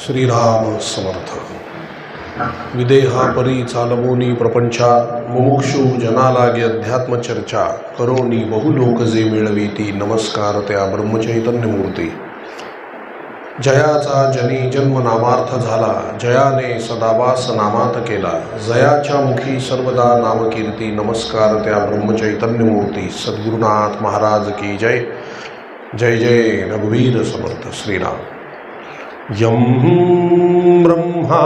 श्रीराम समर्थ. विदेहा परी चालवोनी प्रपंचा, मुमुक्षु जना लागे अध्यात्म चर्चा, करोनी बहुलोक जे मिळवीती, नमस्कार त्या ब्रह्मचैतन्य मूर्ती. जयाचा जनी जन्म नामार्थ झाला, जयाने सदावास नामात केला, जयाच्या मुखी सर्वदा नामकीर्ती, नमस्कार त्या ब्रह्मचैतन्य मूर्ती. सद्गुरुनाथ महाराज की जय. जय जय रघुवीर समर्थ श्रीराम. यं ब्रह्मा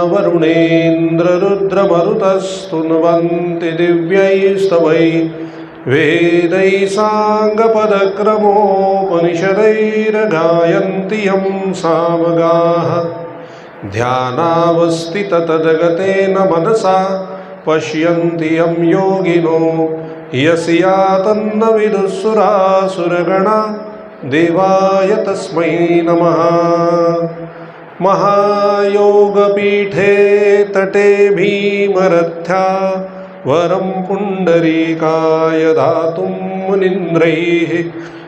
वरुणेन्द्र रुद्रमरुतस्तुन्वन्ति दिव्यैस्तवैः वेदैः साङ्गपदक्रमोपनिषदैर्गायन्ति यं सामगाः. ध्यानावस्थिततजगतेन मनसा पश्यन्ति यं योगिनो, यस्या तन्न विदुःसुरासुरगणा, देवाय तस्मै नमः. महायोगपीठे तटे भीमरथ्या, वरं पुण्डरीकाय दातुं मुनीन्द्रैः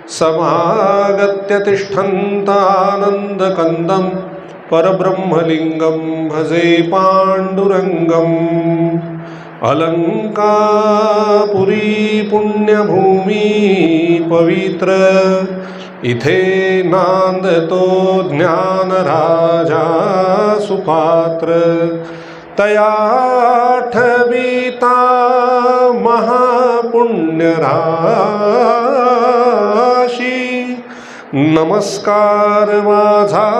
समागत्य तिष्ठन्तानन्दकन्दं, परब्रह्मलिङ्गं भजे पाण्डुरङ्गम्. अलंकापुरी पुण्यभूमी पवित्र, इथे नांदतो ज्ञानराजा सुपात्र. तयाठविता महापुण्यराशी, नमस्कार माझा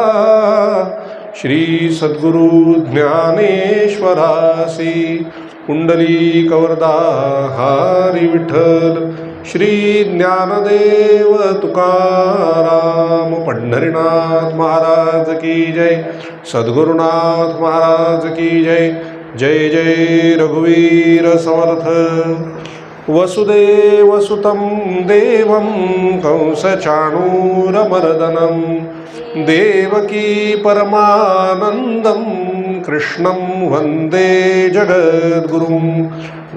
श्री सद्गुरु ज्ञानेश्वरासी. कुंडली कवरदा हरी विठ्ठल, श्री ज्ञानदेव तुकाराम. पंढरीनाथ महाराज की जय. सद्गुरुनाथ महाराज की जय. जय जय रघुवीर समर्थ. वसुदेवसुतं देवं कंसचाणूरमर्दनं, देवकी परमानन्दं कृष्णं वन्दे जगद्गुरुं.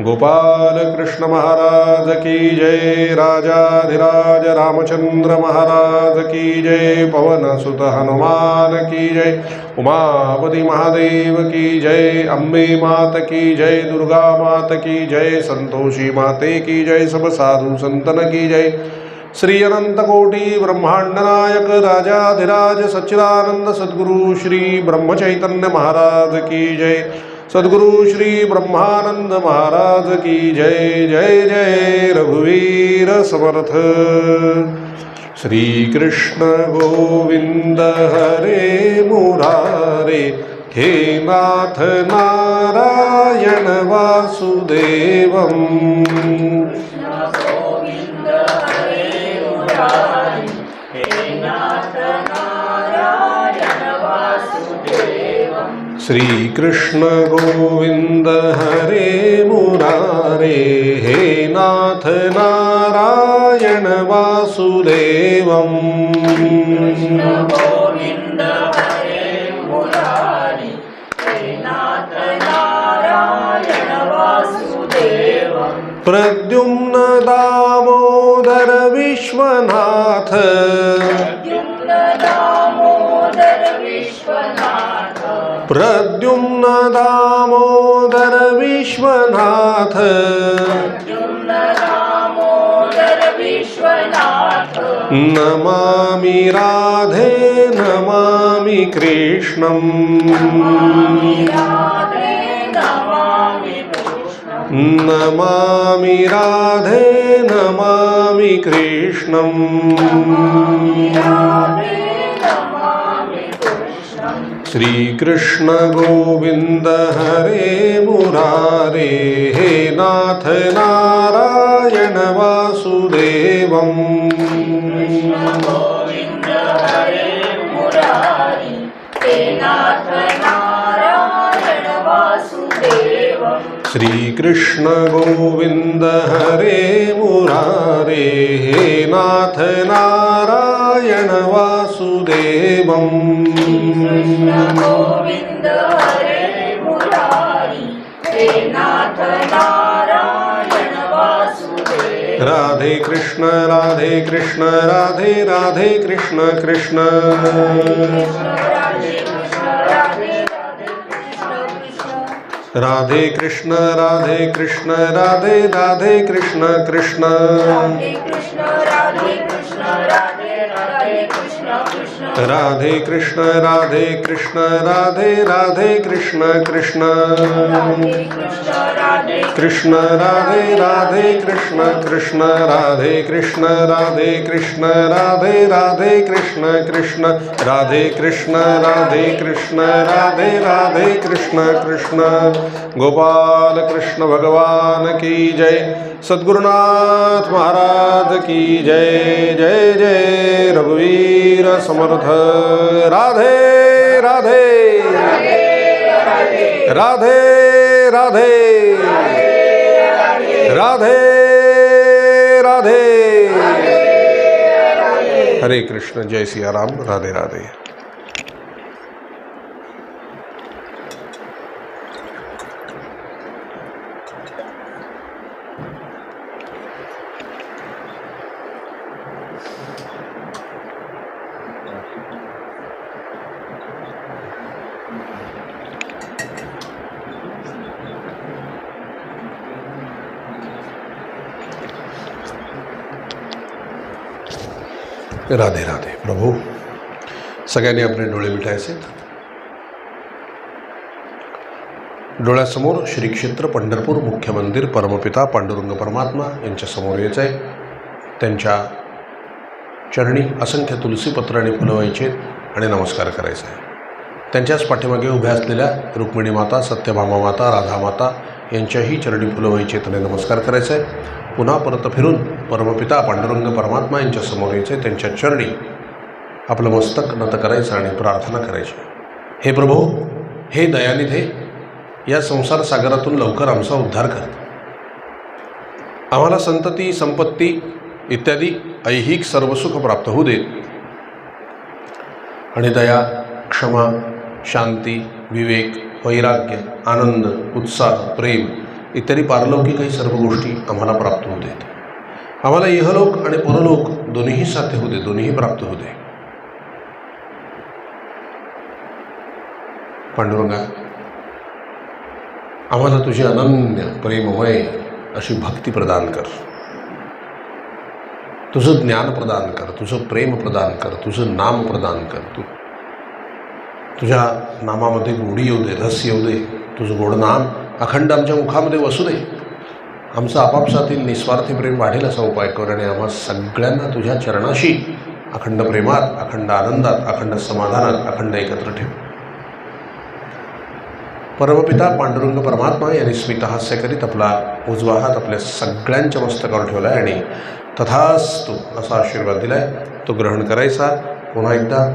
गोपाल कृष्ण महाराज की जय. राजाधिराज रामचंद्र महाराज की जय. पवन सुत हनुमान की जय. उमापति महादेव की जय. अम्बे मात की जय. दुर्गा मात की जय. संतोषी माते की जय. सब साधु संतन की जय. श्री अनंत कोटि ब्रह्मांड नायक राजाधिराज सच्चिदानंद सद्गुरु श्री ब्रह्मचैतन्य महाराज की जय. सद्गुरु श्री ब्रह्मानंद महाराज की जय. जय जय रघुवीर समर्थ. श्री कृष्ण गोविंद हरे मुरारे, हे नाथ नारायण वासुदेवं. श्री कृष्ण गोविंद हरे मुरारे, हे नाथ नारायण वासुदेवं. प्रद्युम्न दामोदर विश्वनाथ, प्रद्युम्न दामोदर विश्वनाथ, नमामि राधे नमामि कृष्णं. नमामि राधे नमामि कृष्णं. श्री कृष्ण गोविंद हरे मुरारे, हे नाथ नारायण वासुदेवं. श्री कृष्ण गोविंद हरे मुरारे, हे नाथ नारायण वासुदेवं. राधे कृष्ण राधे कृष्ण राधे राधे कृष्ण कृष्ण. राधे कृष्ण राधे कृष्ण राधे राधे कृष्ण कृष्ण राधे कृष्ण राधे कृष्ण राधे राधे कृष्ण कृष्ण राधे कृष्ण राधे कृष्ण राधे राधे कृष्ण कृष्ण राधे कृष्ण राधे कृष्ण राधे राधे कृष्ण कृष्ण राधे कृष्ण राधे कृष्ण राधे राधे कृष्ण कृष्ण राधे कृष्ण राधे कृष्ण राधे राधे कृष्ण कृष्ण गोपाल कृष्ण भगवान की जय। सद्गुरुनाथ महाराज की जय। जय जय रघुवीर समर्थ। राधे राधे राधे राधे राधे राधे। हरे कृष्ण। जय सिया राम। राधे राधे। राधे राधे। प्रभू सगळ्यांनी आपले डोळे मिटायचे। डोळ्यासमोर श्री क्षेत्र पंढरपूर मुख्य मंदिर परमपिता पांडुरंग परमात्मा यांच्या समोर यायचं आहे। त्यांच्या चरणी असंख्य तुलसीपत्राने फुलं व्हायचे आणि नमस्कार करायचा आहे। त्यांच्याच पाठीमागे उभ्या असलेल्या रुक्मिणी माता, सत्यभामा माता, राधा माता यांच्याही चरणी फुलं व्हायचे आणि नमस्कार करायचा आहे। पुन्हा परत फिरून परमपिता पांडुरंग परमात्मा यांच्या समोर यायचे, त्यांच्या चरणी आपलं मस्तक नत करायचं आणि प्रार्थना करायची। हे प्रभू, हे दयानिधे, या संसार सागरातून लवकर आमचा उद्धार कर। आम्हाला संतती, संपत्ती इत्यादी ऐहिक सर्व सुख प्राप्त होऊ दे आणि दया, क्षमा, शांती, विवेक, वैराग्य, आनंद, उत्साह, प्रेम इत्यादी पारलौकिकही सर्व गोष्टी आम्हाला प्राप्त होऊ देत। आम्हाला इहलोक आणि परलोक दोन्हीही साध्य होऊ दे, दोन्हीही प्राप्त होऊ दे। पांडुरंगा, आम्हाला तुझी अनन्य प्रेममय अशी भक्ती प्रदान कर, तुझं ज्ञान प्रदान कर, तुझं प्रेम प्रदान कर, तुझं नाम प्रदान कर। तुझ्या नामामध्ये गोडी येऊ दे, रस येऊ दे। तुझं गोड नाम अखंड आमच्या मुखामध्ये वसू दे। आमचं आपापसातील निस्वार्थी प्रेम वाढेल असा उपाय कर आणि आम्हा सगळ्यांना तुझ्या चरणाशी अखंड प्रेमात, अखंड आनंदात, अखंड समाधानात, अखंड एकत्र ठेव। परमपिता पांडुरंग परमात्मा यांनी स्मितहास्य करीत आपला उजवा हात आपल्या सगळ्यांच्या मस्तकावर ठेवला आहे आणि तथास्तु असा आशीर्वाद दिला आहे, तो ग्रहण करायचा। पुन्हा एकदा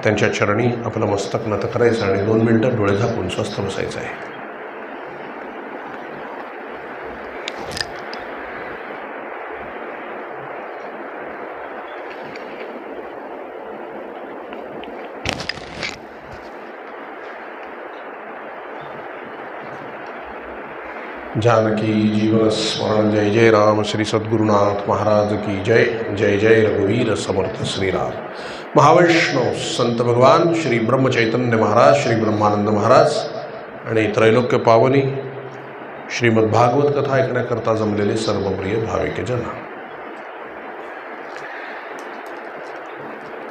त्यांच्या चरणी आपलं मस्तक नत करायचं आणि 2 मिनिटं डोळे झाकून स्वस्थ बसायचं आहे। जानकी जीवन स्मरण। जय जय राम। श्री सद्गुरुनाथ महाराज की जय। जय जय रघुवीर समर्थ श्रीराम। महावैष्णव संत भगवान श्री ब्रह्मचैतन्य महाराज, श्री ब्रह्मानंद महाराज आणि त्रैलोक्य पावनी श्रीमद्भागवत कथा ऐकण्याकरता जमलेले सर्व प्रिय भाविकजन,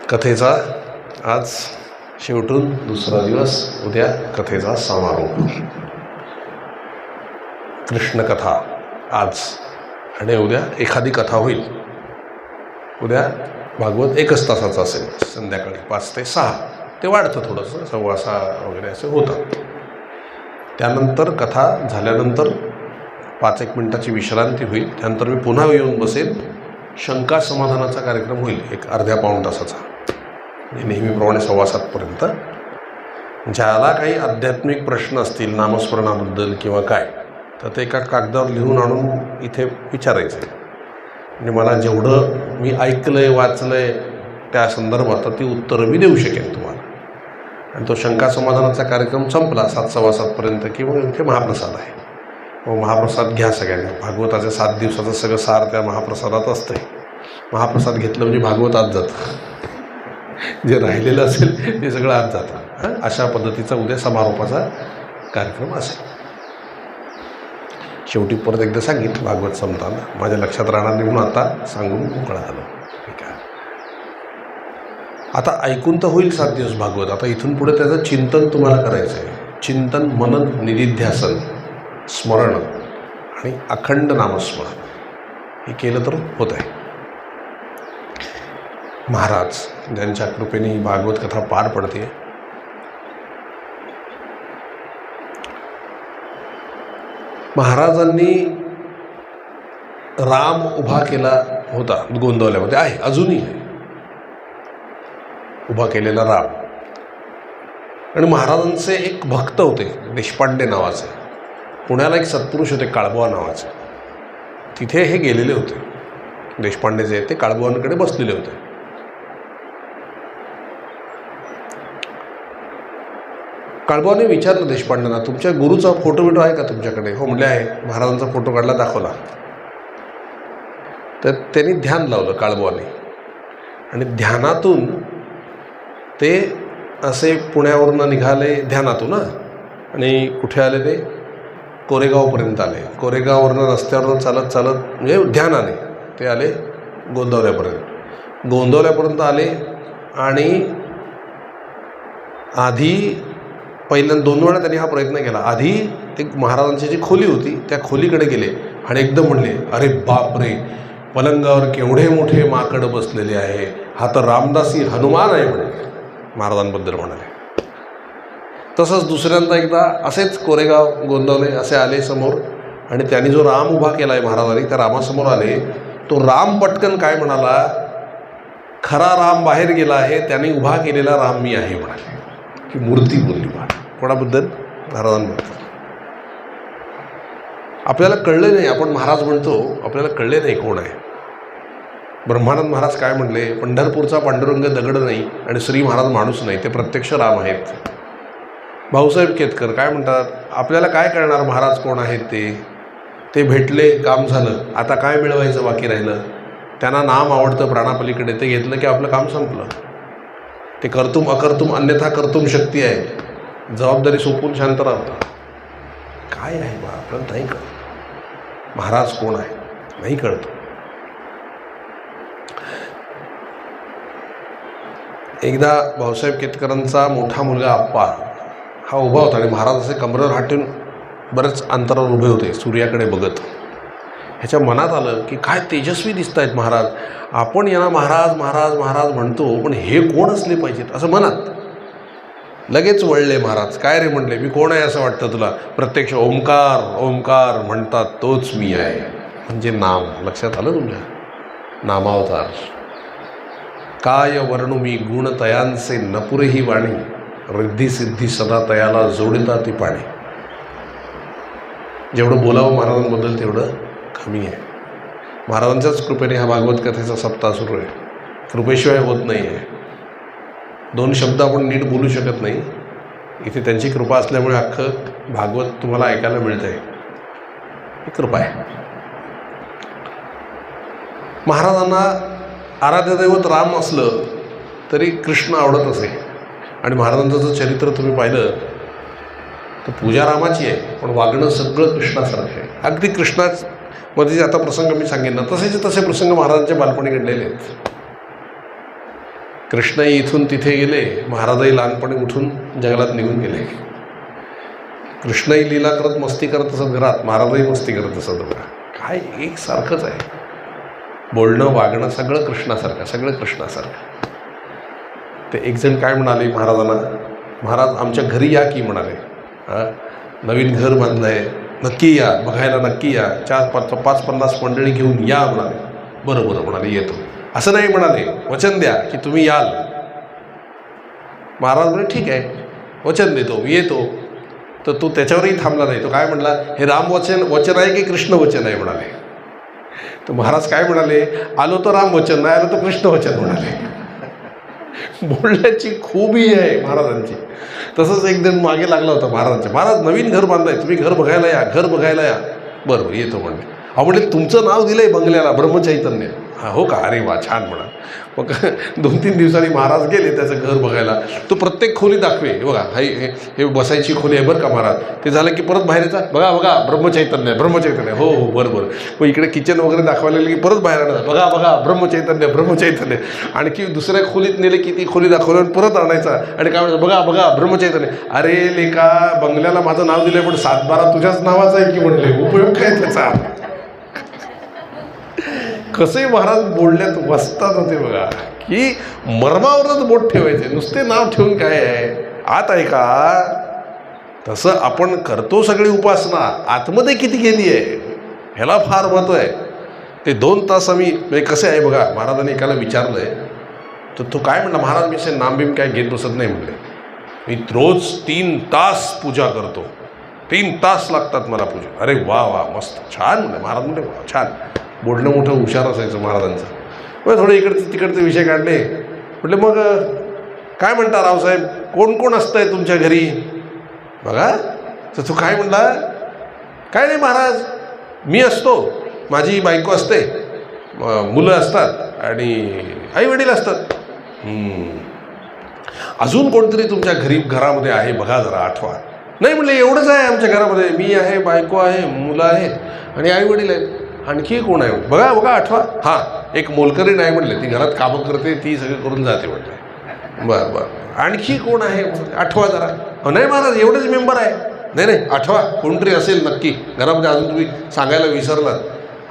कथेचा आज शेवटून दुसरा दिवस, उद्या कथेचा समारोप। कृष्णकथा आज आणि उद्या एखादी कथा होईल। उद्या भागवत 1 तासाचं असेल, संध्याकाळी 5 ते 6, ते वाढतं थोडंसं, 6:15 वगैरे असं होतं। त्यानंतर कथा झाल्यानंतर 5-1 मिनिटाची विश्रांती होईल। त्यानंतर मी पुन्हा येऊन बसेल, शंका समाधानाचा कार्यक्रम होईल, एक अर्ध्या पाऊण तासाचा, नेहमीप्रमाणे 6:15पर्यंत। ज्याला काही आध्यात्मिक प्रश्न असतील नामस्मरणाबद्दल किंवा काय, तर ते एका कागदावर लिहून आणून इथे विचारायचं आहे। म्हणजे मला जेवढं मी ऐकलं आहे, वाचलं आहे त्या संदर्भात ती उत्तरं मी देऊ शकेन तुम्हाला। आणि तो शंका समाधानाचा कार्यक्रम संपला 7:15पर्यंत की मग इथे महाप्रसाद आहे। मग महाप्रसाद घ्या सगळ्यांनी। भागवताच्या 7 दिवसाचं सगळं सार त्या महाप्रसादात असतं आहे। महाप्रसाद घेतलं म्हणजे भागवत आत जातं, जे राहिलेलं असेल ते सगळं आत जातं। अशा पद्धतीचा उद्या समारोपाचा कार्यक्रम असेल। शेवटी परत एकदा सांगितलं भागवत संपताना, माझ्या लक्षात राहणार नाही म्हणून आता सांगून मोकळा झालो. ठीक आहे, आता ऐकून तर होईल 7 दिवस भागवत. आता इथून पुढे त्याचं चिंतन तुम्हाला करायचं आहे. चिंतन, मनन, निधिध्यासन, स्मरण आणि अखंड नामस्मरण हे केलं तर होत आहे. महाराज ज्यांच्या कृपेने ही भागवत कथा पार पडते, महाराजांनी राम उभा केला होता गोंदवल्यामध्ये, आहे अजूनही आहे उभा केलेला राम. आणि महाराजांचे एक भक्त होते देशपांडे नावाचे, पुण्याला एक सत्पुरुष होते काळबुवा नावाचे, तिथे हे गेलेले होते. देशपांडे जे ते काळबुवांकडे बसलेले होते. काळबुवाने विचारलं देशपांडेंना, तुमच्या गुरुचा फोटो बिटो आहे का तुमच्याकडे? हो म्हणले आहे. महाराजांचा फोटो काढला, दाखवला. तर त्यांनी ध्यान लावलं काळबुवाने, आणि ध्यानातून ते असे पुण्यावरनं निघाले ध्यानातून, आणि कुठे आले ते कोरेगावपर्यंत आले. कोरेगाववरनं रस्त्यावरनं चालत चालत म्हणजे ध्यानाने ते आले गोंदवल्यापर्यंत. गोंदवल्यापर्यंत आले आणि आधी पहिल्यांदा 2 वेळा त्यांनी हा प्रयत्न केला. आधी एक महाराजांची जी खोली होती त्या खोलीकडे गेले आणि एकदम म्हणले, अरे बापरे, पलंगावर केवढे मोठे माकड बसलेले आहे, हा तर रामदासी हनुमान आहे म्हणे, महाराजांबद्दल म्हणाले. तसंच दुसऱ्यांदा एकदा असेच कोरेगाव गोंदवले असे आले समोर, आणि त्यांनी जो राम उभा केला आहे महाराजांनी, त्या रामासमोर आले. तो राम पटकन काय म्हणाला, खरा राम बाहेर गेला आहे, त्यांनी उभा केलेला राम मी आहे म्हणाले. की मूर्ती बोलली बा. कोणाबद्दल? महाराजांबद्दल. आपल्याला कळले नाही, आपण महाराज म्हणतो, आपल्याला कळले नाही कोण आहे. ब्रह्मानंद महाराज काय म्हणले, पंढरपूरचा पांडुरंग दगड नाही आणि श्री महाराज माणूस नाही, ते प्रत्यक्ष राम आहेत. भाऊसाहेब केतकर काय म्हणतात, आपल्याला काय कळणार महाराज कोण आहेत ते भेटले, काम झालं, आता काय मिळवायचं बाकी राहिलं. त्यांना नाम आवडतं प्राणापलीकडे, ते घेतलं की आपलं काम संपलं. ते कर्तुम अकर्तुम अन्यथा कर्तुम शक्ती आहे, जबाबदारी सोपून शांत राहतं. काय आहे बा, आपल्याला नाही कळत महाराज कोण आहे, नाही कळत. एकदा भाऊसाहेब केतकरांचा मोठा मुलगा आप्पा हा उभा होता, आणि महाराज असे कमरेवर हात ठेवून बरेच अंतरावर उभे होते सूर्याकडे बघत. ह्याच्या मनात आलं की काय तेजस्वी दिसत आहेत महाराज, आपण यांना महाराज महाराज महाराज म्हणतो, पण हे कोण असले पाहिजेत असं मनात. लगेच वळले महाराज. काय रे म्हणले, मी कोण आहे असं वाटतं तुला? प्रत्यक्ष ओंकार ओंकार म्हणतात तोच मी आहे, म्हणजे नाम. लक्षात आलं तुमच्या? नामावतार. काय वर्णू मी गुण तयांचे नपुरेही वाणी, रिद्धी सिद्धी सदा तयाला जोडिता ती पाणी. जेवढं बोलावं महाराजांबद्दल तेवढं कमी आहे. महाराजांच्याच कृपेने हा भागवत कथेचा सप्ताह सुरू आहे. कृपेशिवाय होत नाही आहे. 2 शब्द आपण नीट बोलू शकत नाही. इथे त्यांची कृपा असल्यामुळे अख्खं भागवत तुम्हाला ऐकायला मिळतं आहे. ही कृपा आहे. महाराजांना आराध्यदैवत राम असलं तरी कृष्ण आवडत असे, आणि महाराजांचं जर चरित्र तुम्ही पाहिलं तर पूजा रामाची आहे, पण वागणं सगळं कृष्णासारखं आहे. अगदी कृष्णाच मध्ये आता प्रसंग मी सांगेन ना, तसेच तसे प्रसंग महाराजांच्या बालपणी घडलेले आहेत. कृष्णही इथून तिथे गेले, महाराजही लहानपणी उठून जंगलात निघून गेले. कृष्णही लीला करत मस्ती करत असत घरात, महाराजही मस्ती करत असत. बघा काय एक सारखंच आहे, बोलणं वागणं सगळं कृष्णासारखं, सगळं कृष्णासारखं. ते एक जण काय म्हणाले महाराजांना, महाराज आमच्या घरी या की म्हणाले. नवीन घर बांधलं आहे, नक्की या, बघायला नक्की या, 4-5-50 मंडळी घेऊन या म्हणाले. बरं बरं म्हणाले, येतो. असं नाही म्हणाले, वचन द्या की तुम्ही याल. महाराज म्हणे ठीक आहे, वचन देतो, मी येतो. तर तो त्याच्यावरही थांबला नाही. तो काय म्हणला, हे वचन आहे की कृष्ण वचन आहे म्हणाले. तर महाराज काय म्हणाले, आलो तर राम वचन, नाही आलो तर कृष्ण वचन म्हणाले. बोलण्याची खूबी आहे महाराजांची. तसंच एक दिन मागे लागला होता महाराजांच्या. महाराज नवीन घर बांधलंय, तुम्ही घर बघायला या, घर बघायला या. बरं बरं येतो म्हणले. अहो म्हणले तुमचं नाव दिलंय बंगल्याला ब्रह्मचैतन्य. हा हो का, अरे वा छान म्हणा. मग 2-3 दिवसांनी महाराज गेले त्याचं घर बघायला. तो प्रत्येक खोली दाखवे, बघा हे बसायची खोली आहे बरं का महाराज. ते झालं की परत बाहेर येतात, बघा बघा ब्रह्मचैतन्य ब्रह्मचैतन्य, हो हो बरं बरं. मग इकडे किचन वगैरे दाखवायला गेलं की परत बाहेर येणार, बघा बघा ब्रह्मचैतन्य ब्रह्मचैतन्य. आणखी दुसऱ्या खोलीत नेले की ती खोली दाखवल्यावर परत आणायचा आणि काय म्हणायचं, बघा बघा ब्रह्मचैतन्य. अरे लेका, बंगल्याला माझं नाव दिलंय पण 7-12 तुझ्याच नावाचं आहे की म्हणले, उपयोग काय त्याचा. कसंही महाराज बोलण्यात वसतात होते बघा, की मर्मावरच बोट ठेवायचे, नुसते नाव ठेवून काय आहे. आत आहे का, तसं आपण करतो सगळी उपासना, आतमध्ये किती गेली आहे ह्याला फार महत्त्व आहे. ते 2 तास आम्ही म्हणजे कसे आहे बघा, महाराजांनी एकाला विचारलंय तर तो काय म्हणला, महाराज मी असे नामबिम काय घेत बसत नाही म्हणले, मी रोज 3 तास पूजा करतो, 3 तास लागतात मला पूजा. अरे वा वा मस्त छान म्हणलं महाराज. म्हणले वा छान, बोलणं मोठं हुशार असायचं महाराजांचं. मग थोडे इकडचे तिकडचे विषय काढले. म्हटलं मग काय म्हणता रावसाहेब, कोण कोण असतंय तुमच्या घरी. बघा तर तो काय म्हणला, काय नाही महाराज, मी असतो, माझी बायको असते, मुलं असतात आणि आई वडील असतात. अजून कोणतरी तुमच्या घरामध्ये आहे बघा जरा आठवा. नाही म्हणले एवढंच आहे आमच्या घरामध्ये, मी आहे, बायको आहे, मुलं आहेत आणि आई वडील आहेत. आणखी कोण आहे बघा बघा आठवा. हां एक मोलकरीण आहे म्हणले, ती घरात कामं करते, ती सगळं करून जाते म्हटलं. बरं बरं, आणखी कोण आहे आठवा जरा. नाही महाराज एवढेच मेंबर आहे. नाही नाही आठवा, कोणतरी असेल नक्की घरामध्ये, अजून तुम्ही सांगायला विसरलात.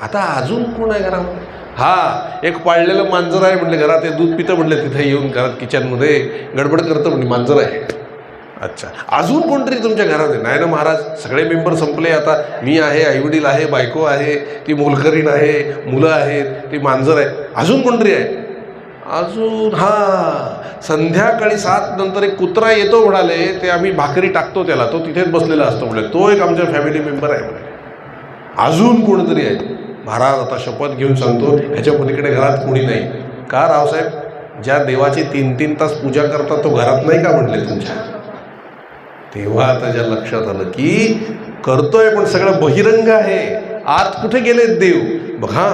आता अजून कोण आहे घरामध्ये. हा एक पाळलेलं मांजर आहे म्हणले घरात, ते दूध पितं म्हणलं, तिथे येऊन घरात किचनमध्ये गडबड करतं म्हणजे मांजर आहे. अच्छा अजून कोणतरी तुमच्या घरात आहे. नाही ना महाराज, सगळे मेंबर संपले आता, मी आहे, आईवडील आहे, बायको आहे, ती मोलकरीण आहे, मुलं आहेत, ती मांजर आहे. अजून कोणतरी आहे. अजून हां संध्याकाळी 7 नंतर एक कुत्रा येतो म्हणाले, ते आम्ही भाकरी टाकतो त्याला, तो तिथेच बसलेला असतो म्हणे, तो एक आमच्या फॅमिली मेंबर आहे म्हणे. अजून कोणतरी आहे. महाराज आता शपथ घेऊन सांगतो, ह्याच्या पलीकडे घरात कोणी नाही. का रावसाहेब, ज्या देवाची 3-3 तास पूजा करतात तो घरात नाही का म्हटले तुमच्या. तेव्हा त्याच्या लक्षात आलं की करतोय पण सगळं बहिरंग आहे, आत कुठे गेलेत देव. बघा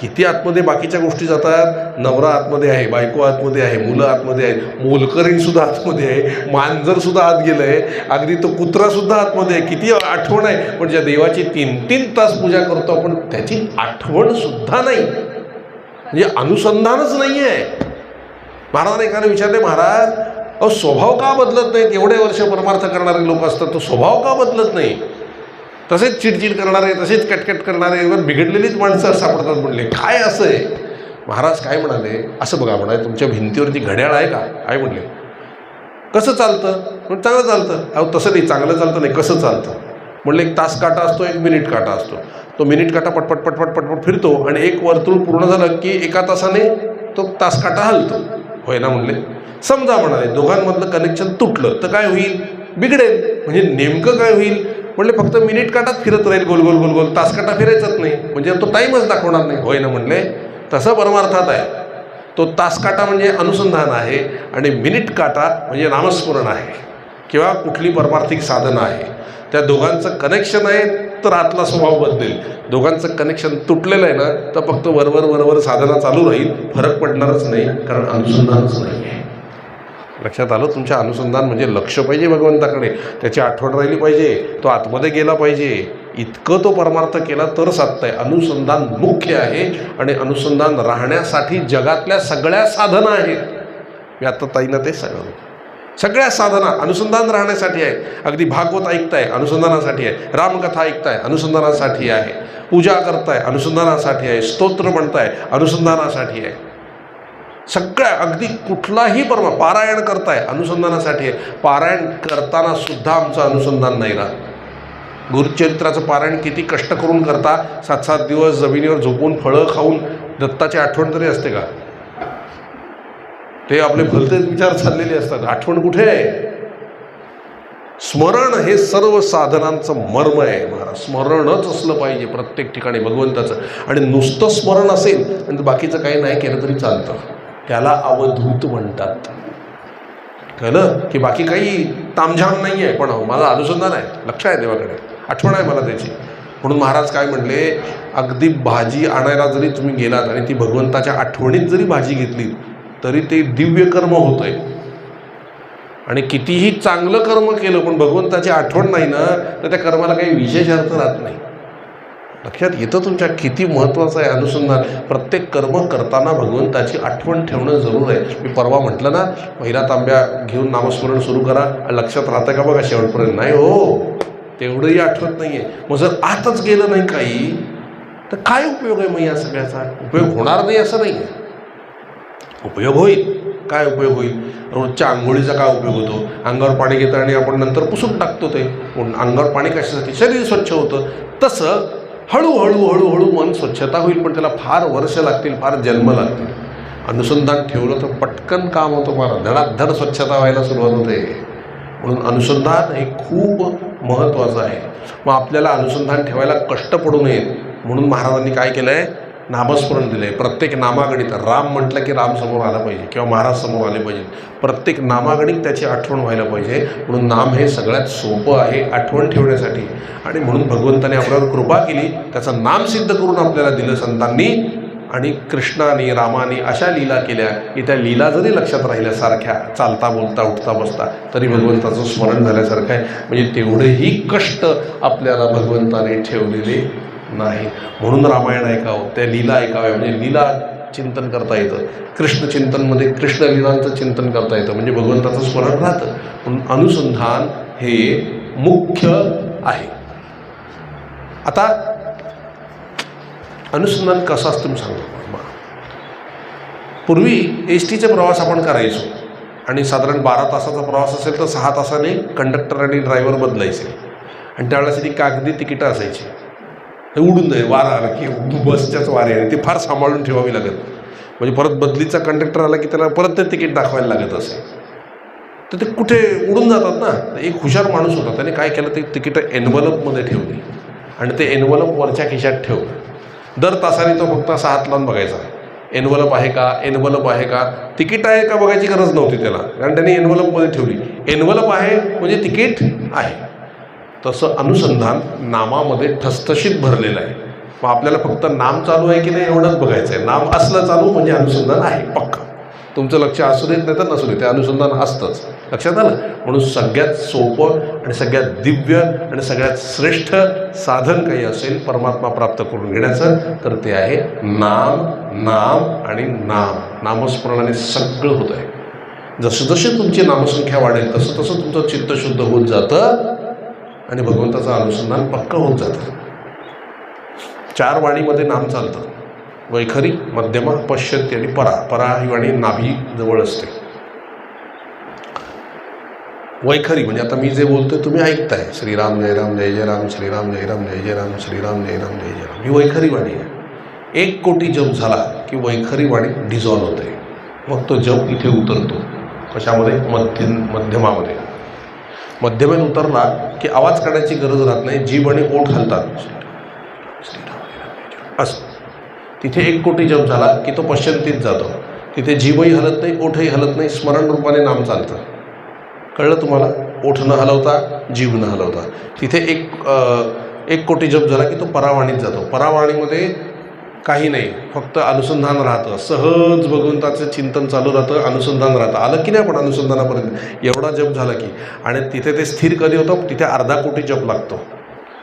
किती आतमध्ये बाकीच्या गोष्टी जातात. नवरा आतमध्ये आहे, बायको आतमध्ये आहे, मुलं आतमध्ये आहेत, मोलकरीण सुद्धा आतमध्ये आहे, मांजर सुद्धा आत गेलंय, अगदी तो कुत्रा सुद्धा आतमध्ये आहे. किती आठवण आहे. पण ज्या देवाची 3-3 तास पूजा करतो आपण त्याची आठवण सुद्धा नाही, म्हणजे अनुसंधानच नाही आहे. महाराजांना एखादं विचारले, महाराज अहो स्वभाव का बदलत नाहीत, एवढे वर्ष परमार्थ करणारे लोक असतात, तो स्वभाव का बदलत नाही. तसेच चिडचिड करणारे, तसेच कटकट करणारे, बिघडलेलीच माणसं सापडतात म्हणले. काय असं आहे. महाराज काय म्हणाले, असं बघा म्हणाले, तुमच्या भिंतीवरती घड्याळ आहे का. आहे म्हणले. कसं चालतं. पण चांगलं चालतं. अहो तसं नाही, चांगलं चालतं नाही, कसं चालतं. म्हणलं 1 तास काटा असतो, 1 मिनिट काटा असतो. तो मिनिट काटा पटपट पटपट पटपट फिरतो आणि एक वर्तुळ पूर्ण झालं की 1 तासाने तो तास काटा हलतो. होय ना म्हणले. समजा म्हणाले दोघांमधलं कनेक्शन तुटलं तर काय होईल, बिघडेल. म्हणजे नेमकं काय होईल. म्हणले फक्त मिनिट काटाच फिरत राहील गोल गोल गोल गोल, तास काटा फिरायचाच नाही, म्हणजे तो टाईमच दाखवणार नाही. होय ना म्हणले. तसं परमार्थात आहे. तो तास काटा म्हणजे अनुसंधान आहे आणि मिनिट काटा म्हणजे नामस्मरण आहे किंवा कुठली परमार्थिक साधना आहे. त्या दोघांचं कनेक्शन आहे तर आतला स्वभाव बदलेल. दोघांचं कनेक्शन तुटलेलं आहे ना तर फक्त वरवर वरवर साधना चालू राहील, फरक पडणारच नाही, कारण अनुसंधानच नाही आहे. लक्षात आलं. तुमच्या अनुसंधान म्हणजे लक्ष पाहिजे भगवंताकडे, त्याची आठवण राहिली पाहिजे, तो आतमध्ये गेला पाहिजे. इतकं तो परमार्थ केला तर साधताय. अनुसंधान मुख्य आहे आणि अनुसंधान राहण्यासाठी जगातल्या सगळ्या साधना आहेत. मी आत्ता ताईंना तेच सांगतो, सगळ्या साधना अनुसंधान राहण्यासाठी आहे. अगदी भागवत ऐकताय अनुसंधानासाठी आहे, रामकथा ऐकताय अनुसंधानासाठी आहे, पूजा करताय अनुसंधानासाठी आहे, स्तोत्र म्हणताय अनुसंधानासाठी आहे. सगळ्या अगदी कुठलाही पारायण करताय अनुसंधानासाठी आहे. पारायण करताना सुद्धा आमचं अनुसंधान नाही राहत. गुरुचरित्राचं पारायण किती कष्ट करून करता, 7-7 दिवस जमिनीवर झोपून फळं खाऊन दत्ताची आठवण तरी असते का. ते आपले भलते विचार चाललेले असतात, आठवण कुठे आहे. स्मरण हे सर्व साधनांचं मर्म आहे महाराज. स्मरणच असलं पाहिजे प्रत्येक ठिकाणी भगवंताचं. आणि नुसतं स्मरण असेल आणि बाकीचं काही नाही केलं तरी चालतं, त्याला अवधूत म्हणतात. कळलं की बाकी काही तामझाम नाही आहे, पण माझं अनुसंधान आहे, लक्ष आहे देवाकडे, आठवण आहे मला त्याची. म्हणून महाराज काय म्हणले, अगदी भाजी आणायला जरी तुम्ही गेलात आणि ती भगवंताच्या आठवणीत जरी भाजी घेतली तरी ते दिव्य कर्म होतं आहे. आणि कितीही चांगलं कर्म केलं पण भगवंताची आठवण नाही ना तर त्या कर्माला काही विशेष अर्थ राहत नाही. लक्षात येतं तुमच्या किती महत्त्वाचं आहे अनुसंधान. प्रत्येक कर्म करताना भगवंताची आठवण ठेवणं जरूर आहे. मी परवा म्हटलं ना पहिला तांब्या घेऊन नामस्मरण सुरू करा, लक्षात राहतं का बघा शेवटपर्यंत? नाही हो, तेवढंही आठवत नाही आहे. मग जर आतच गेलं नाही काही तर काय उपयोग आहे? मग या सगळ्याचा उपयोग होणार नाही असं नाही आहे. उपयोग होईल. काय उपयोग होईल? रोजच्या आंघोळीचा काय उपयोग होतो? अंगावर पाणी घेतं आणि आपण नंतर पुसून टाकतो. ते अंगावर पाणी कशासाठी? शरीर स्वच्छ होतं. तसं हळूहळू हळूहळू मन स्वच्छता होईल, पण त्याला फार वर्ष लागतील, फार जन्म लागतील. अनुसंधान ठेवलं तर पटकन काम होतं, फार धडाधड स्वच्छता व्हायला सुरुवात होते. म्हणून अनुसंधान हे खूप महत्त्वाचं आहे. मग आपल्याला अनुसंधान ठेवायला कष्ट पडू नयेत म्हणून महाराजांनी काय केलं आहे? नामस्मरण दिलं आहे. प्रत्येक नामागणित राम म्हटलं की राम समोर आला पाहिजे किंवा महाराज समोर आले पाहिजे. प्रत्येक नामागणित त्याची आठवण व्हायला पाहिजे. म्हणून नाम हे सगळ्यात सोपं आहे आठवण ठेवण्यासाठी. आणि म्हणून भगवंताने आपल्यावर कृपा केली, त्याचं नाम सिद्ध करून आपल्याला दिलं संतांनी. आणि कृष्णाने रामाने अशा लीला केल्या की त्या लीला जरी लक्षात राहिल्यासारख्या, चालता बोलता उठता बसता तरी भगवंताचं स्मरण झाल्यासारखं आहे. म्हणजे तेवढेही कष्ट आपल्याला भगवंताने ठेवलेले नाही. म्हणून रामायण ऐकावं, त्या लीला ऐकाव्या. म्हणजे लीला चिंतन करता येतं. कृष्ण चिंतनमध्ये कृष्ण लीलांचं चिंतन करता येतं. म्हणजे भगवंताचं स्मरण राहतं. म्हणून अनुसंधान हे मुख्य आहे. आता अनुसंधान कसं असतं मी सांगतो. पूर्वी एस टीचे प्रवास आपण करायचो आणि साधारण 12 तासाचा प्रवास असेल तर 6 तासाने कंडक्टर आणि ड्रायव्हर बदलायचे. आणि त्यावेळेस ती कागदी तिकीटं असायची. हे उडून जाईल, वारा आला की बसच्याच वारे आहे, ती फार सांभाळून ठेवावी लागत. म्हणजे परत बदलीचा कंडक्टर आला की त्याला परत ते तिकीट दाखवायला लागत असे. तर ते कुठे उडून जातात ना. एक हुशार माणूस होता, त्याने काय केलं, ते तिकीटं एनव्हलपमध्ये ठेवली आणि ते एनव्हलप वरच्या खिशात ठेवलं. दर तासाने तो फक्त असा हात लावून बघायचा, एनव्हलप आहे का, एनव्हलप आहे का. तिकीट आहे का बघायची गरज नव्हती त्याला, कारण त्याने एनव्हलपमध्ये ठेवली. एनव्हलप आहे म्हणजे तिकीट आहे. तसं अनुसंधान नामामध्ये ठसठशीत भरलेलं आहे. मग आपल्याला फक्त नाम चालू आहे की नाही एवढंच बघायचं आहे. नाम असलं चालू म्हणजे अनुसंधान आहे पक्का. तुमचं लक्ष असू देत नाही तर नसू दे, ते अनुसंधान असतंच. लक्षात आलं? म्हणून सगळ्यात सोपं आणि सगळ्यात दिव्य आणि सगळ्यात श्रेष्ठ साधन काही असेल परमात्मा प्राप्त करून घेण्याचं तर ते आहे नाम, नाम आणि नाम. नामस्मरणाने सगळं होत आहे. जसं जसे तुमची नामसंख्या वाढेल तसं तसं तुमचं चित्त शुद्ध होत जातं आणि भगवंताचं अनुसंधान पक्का होत जातं. 4 वाणीमध्ये नाम चालतं: वैखरी, मध्यमा, पश्यंती आणि परा. परा ही वाणी नाभी जवळ असते. वैखरी म्हणजे आता मी जे बोलतोय तुम्ही ऐकताय, श्रीराम जय राम जय जय राम, श्रीराम जय राम जय जय राम, श्रीराम जय राम जय जय राम, ही वैखरी वाणी आहे. 1 कोटी जप झाला की वैखरी वाणी डिझॉल्व होते. मग तो जप इथे उतरतो. कशामध्ये? मध्यमामध्ये. मध्यमेत उतरला की आवाज काढायची गरज राहत नाही. जीभ आणि ओठ हलतात असं. तिथे 1 कोटी जप झाला की तो पश्यंतीत जातो. तिथे जीभही हलत नाही, ओठही हलत नाही, स्मरण रूपाने नाम चालतं. कळलं तुम्हाला? ओठ न हलवता, जीभ न हलवता. तिथे एक कोटी जप झाला की तो परावाणीत जातो. परावाणीमध्ये काही नाही, फक्त अनुसंधान राहतं. सहज भगवंताचं चिंतन चालू राहतं, अनुसंधान राहतं. आलं की नाही आपण अनुसंधानापर्यंत? एवढा जप झाला की. आणि तिथे ते स्थिर कधी होतं? तिथे 1/2 कोटी जप लागतो.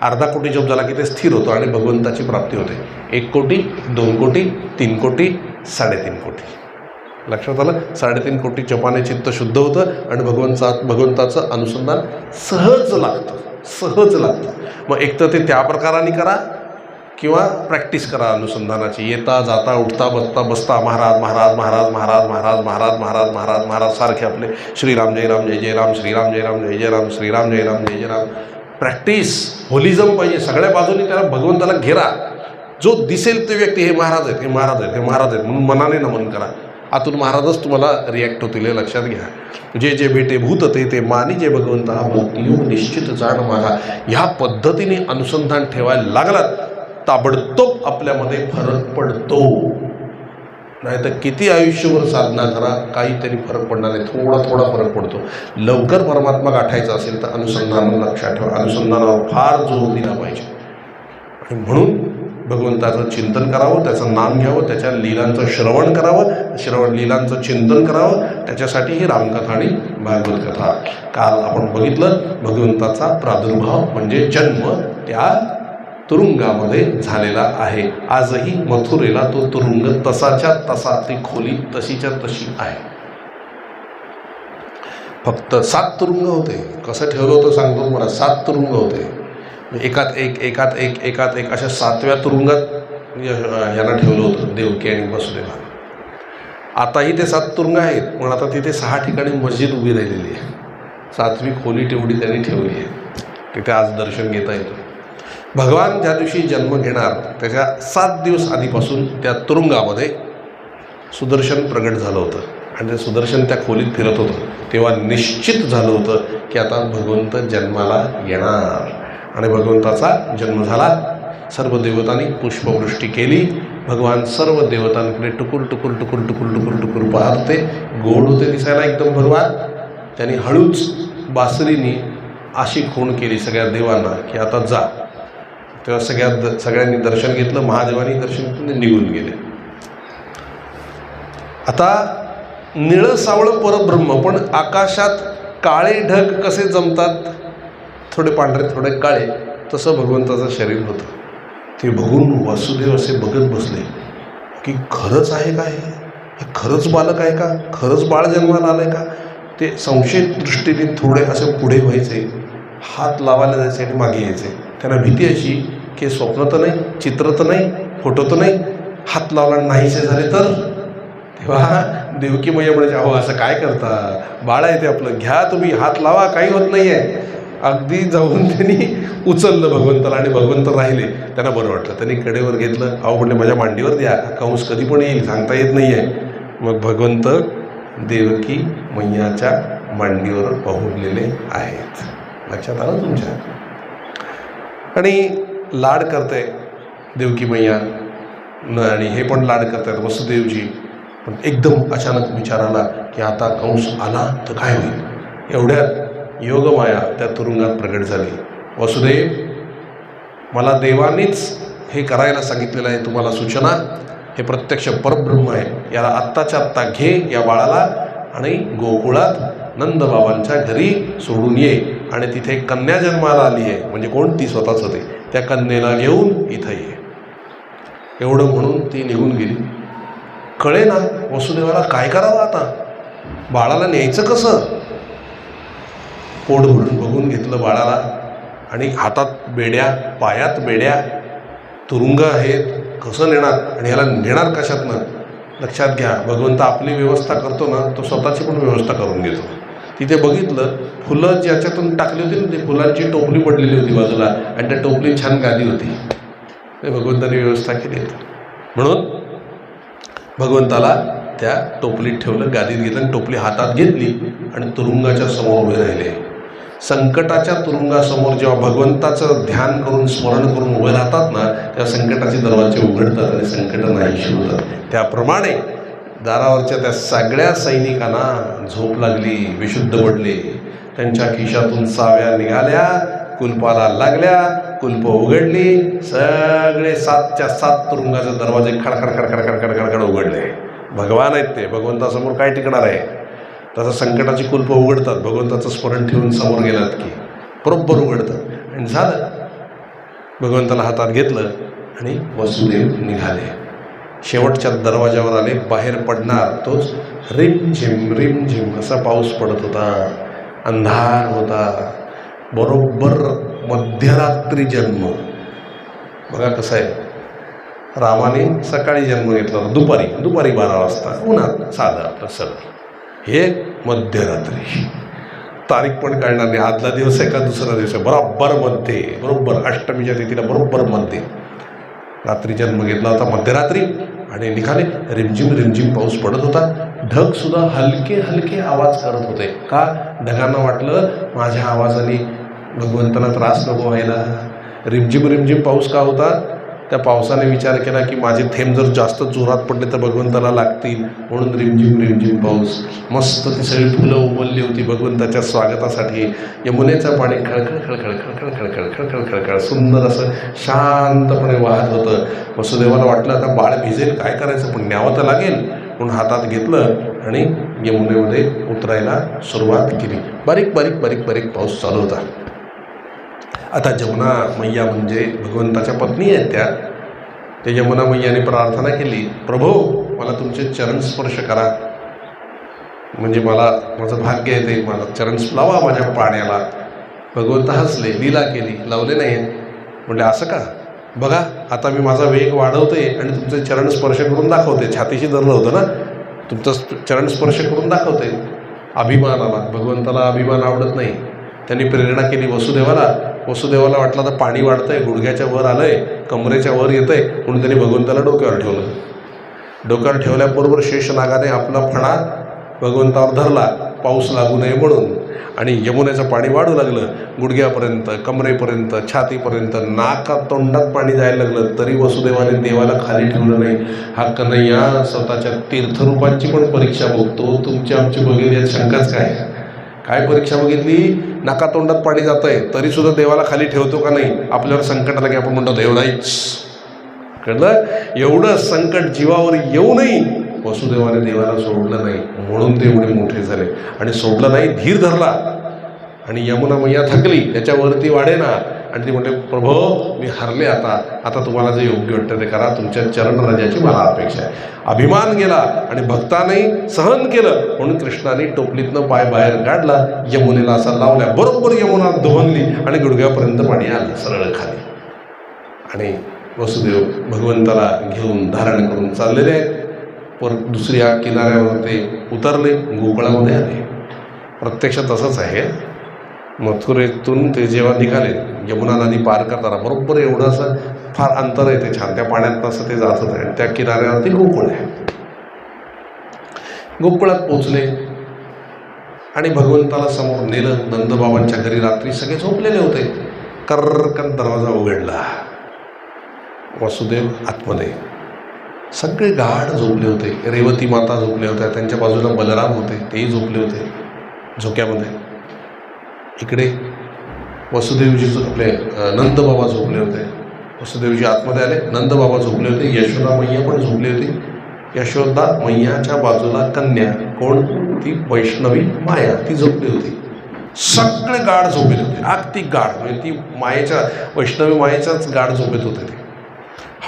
1/2 कोटी जप झाला की ते स्थिर होतं आणि भगवंताची प्राप्ती होते. 1 कोटी, 2 कोटी, 3 कोटी, 3.5 कोटी. लक्षात आलं? 3.5 कोटी जपाने चित्त शुद्ध होतं आणि भगवंताचं अनुसंधान सहज लागतं, सहज लागतं. मग एक तर ते त्या प्रकाराने करा किंवा प्रॅक्टिस करा अनुसंधानाची. येता जाता उठता बसता महाराज महाराज महाराज महाराज महाराज महाराज महाराज महाराज महाराज सारखे आपले श्रीराम जय राम जय जय राम, श्रीराम जय राम जय जय राम, श्रीराम जय राम जय जय राम. प्रॅक्टिस, होलिझम पाहिजे. सगळ्या बाजूनी त्याला भगवंताला घेरा. जो दिसेल ते व्यक्ती हे महाराज आहेत, हे महाराज आहेत, हे महाराज आहेत म्हणून मनाने नमन करा. आतून महाराजच तुम्हाला रिॲक्ट होतील, हे लक्षात घ्या. जे जे भेटे भूत ते मानी जे भगवंता योग निश्चित जाण माझा. ह्या पद्धतीने अनुसंधान ठेवायला लागलात ताबडतोब आपल्यामध्ये फरक पडतो. नाही तर किती आयुष्यभर साधना करा, काहीतरी फरक पडणार नाही. थोडा फरक पडतो. लवकर परमात्मा गाठायचा असेल तर अनुसंधान लक्षात ठेवा. अनुसंधानावर फार जोर दिला पाहिजे. आणि म्हणून भगवंताचं चिंतन करावं, त्याचं नाम घ्यावं, त्याच्या लीलांचं श्रवण करावं, लीलांचं चिंतन करावं. त्याच्यासाठी ही रामकथा आणि भागवत कथा. काल आपण बघितलं भगवंताचा प्रादुर्भाव म्हणजे जन्म त्या तुरुंगामध्ये झालेला आहे. आजही मथुरेला तो तुरुंग तसाच्या तसा, ती खोली तशीच्या तशी आहे. फक्त 7 तुरुंग होते. कसं ठेवलं होतं सांगतो मला. 7 तुरुंग होते. एकात एक अशा 7व्या तुरुंगात यांना ठेवलं होतं देवकी आणि वसुदेवा. आताही ते 7 तुरुंग आहेत, पण आता तिथे 6 ठिकाणी मस्जिद उभी राहिलेली आहे. 7वी खोली तेवढी त्यांनी ठेवली आहे. तिथे आज दर्शन घेता येतं. भगवान ज्या दिवशी जन्म घेणार त्याच्या 7 दिवस आधीपासून त्या तुरुंगामध्ये सुदर्शन प्रगट झालं होतं आणि ते सुदर्शन त्या खोलीत फिरत होतं. तेव्हा निश्चित झालं होतं की आता भगवंत जन्माला येणार. आणि भगवंताचा जन्म झाला. सर्व देवतांनी पुष्पवृष्टी केली. भगवान सर्व देवतांकडे टुकुर टुकुर टुकुर टुकुर टुकुर टुकुर पाहत होते. गोड होते दिसायला एकदम भगवान. त्यांनी हळूच बासरीनी अशी खूण केली सगळ्या देवांना की आता जा. तेव्हा सगळ्यांनी दर्शन घेतलं. महादेवांनी दर्शन घेतलं, निघून गेले. आता निळं सावळं परब्रह्म, पण आकाशात काळे ढग कसे जमतात, थोडे पांढरे थोडे काळे, तसं भगवंताचं शरीर होतं. ते बघून वासुदेव असे बघत बसले की खरंच आहे का हे खरंच बालक आहे का, खरंच बाळ जन्माला आलं आहे का. ते संशयित दृष्टीने थोडे असे पुढे व्हायचे, हात लावायला जायचे आणि मागे यायचे. त्यांना भीती अशी की स्वप्न तर नाही, चित्र तर नाही, फोटो तर नाही, हात लावला नाहीसे झाले तर. तेव्हा देवकी मैया म्हणायचे, अहो असं काय करता, बाळ आहे ते आपलं, घ्या तुम्ही, हात लावा, काही होत नाही आहे. अगदी जाऊन त्यांनी उचललं भगवंताला आणि भगवंत राहिले. त्यांना बरं वाटलं. त्यांनी कडेवर घेतलं. अहो म्हटले माझ्या मांडीवर द्या, कंस कधी पण येईल सांगता येत नाही आहे. मग भगवंत देवकी मैयाच्या मांडीवर पाहुरलेले आहेत. लक्षात आलं तुमच्या. आणि लाड करते देवकी मैया आणि हे पण लाड करतात वसुदेवजी. पण एकदम अचानक विचार आला की आता कंस आला तर काय होईल. एवढ्यात योगमाया त्या तुरुंगात प्रगट झाली. वसुदेव, मला देवानीच हे करायला सांगितलेलं आहे, तुम्हाला सूचना. हे प्रत्यक्ष परब्रह्म आहे. याला आत्ताच्या आत्ता घे या बाळाला आणि गोकुळात नंदबाबांच्या घरी सोडून ये. आणि तिथे कन्या जन्माला आली आहे, म्हणजे कोण, ती स्वतःच होते. त्या कन्येला घेऊन इथं ये. एवढं म्हणून ती निघून गेली. कळे ना वसुदेवाला काय करावं आता, बाळाला न्यायचं कसं. पोट भरून बघून घेतलं बाळाला आणि हातात बेड्या, पायात बेड्या, तुरुंग आहेत, कसं नेणार आणि ह्याला नेणार कशातनं. लक्षात घ्या, भगवंत आपली व्यवस्था करतो ना, तो स्वतःची पण व्यवस्था करून घेतो. तिथे बघितलं फुलं ज्याच्यातून टाकली होती ना, ती फुलांची टोपली पडलेली होती बाजूला आणि त्या टोपलीत छान गादी होती. ते भगवंताने व्यवस्था केली होती. म्हणून भगवंताला त्या टोपलीत ठेवलं, गादीत घेतलं आणि टोपली हातात घेतली आणि तुरुंगाच्या समोर उभे राहिले. संकटाच्या तुरुंगासमोर जेव्हा भगवंताचं ध्यान करून स्मरण करून उभे राहतात ना, तेव्हा संकटाचे दरवाजे उघडतात आणि संकट नाहीशी होतात. त्याप्रमाणे दारावरच्या त्या सगळ्या सैनिकांना झोप लागली, विशुद्ध पडले. त्यांच्या खिशातून साव्या निघाल्या, कुलपाला लागल्या, कुलप उघडली. सगळे 7च्या 7 तुरुंगाचे दरवाजे खडखड खडखड खडखड खडखड उघडले. भगवान आहेत ते, भगवंतासमोर काय टिकणार आहे. तसं संकटाची कुलप उघडतात. भगवंताचं स्मरण ठेवून समोर गेलात की बरोबर उघडतात. आणि झालं, भगवंताला हातात घेतलं आणि वसुदेव निघाले. शेवटच्या दरवाजावर आले. बाहेर पडणार तोच रिमझिम झिम असा पाऊस पडत होता. अंधार होता. बरोबर मध्यरात्री जन्म. बघा कसं आहे, रामाने सकाळी जन्म घेतला होता, दुपारी 12 वाजता उन्हात, साधा आपलं सरळ. हे मध्यरात्री. तारीख पण काढणार नाही, आदला दिवस आहे का दुसरा दिवस आहे, बरोबर मध्ये, बरोबर अष्टमीच्या तिथीला बरोबर मध्ये रात्री जन्म घेतला होता, मध्यरात्री. आणि निघाले. रिमझिम पाऊस पडत होता. ढगसुद्धा हलके हलके आवाज करत होते. का, ढगांना वाटलं माझ्या आवाजाने भगवंताला त्रास नको व्हायला. रिमझिम पाऊस का होता, त्या पावसाने विचार केला की माझे थेंब जर जास्त जोरात पडले तर भगवंताला लागतील, म्हणून रिमझिम रिमझिम पाऊस. मस्त ती सगळी फुलं उमलली होती भगवंताच्या स्वागतासाठी. यमुनेचं पाणी खळखळ खळखळ खळखळ खळखळ खळखळ खळखळ सुंदर असं शांतपणे वाहत होतं. वसुदेवाला वाटलं आता बाळ भिजेल, काय करायचं, पण न्यावं तर लागेल, म्हणून हातात घेतलं आणि यमुनेमध्ये उतरायला सुरुवात केली. बारीक बारीक बारीक बारीक पाऊस चालू होता. आता जमुना मैया म्हणजे भगवंताच्या पत्नी आहेत त्या यमुना मैयाने प्रार्थना केली, प्रभो मला तुमचे चरण स्पर्श करा, म्हणजे मला माझं भाग्य येते, माझा चरण लावा माझ्या पाण्याला. भगवंत हसले, लीला केली, लावले नाही. म्हणजे असं का, बघा आता मी माझा वेग वाढवते आणि तुमचे चरण स्पर्श करून दाखवते. छातीशी धरलं होतं ना, तुमचं चरण स्पर्श करून दाखवते. अभिमान आला, भगवंताला अभिमान आवडत नाही. त्यांनी प्रेरणा केली वसुदेवाला वाटलं तर पाणी वाढतंय, गुडघ्याच्या वर आलंय, कमरेच्या वर येतंय, म्हणून त्यांनी भगवंताला डोक्यावर ठेवलं. डोक्यावर ठेवल्याबरोबर शेषनागाने आपला फणा भगवंतावर धरला, पाऊस लागू नये म्हणून, आणि यमुनेचं पाणी वाढू लागलं गुडघ्यापर्यंत, कमरेपर्यंत, छातीपर्यंत, नाकात तोंडात पाणी जायला लागलं. तरी वसुदेवाने देवाला खाली ठेवलं नाही. हा कन्हैया स्वतःच्या तीर्थरूपांची पण परीक्षा बघतो, तुमची आमची बघितली यात शंकाच काय परीक्षा बघितली? नाकातोंडात पाणी जात आहे तरीसुद्धा देवाला खाली ठेवतो का नाही? आपल्यावर संकट आलं की आपण म्हणतो देव नाहीच. कळलं? एवढं संकट जीवावर येऊनही वसुदेवाने देवाला सोडलं नाही, म्हणून ते एवढे मोठे झाले. आणि सोडलं नाही, धीर धरला. आणि यमुना मैया थकली, त्याच्यावरती वाढेना, आणि ती म्हणते प्रभो मी हरले, आता तुम्हाला जे योग्य वाटतं ते करा, तुमच्या चरणराजाची मला अपेक्षा आहे. अभिमान गेला आणि भक्ताने सहन केलं, म्हणून कृष्णाने टोपलीतनं पाय बाहेर काढला, यमुनेला असा लावल्या, बरोबर यमुना दोहनली आणि गुडघ्यापर्यंत पाणी आलं सरळ खाली. आणि वसुदेव भगवंताला घेऊन धारण करून चाललेले आहेत. परत दुसऱ्या किनाऱ्यावर ते उतरले, गोकुळामध्ये आले. प्रत्यक्षात तसंच आहे. मथुरेतून ते जेव्हा निघाले, यमुना नदी पार करताना बरोबर एवढं असं फार अंतर आहे ते छान, त्या पाण्यात असं ते जात होतं, आणि त्या किनाऱ्यावरती गोकुळ आहे. गोकुळात पोचले आणि भगवंताला समोर नेलं. नंदबाबांच्या घरी रात्री सगळे झोपलेले होते. कर्रकन दरवाजा उघडला. वसुदेव आतमध्ये, सगळे गाढ झोपले होते. रेवती माता झोपल्या होत्या, त्यांच्या बाजूला बलराम होते, तेही झोपले होते झोक्यामध्ये. इकडे वसुदेवजी आपले नंदबाबा झोपले होते. वसुदेवजी आतमध्ये आले, नंदबाबा झोपले होते, यशोदा मैया पण झोपली होती. यशोदा मैयाच्या बाजूला कन्या, कोण? ती वैष्णवी माया, ती झोपली होती. सगळे गाढ झोपेत होते, अगदी गाढ, म्हणजे ती वैष्णवी मायेच्याच गाढ झोपेत होते ते.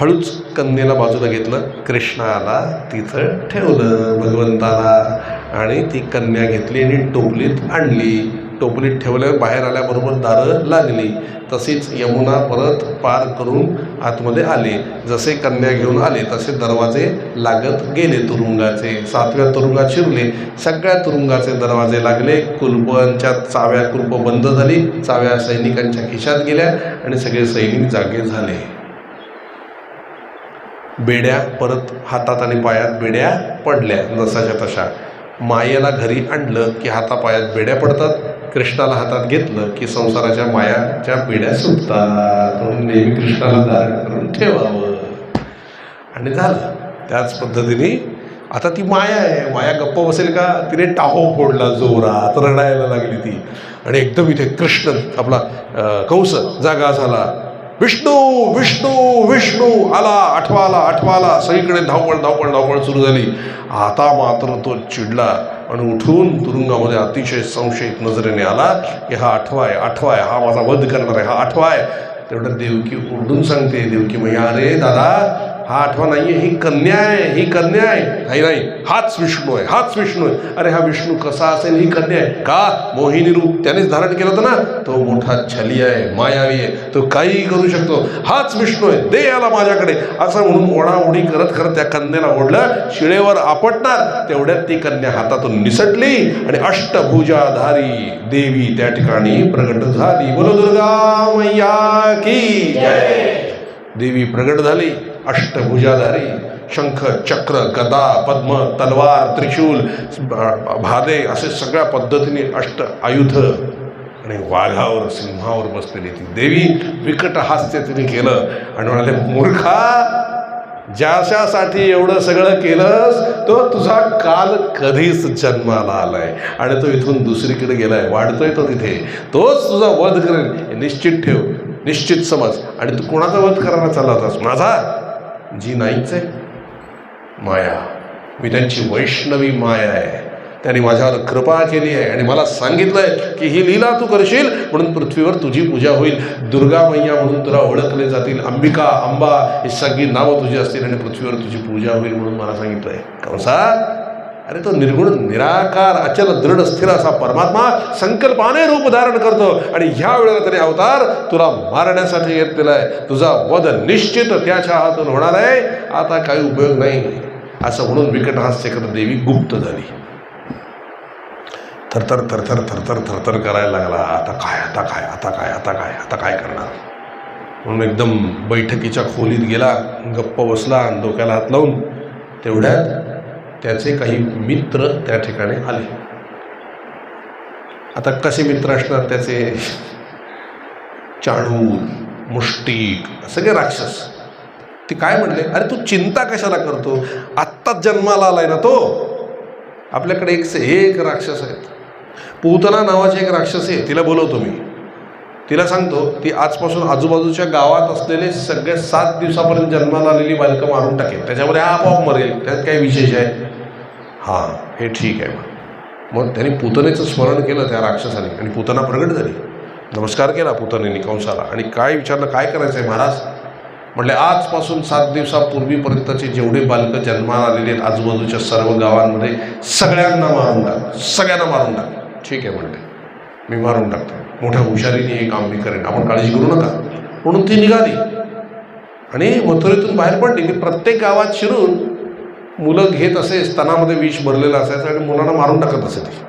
हळूच कन्येला बाजूला घेतलं, कृष्णाला तिथं ठेवलं भगवंताला, आणि ती कन्या घेतली आणि टोपलीत आणली. टोपलीत ठेवल्यावर बाहेर आल्याबरोबर दारं लागली. तशीच यमुना परत पार करून आतमध्ये आले. जसे कन्या घेऊन आले तसे दरवाजे लागत गेले तुरुंगाचे. 7व्या तुरुंगात शिरले, सगळ्या तुरुंगाचे दरवाजे लागले. कुलपांच्या चाव्या, कुलप बंद झाली, चाव्या सैनिकांच्या खिशात गेल्या आणि सगळे सैनिक जागे झाले. बेड्या परत हातात आणि पायात बेड्या पडल्या जसाच्या तशा. मायेला घरी आणलं की हातापायात बेड्या पडतात, कृष्णाला हातात घेतलं की संसाराच्या मायाच्या बेड्या सुटतात. म्हणून नेहमी कृष्णाला धारण करून ठेवावं. आणि झालं त्याच पद्धतीने. आता ती माया आहे, माया गप्प बसेल का? तिने टाहो फोडला जोरात, रडायला लागली ती. आणि एकदम इथे कृष्ण आपला कंस जागा झाला. विष्णू विष्णू विष्णू आला, आठवाला. सगळीकडे धावपळ धावपळ धावपळ सुरू झाली. आता मात्र तो चिडला आणि उठून तुरुंगामध्ये अतिशय संशयित नजरेने आला की हा आठवा आहे, हा माझा वध करणार आहे, हा आठवा आहे. तेवढं देवकी ओरडून सांगते, देवकी मैया, अरे दादा हा आठवा नाही आहे, ही कन्या आहे. नाही, हाच विष्णू आहे. अरे हा विष्णू कसा असेल, ही कन्या आहे का? मोहिनी रूप त्यानेच धारण केलं होतं ना. तो मोठा छली आहे, मायावी आहे, तो काहीही करू शकतो. हाच विष्णू आहे, दे याला माझ्याकडे, असं म्हणून ओढाओढी करत त्या कन्याला ओढलं. शिळेवर आपटणार तेवढ्यात ती कन्या हातातून निसटली आणि अष्टभुजाधारी देवी त्या ठिकाणी प्रगट झाली. बोलो दुर्गा मैया की जय. देवी प्रगट झाली, अष्टभुजाधारी, शंख, चक्र, गदा, पद्म, तलवार, त्रिशूल, भादे असे सगळ्या पद्धतीने अष्ट आयुध आणि वाघावर सिंहावर बसलेली ती देवी विकट हास्य तिने केलं आणि म्हणाले, मूर्खा, ज्याच्यासाठी एवढं सगळं केलंस तो तुझा काल कधीच जन्माला आलाय आणि तो इथून दुसरीकडे गेलाय, वाढतोय तो तिथे, तोच तुझा वध करेल हे निश्चित ठेव, निश्चित समज. आणि तू कोणाचा वध करायला चालला होतास? माझा? जी नाहीच आहे, माया. मी त्यांची वैष्णवी माया आहे. त्यांनी माझ्यावर कृपा केली आहे आणि मला सांगितलंय की ही लीला तू करशील म्हणून पृथ्वीवर तुझी पूजा होईल. दुर्गा मैया म्हणून तुला ओळखले जातील, अंबिका, अंबा ही सगळी नावं तुझी असतील आणि पृथ्वीवर तुझी पूजा होईल म्हणून मला सांगितलंय. कंसा, अरे तो निर्गुण निराकार अचल दृढ स्थिर असा परमात्मा संकल्पाने रूप धारण करतो आणि ह्या वेळेला त्याने अवतार तुला मारण्यासाठी घेतलेला आहे. तुझा वध निश्चित त्याच्या हातून होणार आहे, आता काही उपयोग नाही. असं म्हणून विकट हास्य करत देवी गुप्त झाली. थरथर थरथर थरथर थरथर करायला लागला. आता काय, आता काय, आता काय, आता काय, आता काय करणार म्हणून एकदम बैठकीच्या खोलीत गेला, गप्प बसला आणि डोक्याला हात लावून. तेवढ्यात त्याचे काही मित्र त्या ठिकाणी आले. आता कसे मित्र असणार त्याचे? चाणूर, मुष्टिक, सगळे राक्षस. ते काय म्हणले, अरे तू चिंता कशाला करतो, आत्ताच जन्माला आलाय ना तो. आपल्याकडे एक राक्षस आहेत. पूतना नावाची एक राक्षस आहे, तिला बोलवतो मी. तिला सांगतो ती आजपासून आजूबाजूच्या गावात असलेले सगळे 7 दिवसापर्यंत जन्माला आलेली बालकं मारून टाकेल, त्याच्यामध्ये आपोआप मरेल, त्यात काही विशेष आहे? हां, हे ठीक आहे. मग त्यांनी पूतनेचं स्मरण केलं त्या राक्षसाने आणि पूतना प्रगट झाली. नमस्कार केला पूतनेने कंसाला आणि काय विचारलं, काय करायचं आहे महाराज? म्हटले, आजपासून 7 दिवसापूर्वीपर्यंतचे जेवढे बालकं जन्माला आलेले आहेत आजूबाजूच्या सर्व गावांमध्ये सगळ्यांना मारून टाक, सगळ्यांना मारून टाक. ठीक आहे म्हणले, मी मारून टाकतो, मोठ्या हुशारीने हे काम मी करेन, आपण काळजी करू नका. म्हणून ती निघाली आणि मथुरेतून बाहेर पडली. ती प्रत्येक गावात शिरून मुलं घेत असे, स्तनामध्ये विष भरलेलं असायचं आणि मुलांना मारून टाकत असे ती.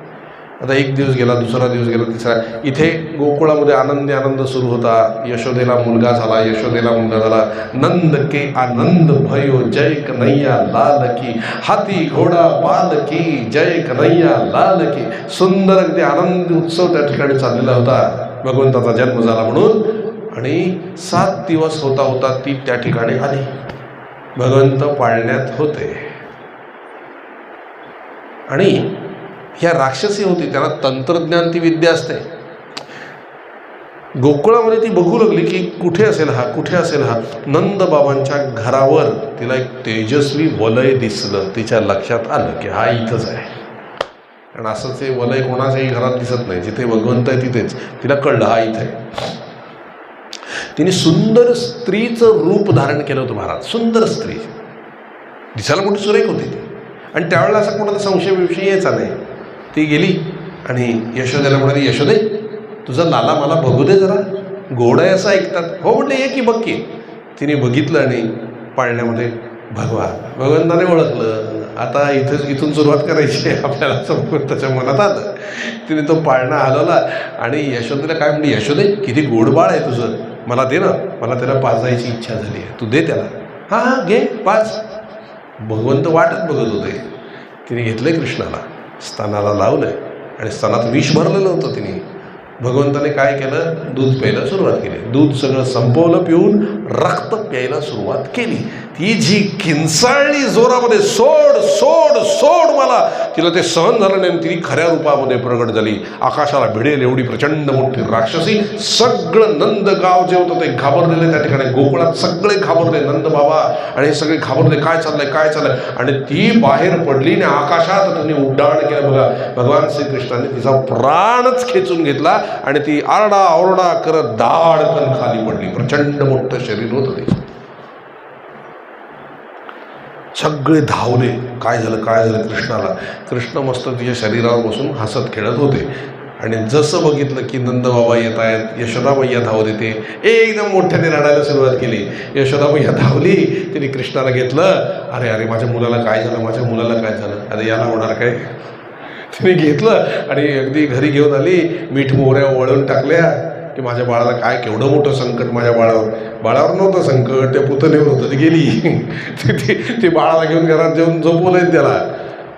आता एक दिवस गेला, दुसरा दिवस गेला, तिसरा. इथे गोकुळामध्ये आनंदी आनंद सुरू होता. यशोदेला मुलगा झाला, यशोदेला मुलगा झाला. नंद के आनंद भयो, जय कन्हैया लाल की. हाती घोडा बाल की, जय कन्हैया लाल की. सुंदर अगदी आनंद उत्सव त्या ठिकाणी चाललेला होता. भगवंताचा जन्म झाला म्हणून. आणि 7 दिवस होता होता ती त्या ठिकाणी आली. भगवंत पाळण्यात होते आणि ह्या राक्षसी होती, त्यांना तंत्रज्ञान ती विद्या असते. गोकुळामध्ये ती बघू लागली की कुठे असेल हा, कुठे असेल हा. नंदबाबांच्या घरावर तिला एक तेजस्वी वलय दिसलं. तिच्या लक्षात आलं की हा इथंच आहे. कारण असंच हे वलय कोणाच्याही घरात दिसत नाही, जिथे भगवंत आहे तिथेच. तिला कळलं हा इथे आहे. तिने सुंदर स्त्रीचं रूप धारण केलं होतं महाराज. सुंदर स्त्री, दिसायला मोठी सुरेख होती ती. आणि त्यावेळेला असा कोणाचा संशय विषय यायचा नाही. ती गेली आणि यशोदेला म्हणाली, यशोदे तुझा लाला मला बघू दे जरा, गोड आहे असं ऐकतात. हो म्हटलं, ये की बघ की. तिने बघितलं आणि पाळण्यामध्ये भगवंताने ओळखलं. आता इथून सुरुवात करायची आहे आपल्याला, असं त्याच्या मनात आलं. तिने तो पाळणा हलवला आणि यशोदेला काय म्हणली, यशोदे किती गोड बाळ आहे तुझं, मला दे ना, मला त्याला पाजायची इच्छा झाली आहे, तू दे त्याला. हां हां घे, पाज. भगवंत वाटत बघत होते. तिने घेतलंय कृष्णाला, स्तनाला लावलंय आणि स्तनात विष भरलेलं होतं. तिने भगवंताने काय केलं, दूध प्यायला सुरुवात केली. दूध सगळं संपवलं, पिऊन रक्त प्यायला सुरुवात केली. ती जी किंचाळली जोरामध्ये, सोड सोड सोड मला, तिला ते सहन झालं नाही. ती खऱ्या रूपामध्ये प्रगट झाली. आकाशाला भिडेल एवढी प्रचंड मोठी राक्षसी. सगळं नंद गाव जे होतं ते घाबरलेले. त्या ठिकाणी गोकुळात सगळे घाबरले, नंद बाबा आणि हे सगळे घाबरले, काय चाललंय काय चाललंय. आणि ती बाहेर पडली आणि आकाशात त्यांनी उड्डाण केलं. बघा, भगवान श्रीकृष्णाने तिचा प्राणच खेचून घेतला आणि ती आरडा ओरडा करत दाडकन खाली पडली. प्रचंड मोठं शरीर होतं ते. सगळे धावले, काय झालं काय झालं कृष्णाला. कृष्ण मस्त तिच्या शरीरावर बसून हसत खेळत होते. आणि जसं बघितलं की नंदबाबा येत आहेत, यशोदामय्या धावत येते. एकदम मोठ्याने रडायला सुरुवात केली. यशोदामय्या धावली, तिने कृष्णाला घेतलं. अरे अरे माझ्या मुलाला काय झालं, माझ्या मुलाला काय झालं, अरे याला होणार काय. तिने घेतलं आणि अगदी घरी घेऊन आली. मीठ मोहऱ्या वळून टाकल्या की माझ्या बाळाला काय, केवढं मोठं संकट माझ्या बाळावर नव्हतं संकट, त्या पुतणीवर होतं. ती गेली ती बाळाला घेऊन घरात जेवून झोपवलंय त्याला.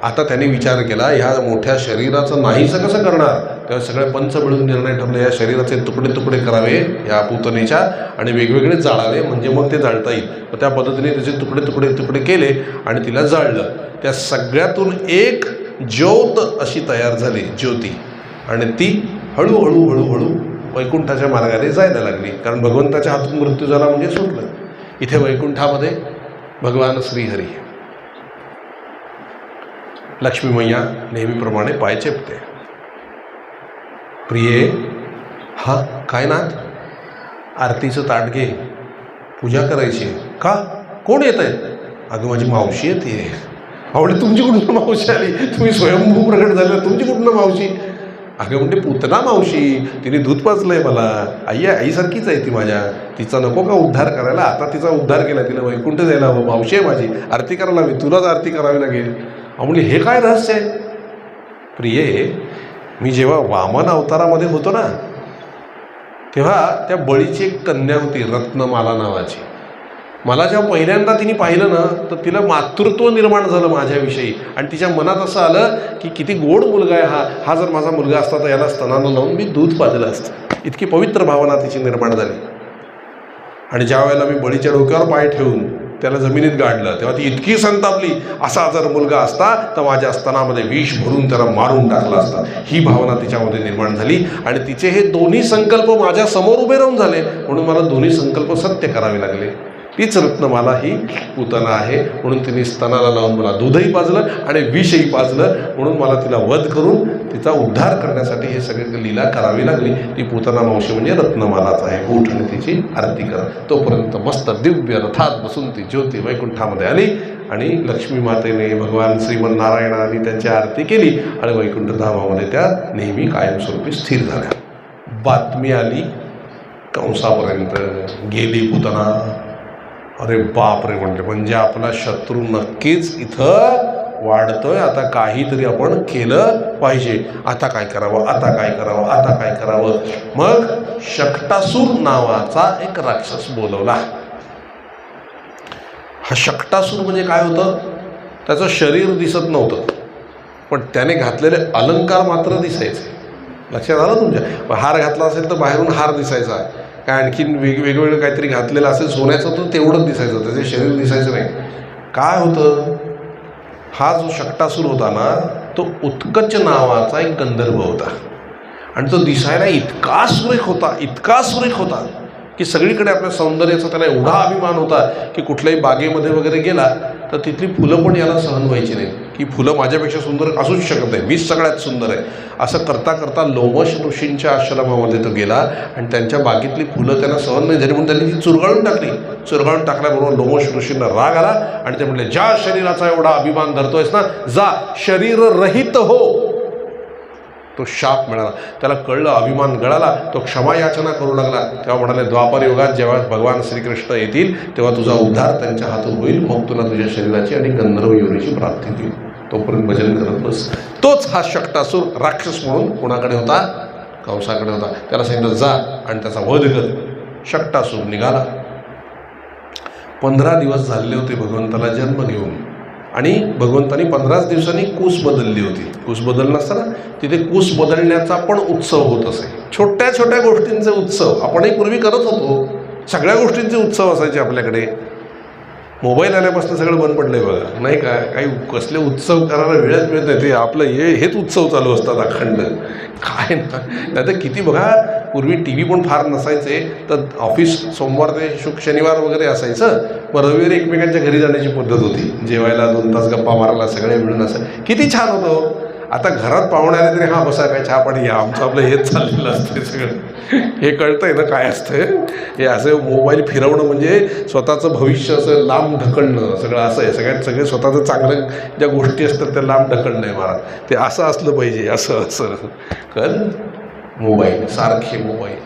आता त्याने विचार केला, ह्या मोठ्या शरीराचं नाहीसं कसं करणार. तेव्हा सगळे पंच मिळून निर्णय ठरले, या शरीराचे तुकडे तुकडे करावे या पूतनेच्या आणि वेगवेगळे जाळावे, म्हणजे मग ते जाळता येईल. मग त्या पद्धतीने त्याचे तुकडे तुकडे तुकडे केले आणि तिला जाळलं. त्या सगळ्यातून एक ज्योत अशी तयार झाली, ज्योती, आणि ती हळूहळू हळूहळू वैकुंठाच्या मार्गाने जायला लागली. कारण भगवंताच्या हातून मृत्यू झाला म्हणजे सुटलं. इथे वैकुंठामध्ये भगवान श्रीहरी, लक्ष्मी मैया नेहमीप्रमाणे पाय चेपते. प्रिये, हा काय नाथ, आरतीचं ताट घे, पूजा करायची. का, कोण येत आहे? अगं माझी मावशी येते. आवडे, तुमची कुठून मावशी आली? तुम्ही स्वयंभू प्रकट झाले, तुमची कुठून मावशी? अगं म्हणते, पूतना मावशी, तिने दूध पाजलंय मला. आईसारखीच आहे ती माझ्या, तिचा नको का उद्धार करायला? आता तिचा उद्धार केला, तिला वैकुंठ जायला हवं. मावशी आहे माझी, आरती करायला हवी, तुलाच आरती करावी लागेल. म्हणजे हे काय रहस्य आहे? प्रिये, मी जेव्हा वामन अवतारामध्ये होतो ना, तेव्हा त्या बळीची एक कन्या होती, रत्नमाला नावाची. मला जेव्हा पहिल्यांदा तिने पाहिलं ना, तर तिला मातृत्व निर्माण झालं माझ्याविषयी. आणि तिच्या मनात असं आलं की किती गोड मुलगा आहे हा जर माझा मुलगा असता तर याला स्तनानं लावून मी दूध पाजलं असतं. इतकी पवित्र भावना तिची निर्माण झाली. आणि ज्या वेळेला मी बळीच्या डोक्यावर पाय ठेवून त्याला जमिनीत गाडलं, तेव्हा ती इतकी संतापली, असा जर मुलगा असता तर माझ्या स्तनामध्ये विष भरून त्याला मारून टाकला असता. ही भावना तिच्यामध्ये निर्माण झाली. आणि तिचे हे दोन्ही संकल्प माझ्या समोर उभे राहून झाले, म्हणून मला दोन्ही संकल्प सत्य करावे लागले. तीच रत्नमाला ही पूतना आहे, म्हणून तिने स्तनाला लावून मला दूधही पाजलं आणि विषही पाजलं. म्हणून मला तिला वध करून तिचा उद्धार करण्यासाठी हे सगळे लीला करावी लागली. ती पूतना मावशी म्हणजे रत्नमालाच आहे. उठ आणि तिची आरती कर. तोपर्यंत मस्त दिव्य रथात बसून ती ज्योती वैकुंठामध्ये आली आणि लक्ष्मी मातेने भगवान श्रीमन्नारायणाने त्यांची आरती केली आणि वैकुंठ धामामध्ये त्या नेहमी कायमस्वरूपी स्थिर झाल्या. बातमी आली कंसापर्यंत, गेली पूतना. अरे बाप रे, म्हणजे आपला शत्रू नक्कीच इथं वाढतोय. आता काहीतरी आपण केलं पाहिजे. आता काय करावं, आता काय करावं, आता काय करावं. मग शक्टासूर नावाचा एक राक्षस बोलवला. हा शक्टासूर म्हणजे काय होतं? त्याचं शरीर दिसत नव्हतं, पण त्याने घातलेले अलंकार मात्र दिसायचे. लक्षात आलं तुमच्या? हार घातला असेल तर बाहेरून हार दिसायचा, काय आणखीन वेगवेगळं काहीतरी घातलेलं असेल सोन्याचं तर तेवढंच दिसायचं, त्याचे शरीर दिसायचं नाही. काय होतं? हा जो शक्टासूर होता ना, तो उत्कच नावाचा एक गंधर्व होता. आणि तो दिसायला इतका सुरेख होता, इतका सुरेख होता की सगळीकडे आपल्या सौंदर्याचा त्याला एवढा अभिमान होता की कुठल्याही बागेमध्ये वगैरे गेला तर तिथली फुलं पण याला सहन व्हायची नाही. की फुलं माझ्यापेक्षा सुंदर असूच शकत नाही, मीच सगळ्यात सुंदर आहे. असं करता करता लोमश ऋषींच्या आश्रमामध्ये तो गेला आणि त्यांच्या बागेतली फुलं त्यांना सहन नाही झाली, म्हणून त्यांनी ती चुरगाळून टाकली. चुरगाळून टाकल्याबरोबर लोमश ऋषींना राग आला आणि ते म्हटले, ज्या शरीराचा एवढा अभिमान धरतोयस ना, जा शरीर रहित हो. तो शाप मिळाला. त्याला कळलं, अभिमान गळाला. तो क्षमा याचना करू लागला. तेव्हा म्हणाले, द्वापर युगात जेव्हा भगवान श्रीकृष्ण येतील तेव्हा तुझा उद्धार त्यांच्या हातून होईल, मग तुला तुझ्या शरीराची आणि गंधर्व योनीची प्राप्ती होईल. तोपर्यंत भजन करत बस. तोच हा शक्टासूर राक्षस म्हणून कोणाकडे होता? कंसाकडे होता. त्याला सांगितलं, जा आणि त्याचा वध कर. शक्टासूर निघाला. 15 दिवस झालेले होते भगवंताला जन्म घेऊन. आणि भगवंतानी 15 दिवसांनी कूस बदलली होती. कूस बदलणं असताना तिथे कूस बदलण्याचा पण उत्सव होत असे. छोट्या छोट्या गोष्टींचे उत्सव आपणही पूर्वी करत होतो. सगळ्या गोष्टींचे उत्सव असायचे आपल्याकडे. मोबाईल आल्यापासून सगळं बंद पडलं आहे बघा, नाही का? काही कसले उत्सव करायला वेळच मिळत नाही. ते आपलं हेच उत्सव चालू असतात अखंड. काय नाही तर किती बघा, पूर्वी टी व्ही पण फार नसायचे, तर ऑफिस सोमवार ते शनिवार वगैरे असायचं. मग रविवारी एकमेकांच्या घरी जाण्याची पद्धत होती. जेवायला 2 तास गप्पा मारायला सगळे मिळून असं किती छान होतं. आता घरात पाहुणे आले तरी हां बसा, काय चहा पाणी घ्या, आमचं आपलं हेच चाललेलं असतं सगळं. हे कळतंय ना काय असतं हे? असं मोबाईल फिरवणं म्हणजे स्वतःचं भविष्य असं लांब ढकलणं, सगळं असं आहे. सगळे स्वतःचं चांगलं ज्या गोष्टी असतात त्या लांब ढकलणं आहे महाराज. ते असं असलं पाहिजे, असं असं कर. मोबाईल, सारखे मोबाईल.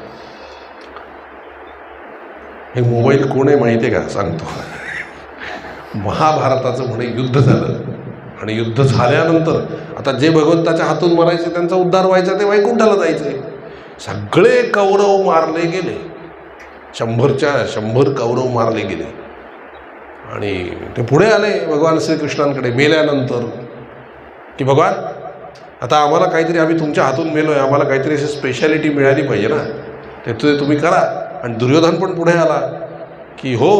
हे मोबाईल कोण आहे माहिती आहे का? सांगतो. महाभारताचं म्हणे युद्ध झालं आणि युद्ध झाल्यानंतर आता जे भगवंताच्या हातून मरायचे त्यांचा उद्धार व्हायचा, ते वैकुंठाला जायचे. सगळे कौरव मारले गेले. 100 कौरव मारले गेले आणि ते पुढे आले भगवान श्रीकृष्णांकडे मेल्यानंतर. की भगवान आता आम्हाला काहीतरी, आम्ही तुमच्या हातून मेलो आहे, आम्हाला काहीतरी अशी स्पेशालिटी मिळाली पाहिजे ना, ते तुम्ही करा. आणि दुर्योधन पण पुढे आला की हो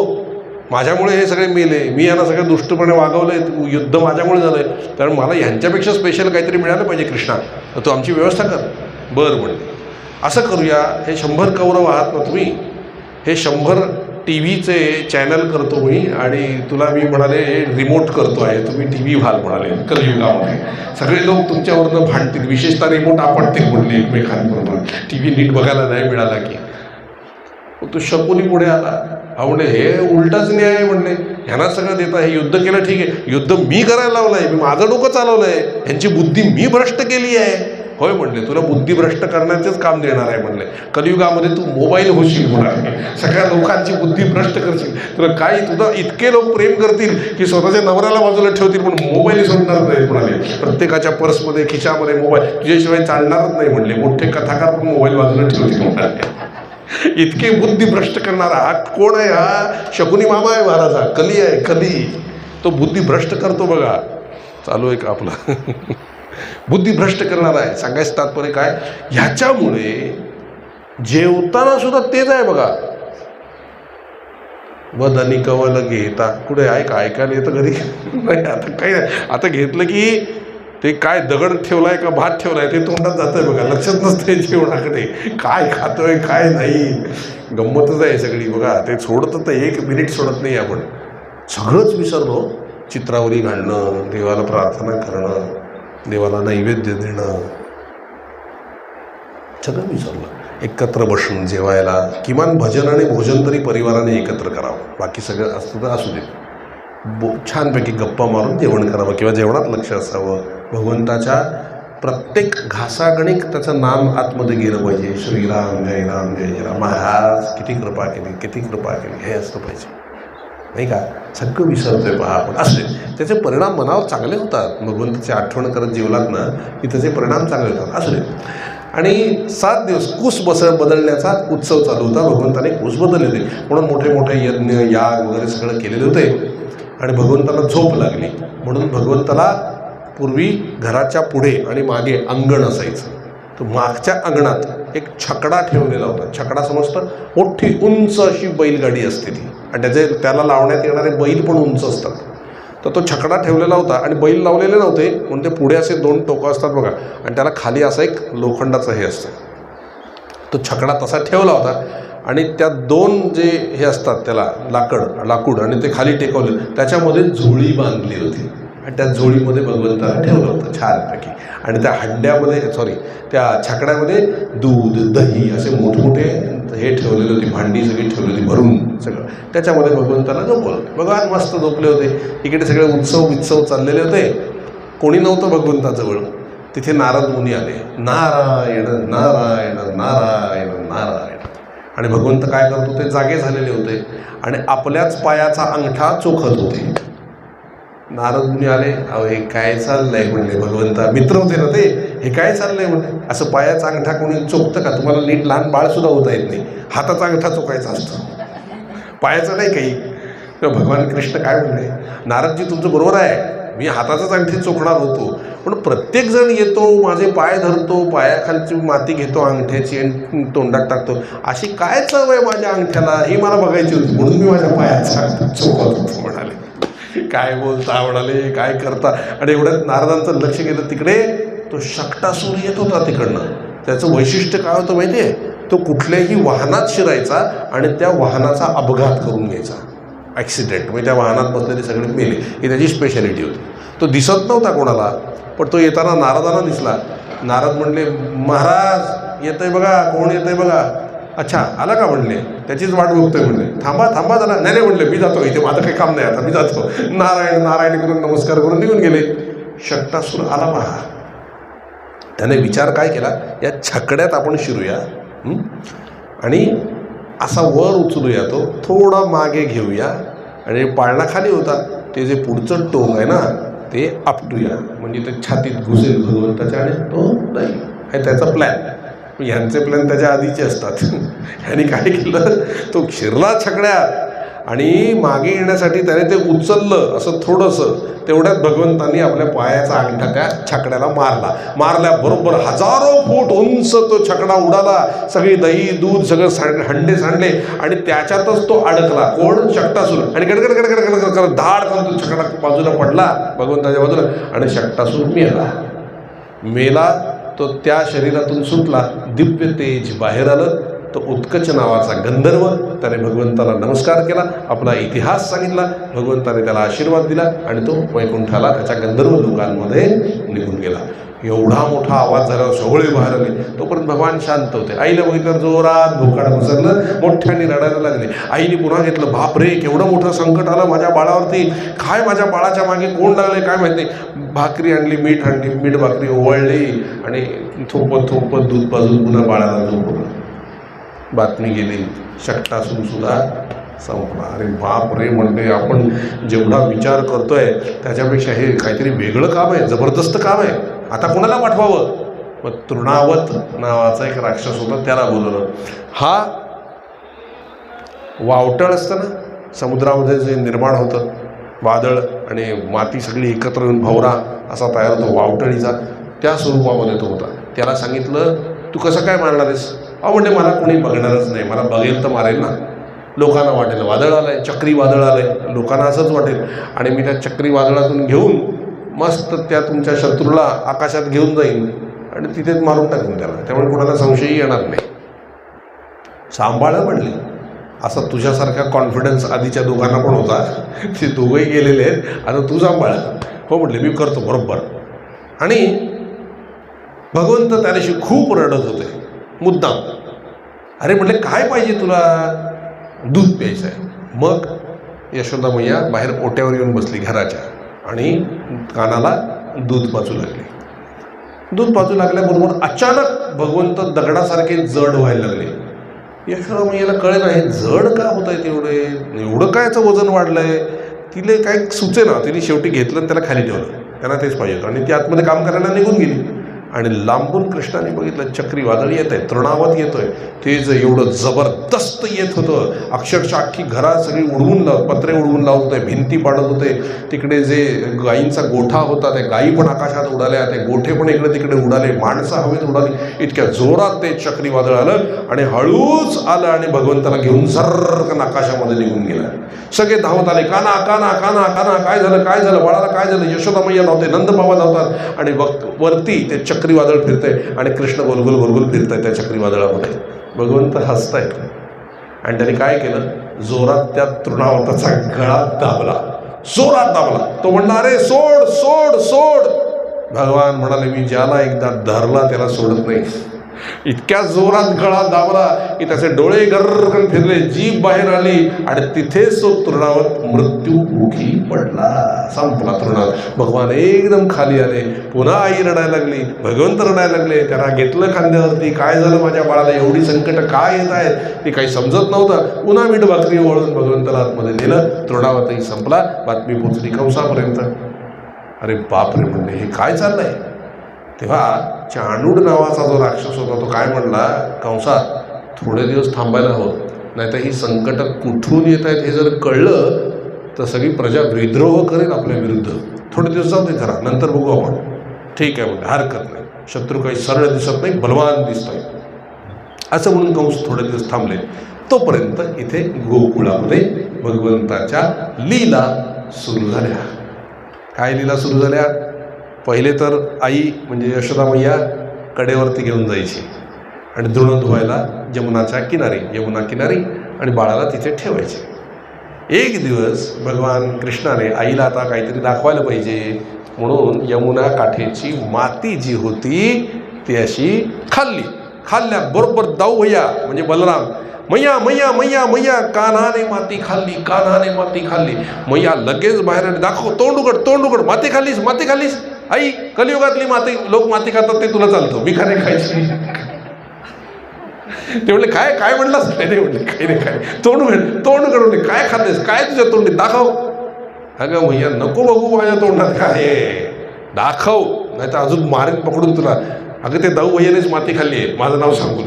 माझ्यामुळे हे सगळे मेले, मी यांना सगळं दुष्टपणे वागवलं, युद्ध माझ्यामुळे झालं आहे, कारण मला ह्यांच्यापेक्षा स्पेशल काहीतरी मिळालं पाहिजे कृष्णा, तर तू आमची व्यवस्था कर. बरं म्हणले असं करूया, हे 100 कौरव आहात ना तुम्ही, हे 100 टी व्हीचे चॅनल करतो मी आणि तुला मी म्हणाले रिमोट करतो आहे, तुम्ही टी व्ही व्हाल म्हणाले कलियुगामध्ये. सगळे लोक तुमच्यावरनं भांडतील, विशेषतः रिमोट आपटतील म्हणले एकमेकांबरोबर, टी व्ही नीट बघायला नाही मिळाला की. तो शकुनी पुढे आला, हा म्हणले हे उलटाच न्याय आहे म्हणले, ह्यांना सगळं देता, हे युद्ध केलं ठीक आहे, युद्ध मी करायला लावलं आहे, मी माझं डोकं चालवलं आहे, ह्यांची बुद्धी मी भ्रष्ट केली आहे. होय म्हणले, तुला बुद्धी भ्रष्ट करण्याचेच काम देणार आहे म्हणले, कलियुगामध्ये तू मोबाईल होशील म्हणाले, सगळ्या लोकांची बुद्धी भ्रष्ट करशील, तुला काय, तुझं इतके लोक प्रेम करतील की स्वतःच्या नवऱ्याला बाजूला ठेवतील पण मोबाईल सोडणार नाहीत म्हणाले, प्रत्येकाच्या पर्समध्ये खिशामध्ये मोबाईल, तुझ्याशिवाय चालणारच नाही म्हणले, मोठे कथाकार पण मोबाईल बाजूला ठेवतील म्हणाले. इतके बुद्धी भ्रष्ट करणारा हा कोण आहे? हा शकुनी मामा आहे महाराजा, कली आहे कली, तो बुद्धी भ्रष्ट करतो बघा. चालू आहे का आपला बुद्धी भ्रष्ट करणार आहे. सांगायचं तात्पर्य काय, ह्याच्यामुळे जेवताना सुद्धा तेच आहे बघा, वदनी कवल घेता, कुठे आहे का ऐकायला येतं घरी नाही, आता काही नाही, आता घेतलं की ते काय दगड ठेवलाय का भात ठेवलाय ते तोंडात जातंय बघा, लक्षात नसतंय जेवणाकडे, काय खातोय काय नाही, गंमतच आहे सगळी बघा. ते सोडत तर 1 मिनिट सोडत नाही आपण, सगळंच विसरलो. चित्रावरी घालणं, देवाला प्रार्थना करणं, देवाला नैवेद्य देणं, सगळं विसरलं. एकत्र बसून जेवायला, किमान भजन आणि भोजन तरी परिवाराने एकत्र करावं, बाकी सगळं असतं तर असू दे, छानपैकी गप्पा मारून जेवण करावं किंवा जेवणात लक्ष असावं. भगवंताच्या प्रत्येक घासागणिक त्याचं नाम आतमध्ये गेलं पाहिजे, श्रीराम जय राम जय जय राम, महाराज किती कृपा केली किती कृपा केली, हे असलं पाहिजे नाही का. सगळं विसरतोय पहा आपण, असले त्याचे परिणाम मनावर चांगले होतात. भगवंताची आठवण करत जेवलात ना की त्याचे परिणाम चांगले होतात. असले आणि 7 दिवस कुस बदलण्याचा उत्सव चालू होता, भगवंताने कुस बदलले होते म्हणून मोठे मोठे यज्ञ याग वगैरे सगळं केलेले होते. आणि भगवंताला झोप लागली म्हणून भगवंताला पूर्वी घराच्या पुढे आणि मागे अंगण असायचं, तर मागच्या अंगणात एक छकडा ठेवलेला होता. छकडा समजतं, मोठी उंच अशी बैलगाडी असते ती, आणि त्याला लावण्यात येणारे बैल पण उंच असतात. तर तो छकडा ठेवलेला होता आणि बैल लावलेले नव्हते म्हणून ते पुढे असे 2 टोकं असतात बघा, आणि त्याला खाली असं एक लोखंडाचं हे असतं. तो छकडा तसा ठेवला होता आणि त्या 2 जे हे असतात त्याला लाकूड आणि ते खाली टेकवलं, त्याच्यामध्ये झोळी बांधली होती आणि त्या झोळीमध्ये भगवंताला ठेवलं होतं छानपैकी. आणि त्या हंड्यामध्ये त्या छकड्यामध्ये दूध दही असे मोठमोठे हे ठेवलेले होते, भांडी सगळी ठेवली होती भरून सगळं, त्याच्यामध्ये भगवंताला झोपवलं. भगवान मस्त झोपले होते. इकडे सगळे उत्सव चाललेले होते, कोणी नव्हतं भगवंताजवळ. तिथे नारद मुनी आले, नारायण नारायण नारायण नारायण. आणि भगवंत काय करत होते, जागे झालेले होते आणि आपल्याच पायाचा अंगठा चोखत होते. नारद मुनी आले, अहो हे काय चाललंय म्हणले, भगवंता मित्र होते ना ते, हे काय चाललंय म्हणले, असं पायाचा अंगठा कोणी चोखतं का? तुम्हाला नीट लहान बाळसुद्धा होता येत नाही, हाताचा अंगठा चोखायचा असतो, पायाचा नाही काही. तर भगवान कृष्ण काय म्हणले, नारदजी तुमचं बरोबर आहे, मी हाताचाच अंगठी चोखणार होतो, पण प्रत्येकजण येतो, माझे पाय धरतो, पायाखालची माती घेतो अंगठ्याची आणि तोंडात टाकतो, अशी काय चव आहे माझ्या अंगठ्याला, ही मला बघायची होती, म्हणून मी माझ्या पायाचा अंगठा चोखत होतो म्हणाले. काय बोलता म्हणाले, काय करता. आणि एवढ्यात नारदांचं लक्ष गेलं तिकडे, तो शकटासूर येत होता तिकडनं. त्याचं वैशिष्ट्य काय होतं माहिती आहे, तो कुठल्याही वाहनात शिरायचा आणि त्या वाहनाचा अपघात करून घ्यायचा, ॲक्सिडेंट, म्हणजे त्या वाहनात बसलेले सगळे मेले, ही त्याची स्पेशालिटी होती. तो दिसत नव्हता कोणाला, पण तो येताना नारदांना दिसला. नारद म्हणले, महाराज येतंय बघा, कोण येतंय बघा. अच्छा आला का म्हणले, त्याचीच वाट बघतोय म्हणले. थांबा जरा. नाही म्हणले, मी जातो, इथे माझं काही काम नाही, आता मी जातो. नारायण नारायण करून नमस्कार करून निघून गेले. शकटासूर आला पहा. त्याने विचार काय केला, या छकड्यात आपण शिरूया आणि असा वर उचलूया, तो थोडा मागे घेऊया आणि पाळणा खाली होता, ते जे पुढचं टोक आहे ना ते आपटूया, म्हणजे ते छातीत घुसेल भगवंताच्या आणि तो नाही. हे त्याचा प्लॅन. ह्यांचे प्लॅन त्याच्या आधीचे असतात. ह्यांनी काय केलं, तो शिरला छकड्यात आणि मागे येण्यासाठी त्याने ते उचललं असं थोडंसं, तेवढ्यात भगवंतांनी आपल्या पायाचा अंगठा त्या छकड्याला मारल्याबरोबर 1000 फूट उंच तो छकडा उडाला. सगळी दही दूध सगळं हंडे सांडले आणि त्याच्यातच तो अडकला. कोण? शक्टासूर. आणि गडगड गडगड गडगड करत धाड करून तो छकडा बाजूला पडला भगवंताच्या बाजूला आणि शक्टासूर मेला. तो त्या शरीरातून सुटला. दिव्य तेज बाहेर आलं. तो उत्कच नावाचा गंधर्व, त्याने भगवंताला नमस्कार केला, आपला इतिहास सांगितला, भगवंताने त्याला आशीर्वाद दिला आणि तो वैकुंठाला त्याच्या गंधर्व लोकांमध्ये निघून गेला. एवढा मोठा आवाज झाल्यावर सगळे बाहेर आले. तोपर्यंत भगवान शांत होते. आईला बघितलं जोरात भोकाड घसरलं, मोठ्याने रडायला लागले. आईने पुन्हा घेतलं, बापरे केवढं मोठं संकट आलं माझ्या बाळावरती, काय माझ्या बाळाच्या मागे कोण लागले काय माहिती नाही. भाकरी आणली, मीठ भाकरी ओवळली आणि थोपत दूध पाजून पुन्हा बाळाला झोपवलं. बातमी गेली, शक्टासूर सुद्धा संपला. अरे बाप रे, म्हणते आपण जेवढा विचार करतोय त्याच्यापेक्षा हे काहीतरी वेगळं काम आहे, जबरदस्त काम आहे. आता कोणाला पाठवावं? मग तृणावत नावाचा एक राक्षस होता, त्याला बोलवलं. हा वावटळ असतं ना समुद्रामध्ये जे निर्माण होतं, वादळ आणि माती सगळी एकत्र येऊन भवरा असा तयार होतो वावटळीचा, त्या स्वरूपामध्ये तो होता. त्याला सांगितलं, तू कसं काय मारणार आहेस? म्हणजे मला कोणी बघणारच नाही, मला बघेल तर मारेल ना. लोकांना वाटेल वादळ आलंय, चक्री वादळ आलंय, लोकांना असंच वाटेल आणि मी त्या चक्री वादळातून घेऊन मस्त त्या तुमच्या शत्रूला आकाशात घेऊन जाईन आणि तिथेच मारून टाकून त्याला, त्यामुळे कोणाला संशयही येणार नाही. सांभाळलं म्हणले. असा तुझ्यासारखा कॉन्फिडन्स आधीच्या दोघांना पण होता, ते दोघंही गेलेले आहेत, आता तू सांभाळ. हो म्हटले, मी करतो बरोबर. आणि भगवंत त्या दिवशी खूप रडत होते मुद्दाम. अरे म्हटले, काय पाहिजे तुला? दूध प्यायचं आहे. मग यशोदा मैया बाहेर ओट्यावर येऊन बसली घराच्या आणि कानाला दूध पाजू लागली. दूध पाजू लागल्याबरोबर अचानक भगवंत दगडासारखे जड व्हायला लागले. यशोदा मैयाला कळे नाही जड का होत आहे तेवढे, एवढं काय याचं वजन वाढलंय. तिले काय सुचे ना, तिने शेवटी घेतलं आणि त्याला खाली ठेवलं. त्यांना तेच पाहिजे होतं आणि ती आतमध्ये काम करायला निघून गेली. आणि लांबून कृष्णाने बघितलं चक्रीवादळ येत आहे, तृणावत येतोय. ते जे एवढं जबरदस्त येत होतं, अक्षरशः अख्खी घरात सगळी उडवून पत्रे उडवून लावत होते, भिंती पाडत होते. तिकडे जे गायींचा गोठा होता त्या गायी पण आकाशात उडाल्या, ते गोठे पण इकडे तिकडे उडाले, माणसं हवेत उडाली. इतक्या जोरात ते चक्रीवादळ आलं आणि हळूच आलं आणि भगवंताला घेऊन झर्रकन आकाशामध्ये निघून गेलं. सगळे धावत आले, काना काना काना काना, काय झालं काय झालं, बाळाला काय झालं. यशोदा मैया धावते, नंदबाबा धावतात आणि वरती ते चक्रीवादळ फिरतंय आणि कृष्ण गोलगोल गोलगोल फिरताय त्या चक्रीवादळामध्ये. भगवंत हसतायत आणि त्यांनी काय केलं, जोरात त्या तृणावताचा गळा दाबला, जोरात दाबला. तो म्हणला, अरे सोड सोड सोड. भगवान म्हणाले, मी ज्याला एकदा धरला त्याला सोडत नाही. इतक्या जोरात गळा दाबला की त्याचे डोळे गर्रकन फिरले, जीभ बाहेर आली आणि तिथेच तो तृणावत मृत्यूमुखी पडला. संपला तृणावत. भगवान एकदम खाली आले. पुन्हा आई रडायला लागली, भगवंत रडायला लागले. त्याला घेतलं खांद्यावरती. काय झालं माझ्या बाळाला, एवढी संकट काय येत आहेत ते काही समजत नव्हतं. पुन्हा मीठ भाकरी ओळून भगवंताला आतमध्ये नेलं. तृणावतही संपला. बातमी पोचली कंसापर्यंत. अरे बापरे, म्हणले हे काय चाललंय. तेव्हा चांडूड नावाचा जो राक्षस होता तो काय म्हणला, कंसा थोडे दिवस थांबायला हवं, नाही तर ही संकट कुठून येत आहेत हे जर कळलं तर सगळी प्रजा विद्रोह करेल आपल्या विरुद्ध. थोडे दिवस जाऊ दे जरा, नंतर बघू आपण. ठीक आहे म्हणजे हरकत नाही, शत्रू काही सरळ दिसत नाही, बलवान दिसतोय. असं म्हणून कंस थोडे दिवस थांबले. तोपर्यंत इथे गोकुळामध्ये भगवंताच्या लीला सुरू झाल्या. काय लीला सुरू झाल्या? पहिले तर आई म्हणजे यशोदा मैया कडेवरती घेऊन जायची आणि धुणं धुवायला यमुनाच्या किनारी, यमुना किनारी, आणि बाळाला तिथे ठेवायचे. एक दिवस भगवान कृष्णाने आईला आता काहीतरी दाखवायला पाहिजे म्हणून यमुना काठेची माती जी होती ती अशी खाल्ल्याबरोबर दाऊ भैया म्हणजे बलराम, मैया मैया मैया मैया, कान्हाने माती खाल्ली, कान्हाने माती खाल्ली. मैया लगेच बाहेर आली, दाखव, तोंड उघड, माती खाल्लीस आई, कलियुगातली माती, लोक माती खातात ते तुला चालतं, मी खाणे खायची. ते म्हणले काय काय म्हणलास? नाही म्हणले काही नाही, काय तोंड उघड, काय खाल्लेस, काय तुझ्या तोंडी दाखव. अगं मैया नको बघू माझ्या तोंडात काय, दाखव, नाही तर अजून मारेन पकडून तुला. अगं ते दाऊ भैयानेच माती खाल्ली आहे माझं नाव सांगून.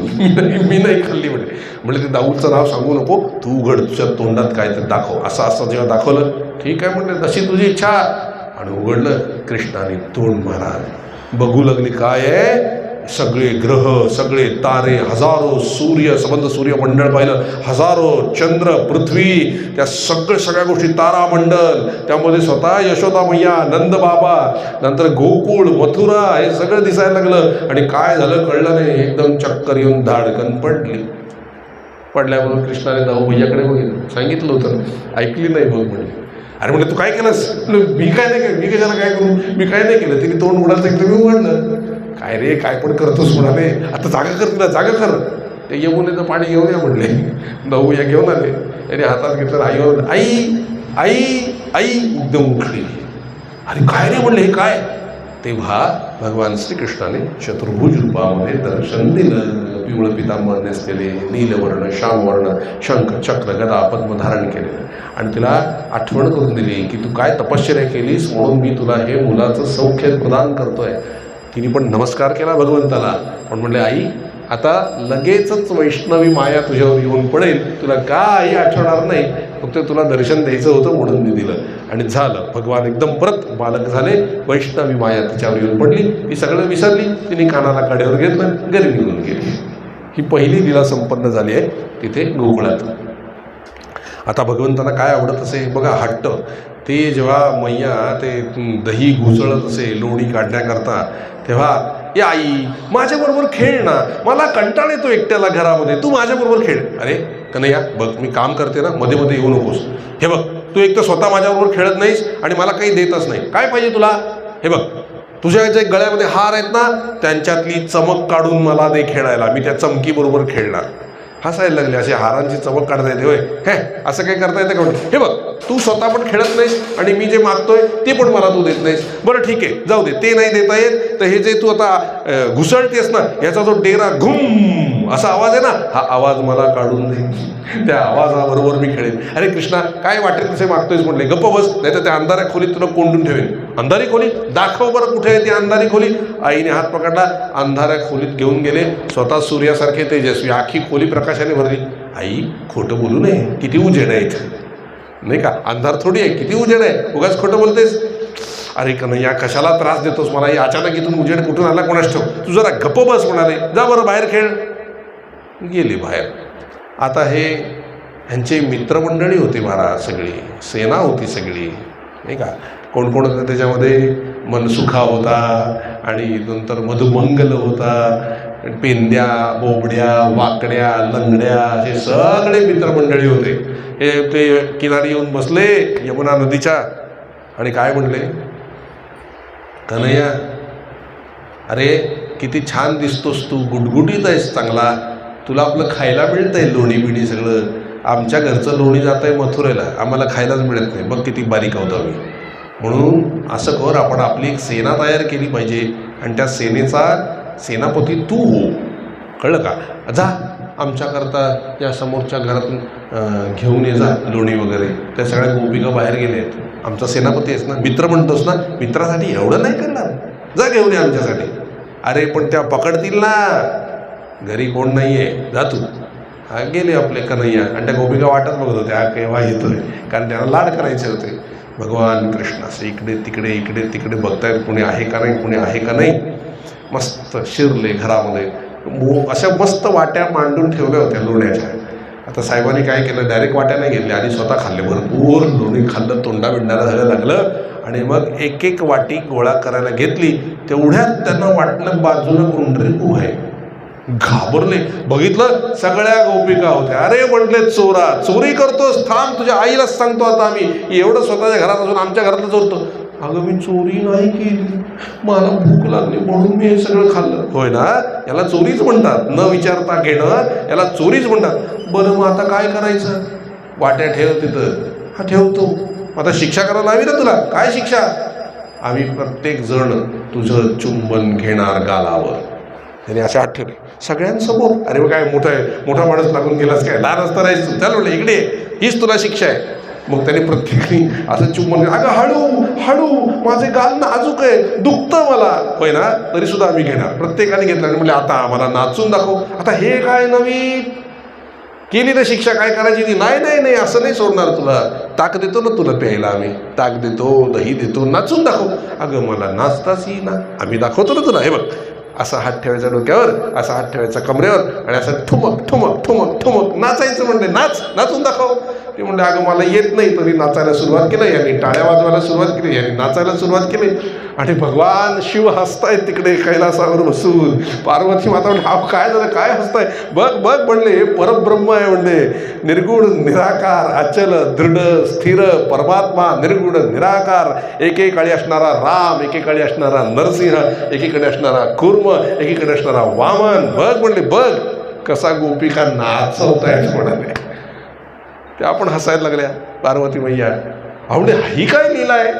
मी नाही खाल्ली म्हणजे ते दाऊचं नाव सांगू नको, तू उघड तुझ्या तोंडात काय ते दाखव. असं असं जेव्हा दाखवलं, ठीक आहे म्हणले, तशी तुझी इच्छा. आणि उघडलं, कृष्णाने तोंड महाराज बघू लागली. काय आहे, सगळे ग्रह, सगळे तारे, हजारो सूर्य, संबंध सूर्यमंडळ पाहिलं, हजारो चंद्र, पृथ्वी, त्या सगळ्या गोष्टी, तारामंडल, त्यामध्ये स्वतः यशोदा मैया, नंद बाबा, नंतर गोकुळ, मथुरा, हे सगळं दिसायला लागलं. आणि काय झालं कळलं नाही, एकदम चक्कर येऊन धाडकन पडली. पडल्याबरोबर कृष्णाने दाऊ भैयाकडे बघितलं, सांगितलं होतं, ऐकली नाही बघ म्हणले. अरे म्हणजे तू काय केलंस? मी काय नाही केलं, मी कशाला काय करू, मी काय नाही केलं. तिने तोंड उघडायला सांगितलं, मी उघडलं. काय रे, काय पण करतोस म्हणाले, आता जागा कर तिला, जागा कर. ते यमुनेचं पाणी घेऊन या म्हणले. दाऊ या घेऊन आले, त्याने हातात घेतलं, आईवर, आई आई आई एकदम उठली. अरे काय रे म्हणले, हे काय? तेव्हा भगवान श्रीकृष्णाने चतुर्भुज रूपामध्ये दर्शन दिलं. पिवळं पितांबर नेसलेले, नीलवर्ण, श्यामवर्ण, शंख, चक्र, गदा, पद्म धारण केले. आणि तिला आठवण करून दिली की तू काय तपश्चर्या केलीस म्हणून मी तुला हे मुलाचं सौख्य प्रदान करतोय. तिने पण नमस्कार केला भगवंताला, पण म्हणले, आई आता लगेचच वैष्णवी माया तुझ्यावर येऊन पडेल, तुला काही आठवणार नाही, फक्त तुला दर्शन द्यायचं होतं म्हणून मी दिलं. आणि झालं, भगवान एकदम परत बालक झाले. वैष्णवी माया तिच्यावर येऊन पडली, ती सगळं विसरली. तिने कानाला कड्यावर घेतलं, घरी निघून गेली. ही पहिली लीला संपन्न झाली आहे तिथे गोकुळात. आता भगवंताला काय आवडत असे बघा, हट्ट. ते जेव्हा मैया ते दही घुसळत असे लोणी काढण्याकरता, तेव्हा ए आई माझ्याबरोबर खेळ ना, मला कंटाळ येतो एकट्याला घरामध्ये, तू माझ्याबरोबर खेळ. अरे कन्हैया बघ, मी काम करते ना, मध्ये मध्ये येऊ नकोस. हे बघ, तू एक तर स्वतः माझ्याबरोबर खेळत नाहीस आणि मला काही देतच नाही. काय पाहिजे तुला? हे बघ, तुझ्या जे गळ्यामध्ये हार आहेत ना, त्यांच्यातली चमक काढून मला दे खेळायला, मी त्या चमकीबरोबर खेळणार. हसायला लागले, असे हारांची चमक काढता येते होय, हे असं काही करता येतं का? हे बघ, तू स्वतः पण खेळत नाहीस आणि मी जे मागतोय ते पण मला तू देत नाहीस. बरं ठीक आहे, जाऊ दे, ते नाही देता येत तर हे जे तू आता घुसळतेस ना, याचा जो डेरा घुम असा आवाज आहे ना, हा आवाज मला काढून दे, त्या आवाजाबरोबर मी खेळेन. अरे कृष्णा, काय वाटेल तसे मागतोयस म्हणले, गप्प बस, नाही तर त्या अंधाऱ्या खोलीत तुला कोंडून ठेवेन. अंधारी खोली दाखव बरं, कुठे आहे ती अंधारी खोली? आईने हात पकडला, अंधाऱ्या खोलीत घेऊन गेले. स्वतः सूर्यासारखे तेजस्वी, आखी खोली प्रकाशाने भरली. आई खोटं बोलू नये, किती उजेड आहे इथं, नाही का? अंधार थोडी आहे, किती उजेड आहे, उगाच खोटं बोलतेस. अरे कन्हैया कशाला त्रास देतोस मला, अचानक इथून उजेड कुठून आला कोणास ठाऊक, तू जरा गप्प बस म्हणाले, जा बरं बाहेर खेळ. गेले बाहेर. आता हे ह्यांचे मित्रमंडळी होती महाराज, सगळी सेना होती सगळी, नाही का? कोण कोण होतं त्याच्यामध्ये? मनसुखा होता, आणि नंतर मधुमंगल होता, पेंद्या, बोबड्या, वाकड्या, लंगड्या, असे सगळे मित्रमंडळी होते. हे ते किनारी येऊन बसले यमुना नदीच्या, आणि काय म्हणले, कन्हैया अरे किती छान दिसतोस तू, गुटगुटीत आहेस चांगला, तुला आपलं खायला मिळतंय लोणी बिणी सगळं, आमच्या घरचं लोणी जात आहे मथुरेला, आम्हाला खायलाच मिळत नाही, बघ किती बारीक आहोत आम्ही. म्हणून असं कर, आपण आपली एक सेना तयार केली पाहिजे आणि त्या सेनेचा सेनापती तू हो, कळलं का? जा आमच्याकरता या समोरच्या घरातून घेऊन ये जा लोणी वगैरे. त्या सगळ्या गोपिका बाहेर गेले आहेत, आमचा सेनापती आहेस ना, मित्र म्हणतोस ना, मित्रासाठी एवढं नाही करणार, जा घेऊन ये आमच्यासाठी. अरे पण त्या पकडतील ना, घरी कोण नाही आहे, जा तू. हा गेले आपले कन्हैया, आणि त्या गोपिका वाटत बघत होत्या केव्हा येतोय, कारण त्यांना लाड करायचे होते. भगवान कृष्ण असे इकडे तिकडे इकडे तिकडे बघतायत, कुणी आहे का नाही, कुणी आहे का नाही. मस्त शिरले घरामध्ये, अशा मस्त वाट्या मांडून ठेवल्या होत्या लोण्याच्या. आता साहेबांनी काय केलं, डायरेक्ट वाट्या नाही घेतल्या, आधी स्वतः खाल्ले, भरपूर लोणी खाल्लं, तोंडा बिंडाला झालं लागलं, आणि मग एक एक वाटी गोळा करायला घेतली. तेवढ्यात त्यांना वाटलं बाजूला कोणतरी उभं आहे. घाबरले, बघितलं सगळ्या गोपिका होत्या. अरे म्हटले, चोरा, चोरी करतोस, थांब, तुझ्या आईलाच सांगतो आता आम्ही, एवढं स्वतःच्या घरात असून आमच्या घरातलं चोरतो. अगं मी चोरी नाही केली, मला भूक लागली म्हणून मी हे सगळं खाल्लं. होय ना, याला चोरीच म्हणतात, न विचारता घेणं याला चोरीच म्हणतात. बरं मग आता काय करायचं? वाट्या ठेव तिथं. हा ठेवतो. आता शिक्षा करायला हवी ना तुला. काय शिक्षा? आम्ही प्रत्येक जण तुझं चुंबन घेणार गालावर. त्याने अशा हात ठेवले सगळ्यांसमोर. अरे मग काय मोठा माणूस लागून गेलास काय, लहान असता राहायचं, चल म्हणलं इकडे, हीच तुला शिक्षा आहे. मग त्याने प्रत्येकाने असं चुंबन केलं. अगं हळू हळू, माझे गाल नाजूक आहे, दुखतं मला. होय ना, तरी सुद्धा आम्ही घेणार. प्रत्येकाने घेतलं आणि म्हणजे आता आम्हाला नाचून दाखव. आता हे काय नवीन केली ना शिक्षा, काय करायची ती? नाही नाही नाही, असं नाही सोडणार तुला. ताक देतो ना तुला प्यायला, आम्ही ताक देतो, दही देतो, नाचून दाखव. अगं मला नाचताच येईना, आम्ही दाखवतो ना तुला. हे बघ, असा हात ठेवायचा डोक्यावर, असा हात ठेवायचा कमरेवर आणि असं ठुमक ठुमक ठुमक ठुमक नाचायचं. म्हणले नाच, नाचून दाखव. ते म्हणले अगं मला येत नाही, तरी नाचायला सुरुवात केलं. यांनी टाळ्या वाजवायला सुरुवात केली, यांनी नाचायला सुरुवात केली. आणि भगवान शिव हसतायत तिकडे कैलासावर बसून. पार्वती माता म्हणले हा काय झालं, काय हसताय? बघ बघ म्हणले, हे परब्रह्म आहे म्हणले, निर्गुण निराकार अचल दृढ स्थिर परमात्मा, निर्गुण निराकार, एकेकाळी असणारा राम, एकेकाळी असणारा नरसिंह, एकीकडे असणारा कुर्म, एकीकडे असणारा वामन. बघ म्हणले, बघ कसा गोपिका नाचवतायत म्हणाले. ते आपण हसायला लागल्या. पार्वती मैया आवडे ही काय लीला आहे?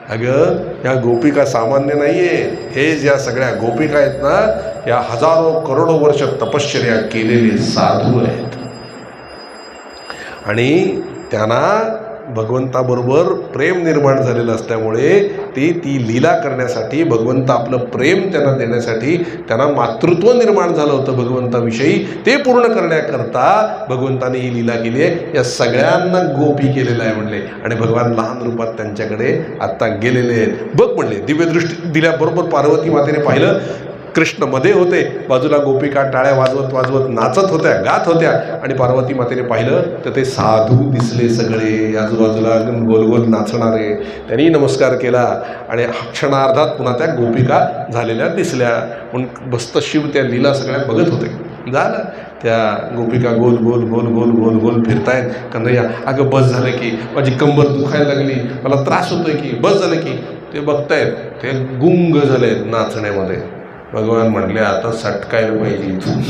अगं या गोपिका सामान्य नाहीये. हे ज्या सगळ्या गोपिका आहेत ना, या हजारो करोडो वर्ष तपश्चर्या केलेले साधू आहेत आणि त्यांना भगवंताबरोबर प्रेम निर्माण झालेलं असल्यामुळे ती लीला करण्यासाठी, भगवंत आपलं प्रेम त्यांना देण्यासाठी, त्यांना मातृत्व निर्माण झालं होतं भगवंताविषयी, ते पूर्ण करण्याकरता भगवंताने ही लीला केली आहे. या सगळ्यांना गोपी केलेलं आहे म्हणले. आणि भगवान लहान रूपात त्यांच्याकडे आत्ता गेलेले आहेत. बघ म्हणले, दिव्यदृष्टी दिल्याबरोबर पार्वती मातेने पाहिलं कृष्ण मध्ये होते, बाजूला गोपिका टाळ्या वाजवत वाजवत नाचत होत्या, गात होत्या. आणि पार्वती मातेने पाहिलं तर ते साधू दिसले सगळे आजूबाजूला गोल गोल नाचणारे. त्यांनी नमस्कार केला आणि क्षणार्धात पुन्हा त्या गोपिका झालेल्या दिसल्या. म्हणून बस्त शिव त्या लीला सगळ्या बघत होते. झालं, त्या गोपिका गोल गोल गोल गोल गोल गोल फिरतायत. कन्हैया अगं बस झालं की, माझी कंबर दुखायला लागली, मला त्रास होतोय की, बस झालं की. ते बघतायत, ते गुंग झाले नाचण्यामध्ये. भगवान म्हणले आता सटकायला पाहिजे इथून.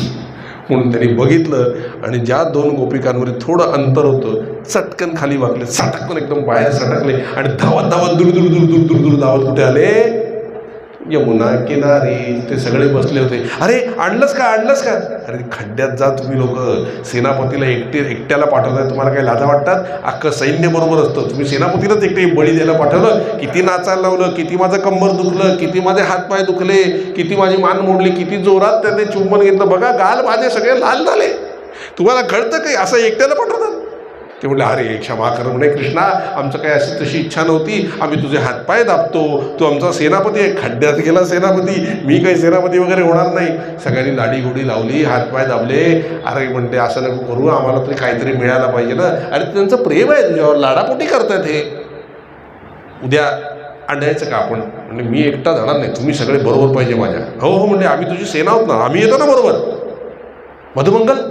म्हणून त्यांनी बघितलं आणि ज्या दोन गोपिकांवर थोडं अंतर होतं, चटकन खाली वाकले, सटकन एकदम बाहेर सटकले आणि धावत धावत दूर दूर दूर दूर दूर दूर धावत कुठे आले? यमुना किनारी. ते सगळे बसले होते. अरे आणलंच का, आणलंच का? अरे खड्ड्यात जा तुम्ही लोक, सेनापतीला एकट्याला पाठवताय, तुम्हाला काही लाजा वाटतात? अख्खं सैन्य बरोबर असतं, तुम्ही सेनापतीलाच एकटे बळी द्यायला पाठवलं. किती नाचायला लावलं, किती माझं कंबर दुखलं, किती माझे हातपाय दुखले, किती माझी मान मोडली, किती जोरात त्याने चुंबन घेतलं. बघा गाल माझे सगळे लाल झाले. तुम्हाला कळतं काही असं एकट्याला पाठवतात? ते म्हटलं अरे क्षमा कर म्हणे कृष्णा, आमचं काही अशी तशी इच्छा नव्हती, आम्ही तुझे हातपाय दाबतो, तू आमचा सेनापती आहे. खड्ड्यात गेला सेनापती, मी काही सेनापती वगैरे होणार नाही. सगळ्यांनी लाडी गोडी लावली, हातपाय दाबले. अरे म्हणते असं नको करू, आम्हाला तरी काहीतरी मिळायला पाहिजे ना. अरे त्यांचं प्रेम आहे तुझ्यावर, लाडापोटी करतायत हे. उद्या अंडायचं का आपण? म्हणजे मी एकटा जाणार नाही, तुम्ही सगळे बरोबर पाहिजे माझ्या. हो हो म्हणजे आम्ही तुझी सेना आहोत ना, आम्ही येतो ना बरोबर. मधुमंगल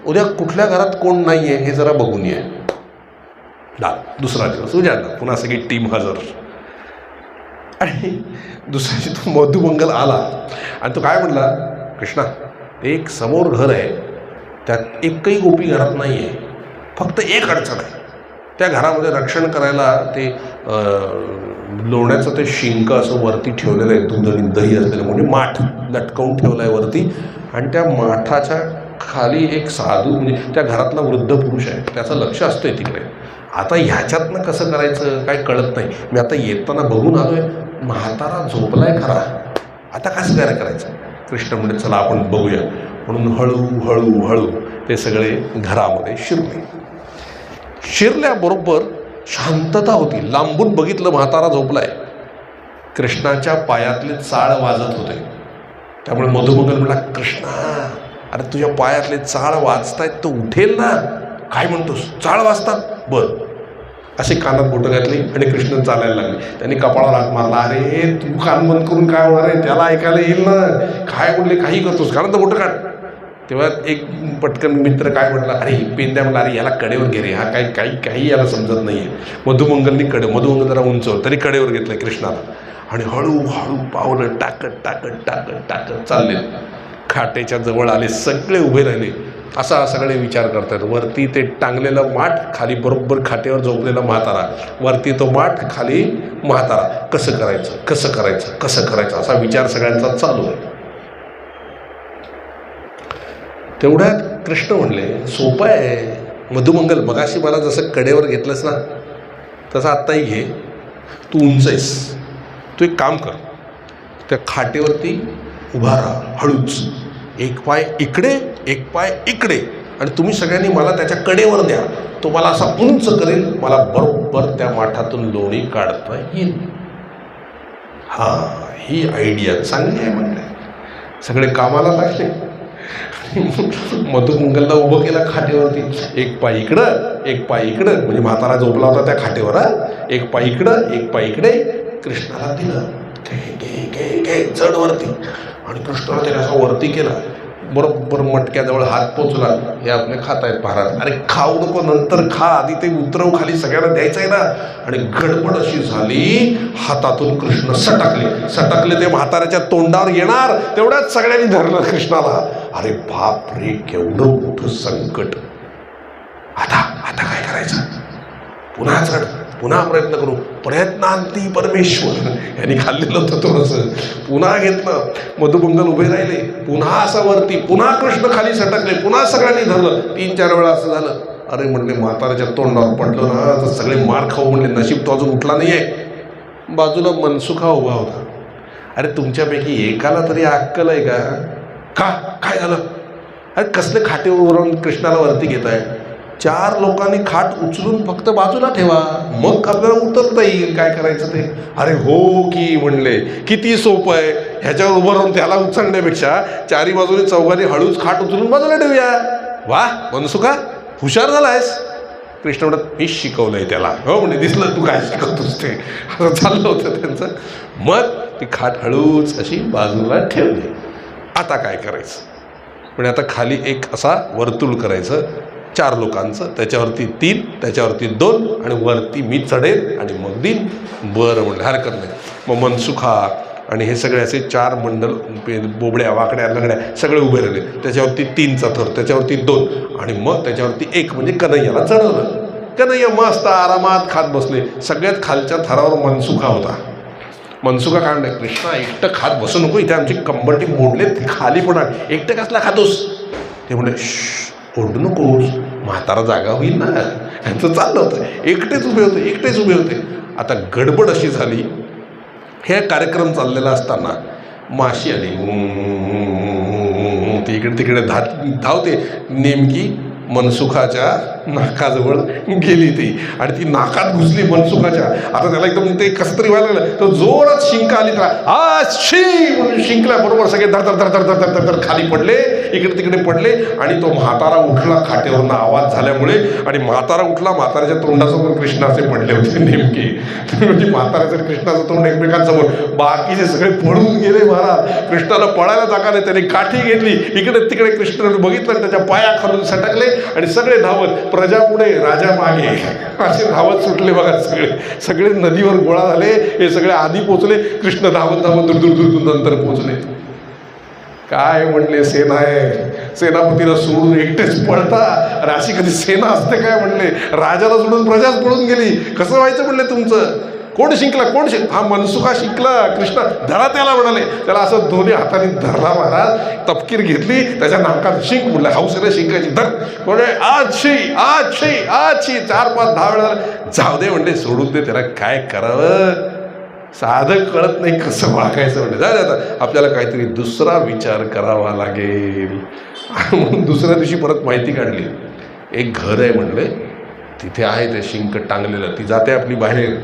उद्या कुठल्या घरात कोण नाही आहे हे जरा बघून ये. दुसरा दिवस उजाडला, पुन्हा सगळी टीम हजर. आणि दुसऱ्या दिवशी तो मधुमंगल आला आणि तो काय म्हटला, कृष्णा एक समोर घर आहे, त्यात एकही गोपी घरात नाही आहे, फक्त एक अडचण आहे. त्या घरामध्ये रक्षण करायला ते लोण्याचं ते शिंक असं वरती ठेवलेलं आहे, दूध आणि दही असलेलं, म्हणजे माठ लटकवून ठेवलं आहे वरती. आणि त्या माठाच्या खाली एक साधू, म्हणजे त्या घरातला वृद्ध पुरुष आहे, त्याचं लक्ष असतंय तिकडे. आता ह्याच्यातनं कसं करायचं काय कळत नाही. मी आता येताना बघून आलोय, म्हातारा झोपलाय खरा, आता कसं काय करायचं? कृष्ण म्हणजे चला आपण बघूया. म्हणून हळू हळू ते सगळे घरामध्ये शिरल्याबरोबर शांतता होती. लांबून बघितलं म्हातारा झोपलाय, कृष्णाच्या पायातले चाळ वाजत होते. त्यामुळे मधुमंगल म्हणला, कृष्णा अरे तुझ्या पायातले चाळ वाजतायत, तो उठेल ना. काय म्हणतोस, चाळ वाजतात? बरं. असे कानात बोटं घातली आणि कृष्ण चालायला लागले. त्यांनी कपाळाला हात मारला. अरे तू कान बंद करून काय होणार आहे, त्याला ऐकायला येईल ना. काय म्हणले, काही करतोस, कानात बोटं काढ. तेव्हा एक पटकन मित्र काय म्हटला, अरे पेंद्या म्हणला, अरे याला कडेवर घे रे, हा काही याला समजत नाही आहे. मधुमंगलनी मधुमंगल जरा उंचवर, तरी कडेवर घेतलं कृष्णाला आणि हळूहळू पावलं टाकत टाकत टाकत टाकत चालले. खाटेच्या जवळ आले, सगळे उभे राहिले. असा सगळे विचार करतात. वरती ते टांगलेलं माठ, खाली बरोबर खाटेवर झोपलेला म्हातारा, वरती तो माठ, खाली म्हातारा. कसं करायचं कसं करायचं कसं करायचं असा विचार सगळ्यांचा चालू आहे. तेवढ्यात कृष्ण म्हणले, सोपं आहे, मधुमंगल, मगाशी मला जसं कडेवर घेतलंस ना तसं आत्ताही घे. तू उंच आहेस, तू एक काम कर, त्या खाटेवरती उभा राहा हळूच. एक पाय इकडे, एक पाय इकडे, आणि तुम्ही सगळ्यांनी मला त्याच्या कडेवर द्या. तो मला असा उंच करेल, मला बरोबर त्या माठातून लोणी काढता येईल. हां, ही आयडिया चांगली आहे म्हणले. सगळे कामाला लागले. मधुमंगलला उभं केलं खाटेवरती. एक पाय इकडं, एक पाय इकडं, म्हणजे म्हातारा झोपला होता त्या खाटेवर. एक पाय इकडं, एक पाय इकडे. कृष्णाला दिलं घे चढवरती, आणि कृष्णाला त्याने असा वरती केला. बरोबर मटक्याजवळ हात पोचला. हे आपले खात आहेत महाराज. अरे खाऊ नको, नंतर खा, आधी ते उतरव खाली, सगळ्यांना द्यायचं आहे ना. आणि गडबड अशी झाली, हातातून कृष्ण सटकले ते म्हाताऱ्याच्या तोंडावर येणार तेवढ्याच सगळ्यांनी धरलं कृष्णाला. अरे बाप रे, केवढं मोठं संकट. आता काय करायचं? पुन्हा चढ, पुन्हा प्रयत्न करू. प्रयत्नांती परमेश्वर, यांनी खाल्लेलं होतं थोडंसं. पुन्हा घेतलं, मधुमंगल उभे राहिले. पुन्हा असं वरती, पुन्हा कृष्ण खाली सटकले, पुन्हा सगळ्यांनी धरलं. 3-4 वेळा असं झालं. अरे म्हणले म्हाताऱ्याच्या तोंडावर पडलं ना तर सगळे मार खाऊ म्हणले. नशीब तो अजून उठला नाही आहे. बाजूला मनसुखा उभा होता. अरे तुमच्यापैकी एकाला तरी अक्कल आहे का? काय झालं? अरे कसले खाटेवरून कृष्णाला वरती घेत आहे? 4 लोकांनी खाट उचलून फक्त बाजूला ठेवा, मग आपल्याला उतरता येईल. काय करायचं ते? अरे हो की म्हणले, किती सोपं आहे. ह्याच्यावर उभं राहून त्याला उचलण्यापेक्षा 4ही बाजूने चौघांनी हळूच खाट उचलून बाजूला ठेवूया. वा मनसुखा, हुशार झालायस. कृष्ण म्हणत, मीच शिकवलंय त्याला. हो म्हणजे दिसलं तू काय शिकवतोस ते. असं चाललं होतं त्यांचं. मग ती खाट हळूच अशी बाजूला ठेवली. आता काय करायचं? म्हणजे आता खाली एक असा वर्तुळ करायचं 4 लोकांचं, त्याच्यावरती 3, त्याच्यावरती 2, आणि वरती मी चढेल आणि मग देईन. बरं म्हणलं, हरकत नाही. मग मनसुखा आणि हे सगळे असे 4 मंडल, बोबड्या वाकड्या लंगड्या सगळे उभे राहिले. त्याच्यावरती 3चा थर, त्याच्यावरती 2, आणि मग त्याच्यावरती 1 म्हणजे कन्हैयाला चढवलं. कन्हैया मस्त आरामात खात बसले. सगळ्यात खालच्या थरावर मनसुखा होता. मनसुखा काय म्हणते, कृष्णा एकटं खात बसू नको, इथे आमची कंबरटी मोडले, खाली पडणार. एकटं कसला खातोस? ते म्हणले, ओरडू नकोस, म्हातारा जागा होईल ना. यांचं चाललं होतं. एकटेच उभे होते. आता गडबड अशी झाली, हे कार्यक्रम चाललेला असताना माशी आली. ती इकडे तिकडे धावते. नेमकी मनसुखाच्या नाकाजवळ गेली ती, आणि ती नाकात घुसली मनसुखाच्या. आता त्याला एकदम ते कसं तरी व्हायला लागलं. तर जोरात शिंका आली. त्याला शी म्हणून शिंकल्या. बरोबर सगळे धर खाली पडले, इकडे तिकडे पडले. आणि तो म्हातारा उठला खाटेवरनं आवाज झाल्यामुळे. आणि म्हातारा उठला, म्हाताऱ्याच्या तोंडासमोर कृष्ण असे पडले होते नेमके. म्हणजे म्हाताऱ्याचं कृष्णाचं तोंड एकमेकांसमोर. बाकीचे सगळे पळून गेले महाराज. कृष्णाला पळायला जागा नाही. त्याने काठी घेतली, इकडे तिकडे कृष्णाने बघितलं, आणि त्याच्या पायाखालून सटकले. आणि सगळे धावत, प्रजा पुढे राजा मागे, असे धावत सुटले बघा. सगळे नदीवर गोळा झाले. हे सगळे आधी पोचले. कृष्ण धावत दूर नंतर पोचले. काय म्हणले, सेना आहे, सेनापतीला सोडून एकटेच पळता. अरे अशी कधी सेना असते काय म्हणले. राजाला सोडून प्रजाच पळून गेली. कसं व्हायचं म्हणले तुमचं? कोण शिंकला? हा मनसुखा शिंकला. कृष्ण धरा त्याला म्हणाले. त्याला असं दोन्ही हाताने धरला महाराज. तपकीर घेतली, त्याच्या नाकात शिंक म्हणलं. हौसेने शिंकायची. धर कोणे आजशी 4-5-10 वेळा. जाऊ दे म्हणले, सोडून दे त्याला, काय करावं. साधं कळत नाही कसं वागायचं म्हणले. जा आता आपल्याला काहीतरी दुसरा विचार करावा लागेल. म्हणून दुसऱ्या दिवशी परत माहिती काढली. एक घर आहे म्हणले, तिथे आहे ते शिंक टांगलेलं. ती जाते आपली बाहेर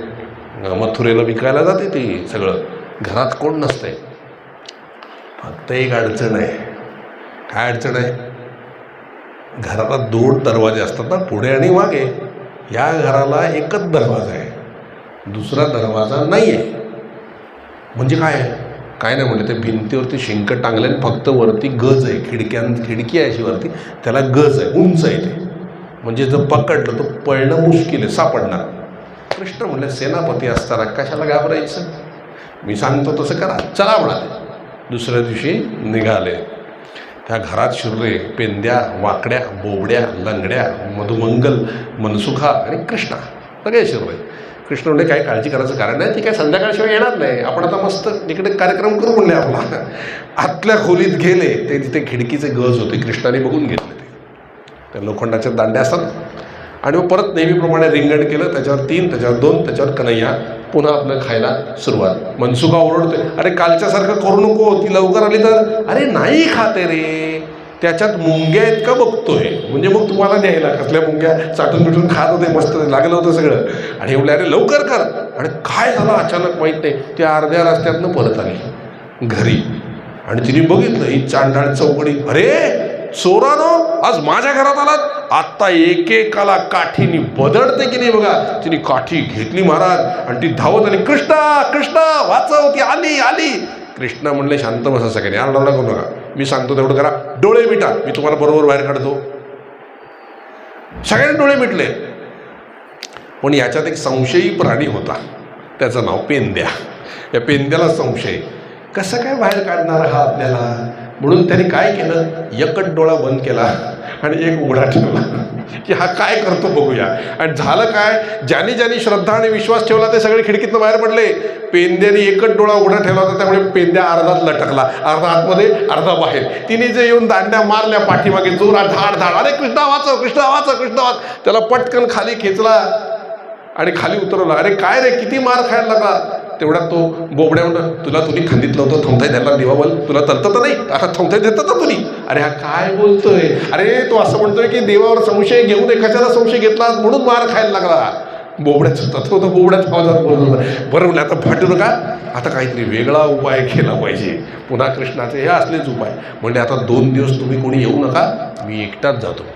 मथुरेला विकायला जाते. ती सगळं घरात कोण नसतंय. फक्त एक अडचण आहे. काय अडचण आहे? घराला 2 दरवाजे असतात ना, पुढे आणि मागे. या घराला एकच दरवाजा आहे, दुसरा दरवाजा नाही आहे. म्हणजे काय नाही म्हणले, ते भिंतीवरती शिंक टांगले, फक्त वरती गज आहे. खिडकी आहे अशी वरती, त्याला गज आहे, उंच आहे ते. म्हणजे जर पकडलं तर पळणं मुश्किल आहे, सापडणार. कृष्ण म्हणले, सेनापती असताना कशाला घाबरायचं, मी सांगतो तसं करा, चला म्हणाले. दुसऱ्या दिवशी निघाले. त्या घरात शिरले. पेंद्या, वाकड्या, बोबड्या, लंगड्या, मधुमंगल, मनसुखा आणि कृष्णा सगळे शिरले. कृष्ण म्हणले, काही काळजी करायचं कारण नाही, ती काय संध्याकाळशिवाय येणार नाही, आपण आता मस्त तिकडे कार्यक्रम करू म्हणले आपला. आतल्या खोलीत गेले. ते तिथे खिडकीचे गज होते, कृष्णाने बघून घेतले. ते त्या लोखंडाच्या दांड्या असतात आणि मग परत नेहमीप्रमाणे रिंगण केलं, त्याच्यावर 3, त्याच्यावर 2, त्याच्यावर कन्हैया, पुन्हा आपलं खायला सुरुवात. मनसुखा ओरडते, अरे कालच्यासारखं करू नको, ती लवकर आली तर. अरे नाही खाते रे, त्याच्यात मुंग्या आहेत का बघतोय. म्हणजे मग तुम्हाला द्यायला कसल्या मुंग्या चाटून बिटून खात होते, मस्त लागलं होतं सगळं. आणि एवढे अरे लवकर कर. आणि काय झालं अचानक माहीत नाही, ते अर्ध्या रस्त्यातनं परत आली घरी. आणि तिने बघितलं ही चांडाळ चौकडी. अरे चोरानो, आज माझ्या घरात आलात. आत्ता एकेकाला काठीनी बदडते की नाही बघा. तिने काठी घेतली महाराज आणि ती धावत आली. कृष्णा कृष्णा वाचव, ती आली आली. कृष्ण म्हणले शांत बसा सगळ्यांनी, आरडाओरडा करू नका, मी सांगतो तेवढं करा. डोळे मिटा, मी तुम्हाला बरोबर बाहेर काढतो. सगळ्यांनी डोळे मिटले. पण याच्यात एक संशयी प्राणी होता, त्याचं नाव पेंद्या. या पेंद्याला संशय, कसं काय बाहेर काढणार हा आपल्याला. म्हणून त्याने काय केलं, एकच डोळा बंद केला आणि एक उघडा ठेवला की हा काय करतो बघूया. आणि झालं काय, ज्याने ज्याने श्रद्धा आणि विश्वास ठेवला ते सगळे खिडकीतनं बाहेर पडले. पेंद्याने एकच डोळा उघडा ठेवला होता, त्यामुळे पेंद्या अर्धाच लटकला, अर्धा आतमध्ये अर्धा बाहेर. तिने जे येऊन दांड्या मारल्या पाठीमागे जोरात, धाड धाड, अरे कृष्णा वाचव, कृष्णा वाचव, कृष्णा वाच. त्याला पटकन खाली खेचला आणि खाली उतरवला. अरे काय रे, किती मार खायला लागला. तेवढ्यात तो बोबड्या म्हणून, तुला तुम्ही खंदीतलं होतं, थोंथाय द्यायला देवाबल, तुला तलतं तर नाही, आता थोंथाय देतं तर तुम्ही. अरे हा काय बोलतोय. अरे तो असं म्हणतोय की देवावर संशय घेऊ नये, कशाला संशय घेतला म्हणून मार खायला लागला. बोबड्याच होता तो, बोबड्याच आवाजात बोलत होता. बरं म्हणलं आता फाटू नका, आता काहीतरी वेगळा उपाय केला पाहिजे. पुन्हा कृष्णाचे हे असलेच उपाय. म्हणजे आता 2 दिवस तुम्ही कोणी येऊ नका, मी एकटाच जातो.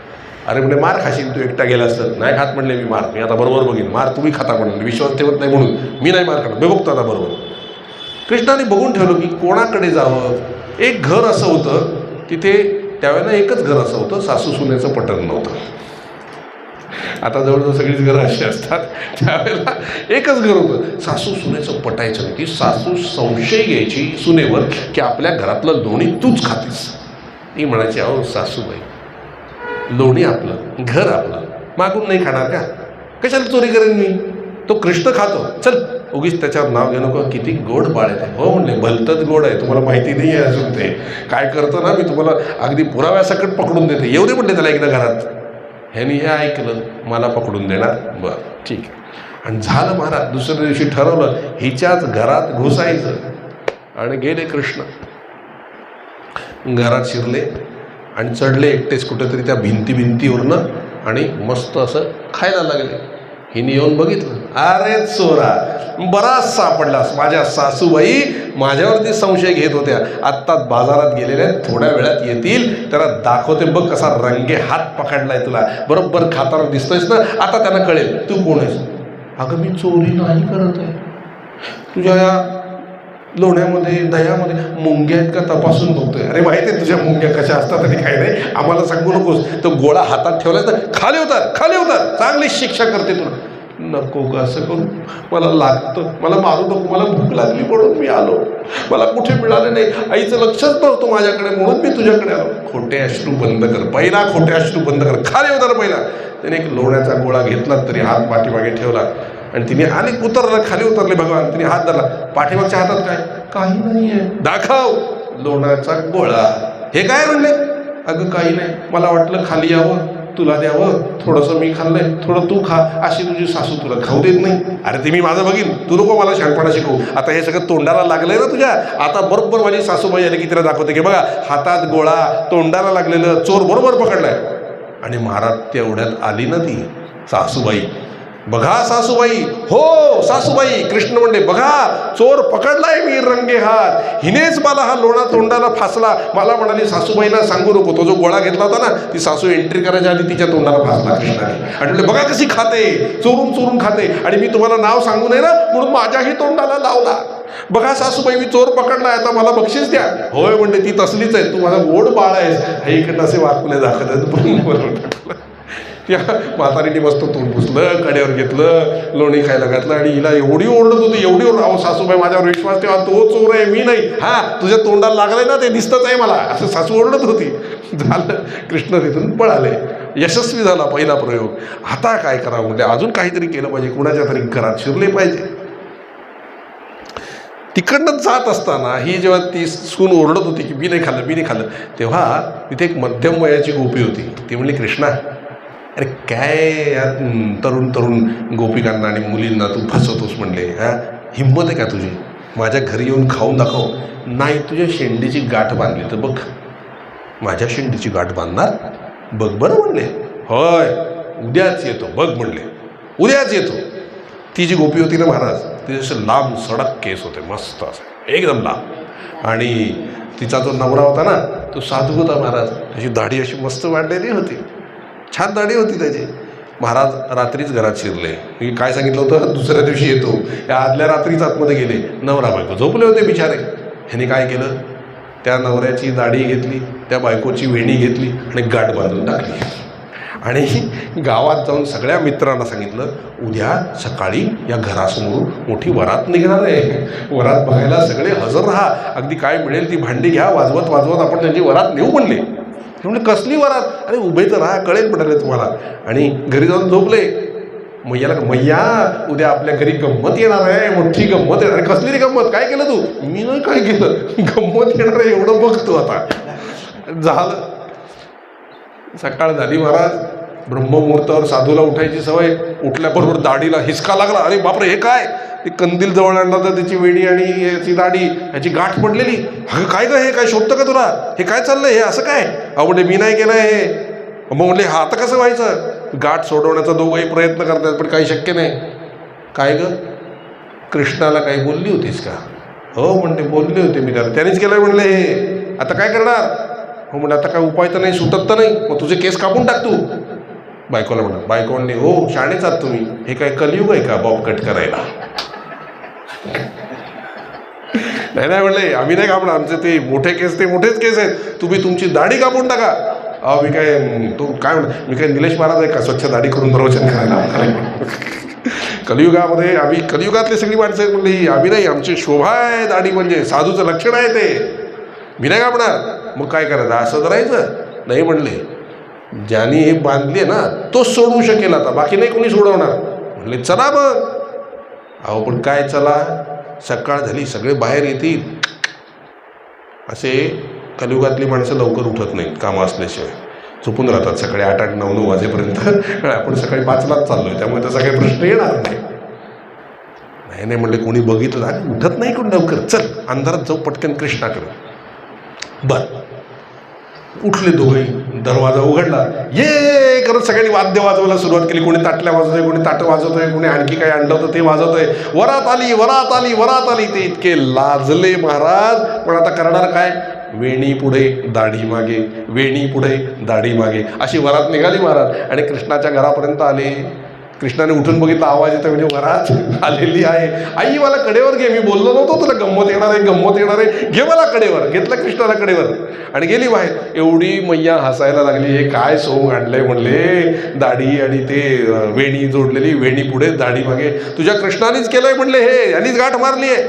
अरे म्हणजे मार खाशील तू एकटा गेला असतं. नाही खात म्हणले मी मार, मी आता बरोबर बघीन. मार तुम्ही खाता म्हणून विश्वास ठेवत नाही म्हणून मी नाही मार खाणार, मी बघतो आता बरोबर. कृष्णाने बघून ठेवलं की कोणाकडे जावं. एक घर असं होतं तिथे, त्यावेळेला एकच घर असं होतं, सासू सुनेचं पटन नव्हतं. आता जवळजवळ सगळीच घरं अशी असतात. त्यावेळेला एकच घर होतं, सासू सुनेचं पटायचं नाही. की सासू संशय घ्यायची सुनेवर की आपल्या घरातलं लोणी तूच खातीस. ती म्हणायची, अहो सासूबाई, लोणी आपलं, घर आपलं, मागून नाही खाणार का, कशाला चोरी करेन मी, तो कृष्ण खातो, चल उगीच त्याच्यावर नाव घेऊ नको. किती गोड बाळ आहे. हो म्हणले, भलतंच गोड आहे, तुम्हाला माहिती नाही आहे अजून ते काय करतं ना, मी तुम्हाला अगदी पुराव्यासकट पकडून देते. येऊ दे म्हणले त्याला एकदा घरात. ह्यानी हे ऐकलं, मला पकडून देणार, बरं ठीक आहे. आणि झालं महाराज, दुसऱ्या दिवशी ठरवलं हिच्याच घरात घुसायचं. आणि गेले कृष्ण घरात शिरले आणि चढले एकटेच कुठेतरी त्या भिंतीवरनं आणि मस्त असं खायला लागले. हिने येऊन बघितलं, अरे चोरा, बराच सापडलास. माझ्या सासूबाई माझ्यावरती संशय घेत होत्या, आत्ता बाजारात गेलेल्या, थोड्या वेळात येतील, त्याला दाखवते बघ कसा रंगे हात पकडलाय तुला, बरोबर खाताना दिसतोयस ना, आता त्यांना कळेल तू कोण आहेस. अगं मी चोरी नाही करत आहे, तुझ्या या लोण्यामध्ये दह्यामध्ये मुंग्या आहेत का तपासून बघतोय. अरे माहिती आहे तुझ्या मुंग्या कशा असतात आणि काय नाही, आम्हाला सांगू नकोस. तो गोळा हातात ठेवलाय तर खाली उतर, खाली उतर, चांगली शिक्षा करते तुला. नको ग असं करू, मला लागतं, मला मारू नको, मला भूक लागली म्हणून मी आलो, मला कुठे मिळालं नाही, आईचं लक्षच नव्हतं माझ्याकडे म्हणून मी तुझ्याकडे आलो. खोटे अश्रू बंद कर, पहिला खोटे अश्रू बंद कर, खाली उतर पहिला. त्याने एक लोण्याचा गोळा घेतला, तरी हात पाठीमागे ठेवला आणि तिने आणि उतरलं, खाली उतरले भगवान. तिने हात धरला, पाठीमागच्या हातात काय, काही नाही आहे. दाखव लोण्याचा गोळा. हे काय म्हणले, अगं काही नाही, मला वाटलं खाली यावं, तुला द्यावं, थोडंसं मी खाल्लंय, थोडं तू खा, अशी तुझी सासू तुला खाऊ देत नाही. अरे ते मी माझं बघीन, तू नको मला शहाणपणा शिकवू. आता हे सगळं तोंडाला लागलंय ना तुझ्या, आता बरोबर माझी सासूबाई आली की तिला दाखवते की बघा हातात गोळा, तोंडाला लागलेलं, चोर बरोबर पकडलाय. आणि महाराज तेवढ्यात आली ना ती सासूबाई. बघा सासूबाई, हो सासूबाई, कृष्ण म्हणले बघा चोर पकडलाय मी रंगे हात, हिनेच मला हा लोणा तोंडाला फासला. मला म्हणाली सासूबाईला सांगू नको, तो जो गोळा घेतला होता ना, ती सासू एंट्री करायच्या आधी तिच्या तोंडाला फासला कृष्णाने. आणि म्हणले बघा कशी खाते, चोरून चोरून खाते, आणि मी तुम्हाला नाव सांगू नये ना म्हणून माझ्याही तोंडाला लावला. बघा सासूबाई, मी चोर पकडलाय, आता मला बक्षीस द्या. होय म्हणते, ती तसलीच आहे, तू माझा गोड बाळ आहेस. इकडनं असे वाकले दाखवत पण त्या म्हातारीने मस्त तोंड पुसलं, कड्यावर घेतलं, लोणी खायला घातलं आणि हिला एवढी ओरडत होती, एवढी ओरड, अहो सासूबाई माझ्यावर विश्वास ठेवा, तो चोर आहे मी नाही, हा तुझ्या तोंडाला लागलंय ना ते दिसतच आहे मला, असं सासू ओरडत होती. झालं, कृष्ण तिथून पळाले, यशस्वी झाला पहिला प्रयोग. आता काय करावं म्हणजे अजून काहीतरी केलं पाहिजे, कुणाच्या तरी घरात शिरले पाहिजे. तिकडनं जात असताना ही जेव्हा ती सून ओरडत होती की मी नाही खाल्लं मी नाही खाल्लं, तेव्हा तिथे एक मध्यम वयाची गोपी होती. ती म्हणली, कृष्णा अरे काय या तरुण तरुण गोपिकांना आणि मुलींना तू फसवतोस म्हणले, हिंमत आहे का तुझी, माझ्या घरी येऊन खाऊन दाखव. नाही तुझ्या शेंडीची गाठ बांधली तर बघ. माझ्या शेंडीची गाठ बांधणार, बघ बरं म्हणले. होय उद्याच येतो बघ म्हणले, उद्याच येतो. ती जी गोपी होती ना महाराज, तिचे असे लांब सडक केस होते, मस्त असे एकदम लांब. आणि तिचा जो नवरा होता ना तो साधू होता महाराज. त्याची दाढी अशी मस्त वाढलेली होती, छान दाढी होती त्याची. महाराज रात्रीच घरात शिरले. मी काय सांगितलं होतं, दुसऱ्या दिवशी येतो, या आदल्या रात्रीच आतमध्ये गेले. नवरा बायको झोपले होते बिचारे. ह्याने काय केलं, त्या नवऱ्याची दाढी घेतली, त्या बायकोची वेणी घेतली आणि गाठ बांधून टाकली. आणि गावात जाऊन सगळ्या मित्रांना सांगितलं, उद्या सकाळी या घरासमोर मोठी वरात निघणार आहे, वरात बघायला सगळे हजर राहा. अगदी काय मिळेल ती भांडी घ्या, वाजवत वाजवत आपण त्यांची वरात नेऊ म्हणले. म्हणजे कसली वरात, अरे उभे तर राहा, कळेल पडायला तुम्हाला. आणि घरी जाऊन झोपले. मैयाला, मैया उद्या आपल्या घरी गंमत येणार आहे, मोठी गंमत येणार आहे. कसली रे गंमत, काय केलं तू? मी नाही काय केलं, गंमत येणार आहे एवढं बघतो आता. झालं, सकाळ झाली महाराज. ब्रह्ममुहूर्तावर साधूला उठायची सवय. उठल्याबरोबर दाढीला हिसका लागला. अरे बापरे, हे काय? ते कंदील जवळ आणला तर त्याची वेणी आणि याची दाढी ह्याची गाठ पडलेली. अगं काय गं, हे काय शोधतं का तुला, हे काय चाललंय, हे असं काय? अहो म्हणजे मी नाही केलं हे. मग म्हणले हा आता कसं व्हायचं? गाठ सोडवण्याचा दोघंही प्रयत्न करतात पण काही शक्य नाही. काय गं, कृष्णाला काही बोलली होतीस का? हो म्हणते, बोलले होते मी त्याला, त्यानेच केलं म्हणले हे. आता काय करणार? हो म्हणजे आता काय उपाय तर नाही, सुटत तर नाही, मग तुझे केस कापून टाक तू. बायकोला म्हणा, बायको म्हणले हो शाणेच आहात तुम्ही, हे काय कलियुग आहे का बॉब कट करायला? नाही नाही म्हणले, आम्ही नाही कापणार, आमचे ते मोठे केस ते मोठेच केस आहेत, तुम्ही तुमची दाढी कापून टाका. अहो मी काय, तो काय म्हणा, मी काय निलेश महाराज आहे का स्वच्छ दाढी करून प्रवचन करायला? कलियुगामध्ये आम्ही, कलियुगातली सगळी माणसं आहेत म्हणली, आम्ही नाही, आमची शोभा आहे दाढी, म्हणजे साधूचं लक्षण आहे ते, मी नाही कापणार. मग काय करायचं, असं करायचं? नाही म्हणले, ज्याने हे बांधले ना तोच सोडवू शकेल, आता बाकी नाही कोणी सोडवणार. म्हणले चला मग. अहो पण काय चला, सकाळ झाली, सगळे बाहेर येतील. असे कलियुगातली माणसं लवकर उठत नाहीत कामं असल्याशिवाय, झोपून राहतात सकाळी 8-8, 9-9 वाजेपर्यंत. आपण सकाळी 5लाच चाललोय, त्यामुळे त्याचा काही प्रश्न येणार नाही. नाही नाही म्हणले, कोणी बघितलं आणि उठत नाही कोण लवकर, चल अंधारात जाऊ पटकन कृष्णाकडे. बरं, उठले दोघंही, दरवाजा उघडला, ये करत सगळ्यांनी वाद्य वाजवायला सुरुवात केली. कोणी ताटल्या वाजवतोय, कोणी ताटं वाजवतोय, कोणी आणखी काही आणलं होतं ते वाजवतोय. वरात आली, वरात आली, वरात आली. ते इतके लाजले महाराज. पण आता करणार काय? वेणी पुढे दाढी मागे, वेणी पुढे दाढी मागे, अशी वरात निघाली महाराज. आणि कृष्णाच्या घरापर्यंत आले. कृष्णाने उठून बघितलं, आवाज येतो, म्हणजे वरात आलेली आहे. आई मला कडेवर घे, मी बोललो नव्हतो तुला गंमत येणार आहे, गंमत येणार आहे, घे मला कडेवर. घेतलं कृष्णाला कडेवर आणि गेली बाहेर. एवढी मैया हसायला लागली, हे काय सोंग आणलंय म्हणले, दाढी आणि ते वेणी जोडलेली, वेणी पुढे दाढी मागे, तुझ्या कृष्णानेच केलंय म्हणले, हे यांनीच गाठ मारली आहे.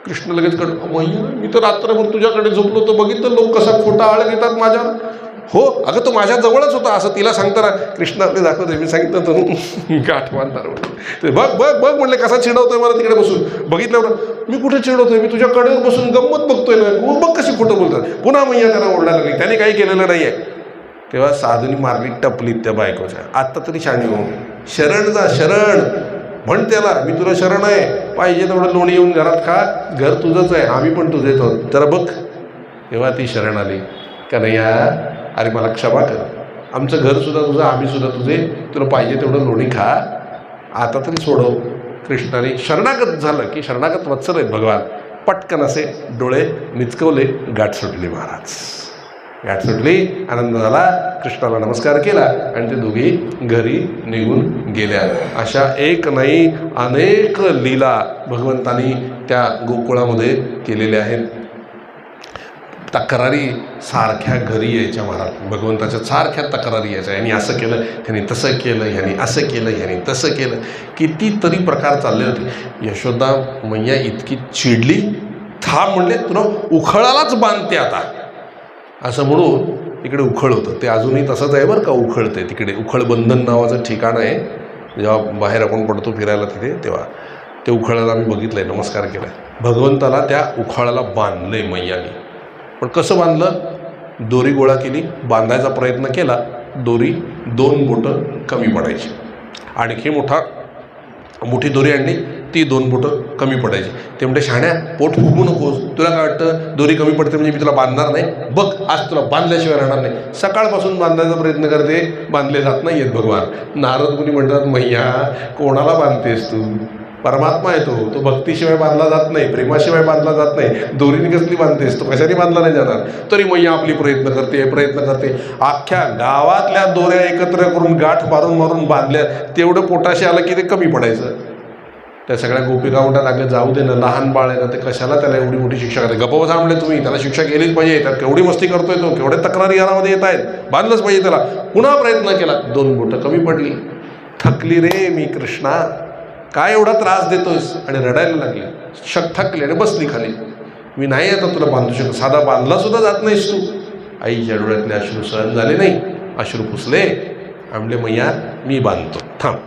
कृष्ण लगेच मैया, मी तर रात्रभर तुझ्याकडे झोपलो होतो, बघितलं लोक कसा खोटा आळ घेतात माझ्यावर. हो अगं तो माझ्या जवळच होता, असं तिला सांगताना कृष्ण आपले दाखवतोय, मी सांगितलं तर गाठ मानणार म्हणून. बघ बघ बघ म्हणले, कसा चिडवतोय मला तिकडे बसून. बघितलं, मी कुठे चिडवतोय, मी तुझ्या कडेवर बसून गंमत बघतोय ना, बघ कशी खोटं बोलतात. पुन्हा मैया त्याला ओरडायला लागली, त्याने काही केलेलं नाही आहे. तेव्हा साधूनी मारली टपलीत त्या बायकोच्या. आत्ता तरी शाणी हो, शरण जा, शरण म्हण त्याला, मी तुला शरण आहे, पाहिजे तेवढं लोणी येऊन घरात खा, घर तुझंच आहे, आम्ही पण तुझेच आहोत, जरा बघ. तेव्हा ती शरण आली, कन्हैया अरे मला क्षमा कर, आमचं घरसुद्धा तुझं, आम्हीसुद्धा तुझे, तुला पाहिजे तेवढं लोणी खा, आता तरी सोडव. कृष्णाने शरणागत झालं की शरणागत वत्सल आहेत भगवान. पटकन असे डोळे मिचकवले, गाठ सुटली महाराज, गाठ सुटली, आनंद झाला, कृष्णाला नमस्कार केला आणि ते दोघी घरी निघून गेल्या. अशा एक नाही अनेक लीला भगवंतानी त्या गोकुळामध्ये केलेल्या आहेत. तक्रारी सारख्या घरी यायच्या महाराज, भगवंताच्या सारख्या तक्रारी यायच्या, ह्यांनी असं केलं, ह्यांनी तसं केलं, ह्यांनी असं केलं, ह्यांनी तसं केलं, कितीतरी प्रकार चालले होते. यशोदा मैया इतकी चिडली, थांब म्हणले, तुला उखळालाच बांधते आता, असं म्हणून इकडे उखळ होतं. ते अजूनही तसंच आहे बरं का, उखळते तिकडे. उखळबंधन नावाचं ठिकाण आहे, जेव्हा बाहेर आपण पडतो फिरायला तिथे, तेव्हा ते उखळाला आम्ही बघितलं आहे, नमस्कार केला आहे. भगवंताला त्या उखाळाला बांधले मैयाने. पण कसं बांधलं? दोरी गोळा केली, बांधायचा प्रयत्न केला, दोरी 2 बोटं कमी पडायची. आणखी मोठी दोरी आणली, ती 2 बोटं कमी पडायची. ते म्हणते, शहाण्या पोट फुगू नकोस, तुला काय वाटतं दोरी कमी पडते म्हणजे मी तुला बांधणार नाही? बघ आज तुला बांधल्याशिवाय राहणार नाही. सकाळपासून बांधायचा प्रयत्न करते, बांधले जात नाही आहेत भगवान. नारद मुनी म्हणतात, मैया कोणाला बांधतेस तू? परमात्मा आहे तो भक्तीशिवाय बांधला जात नाही, प्रेमाशिवाय बांधला जात नाही. दोरीने कसली बांधतेस? तो कशाने बांधला नाही जाणार? तरी मैया आपली प्रयत्न करते. अख्ख्या गावातल्या दोऱ्या एकत्र करून गाठ मारून बांधल्या. तेवढं पोटाशी आलं की ते कमी पडायचं. त्या सगळ्या गोपिका म्हणतात, अगं जाऊ दे ना, लहान बाळ आहे ना, ते कशाला त्याला एवढी मोठी शिक्षा करते? गप्प बसा म्हणले तुम्ही, त्याला शिक्षा केलीच पाहिजे. त्यात केवढी मस्ती करतोय तो, केवढे तक्रारी घरामध्ये येत आहेत, बांधलंच पाहिजे त्याला. पुन्हा प्रयत्न केला, 2 बोटं कमी पडली. थकली रे मी कृष्णा, काय एवढा त्रास देतोयस? आणि रडायला लागली, थकली आणि बसली खाली. मी नाही आता तुला बांधू शकत, साधा बांधला सुद्धा जात नाहीस तू. आईच्या डोळ्यातले अश्रू सहन झाले नाही, अश्रू पुसले. आमले मैया मी बांधतो, थांब.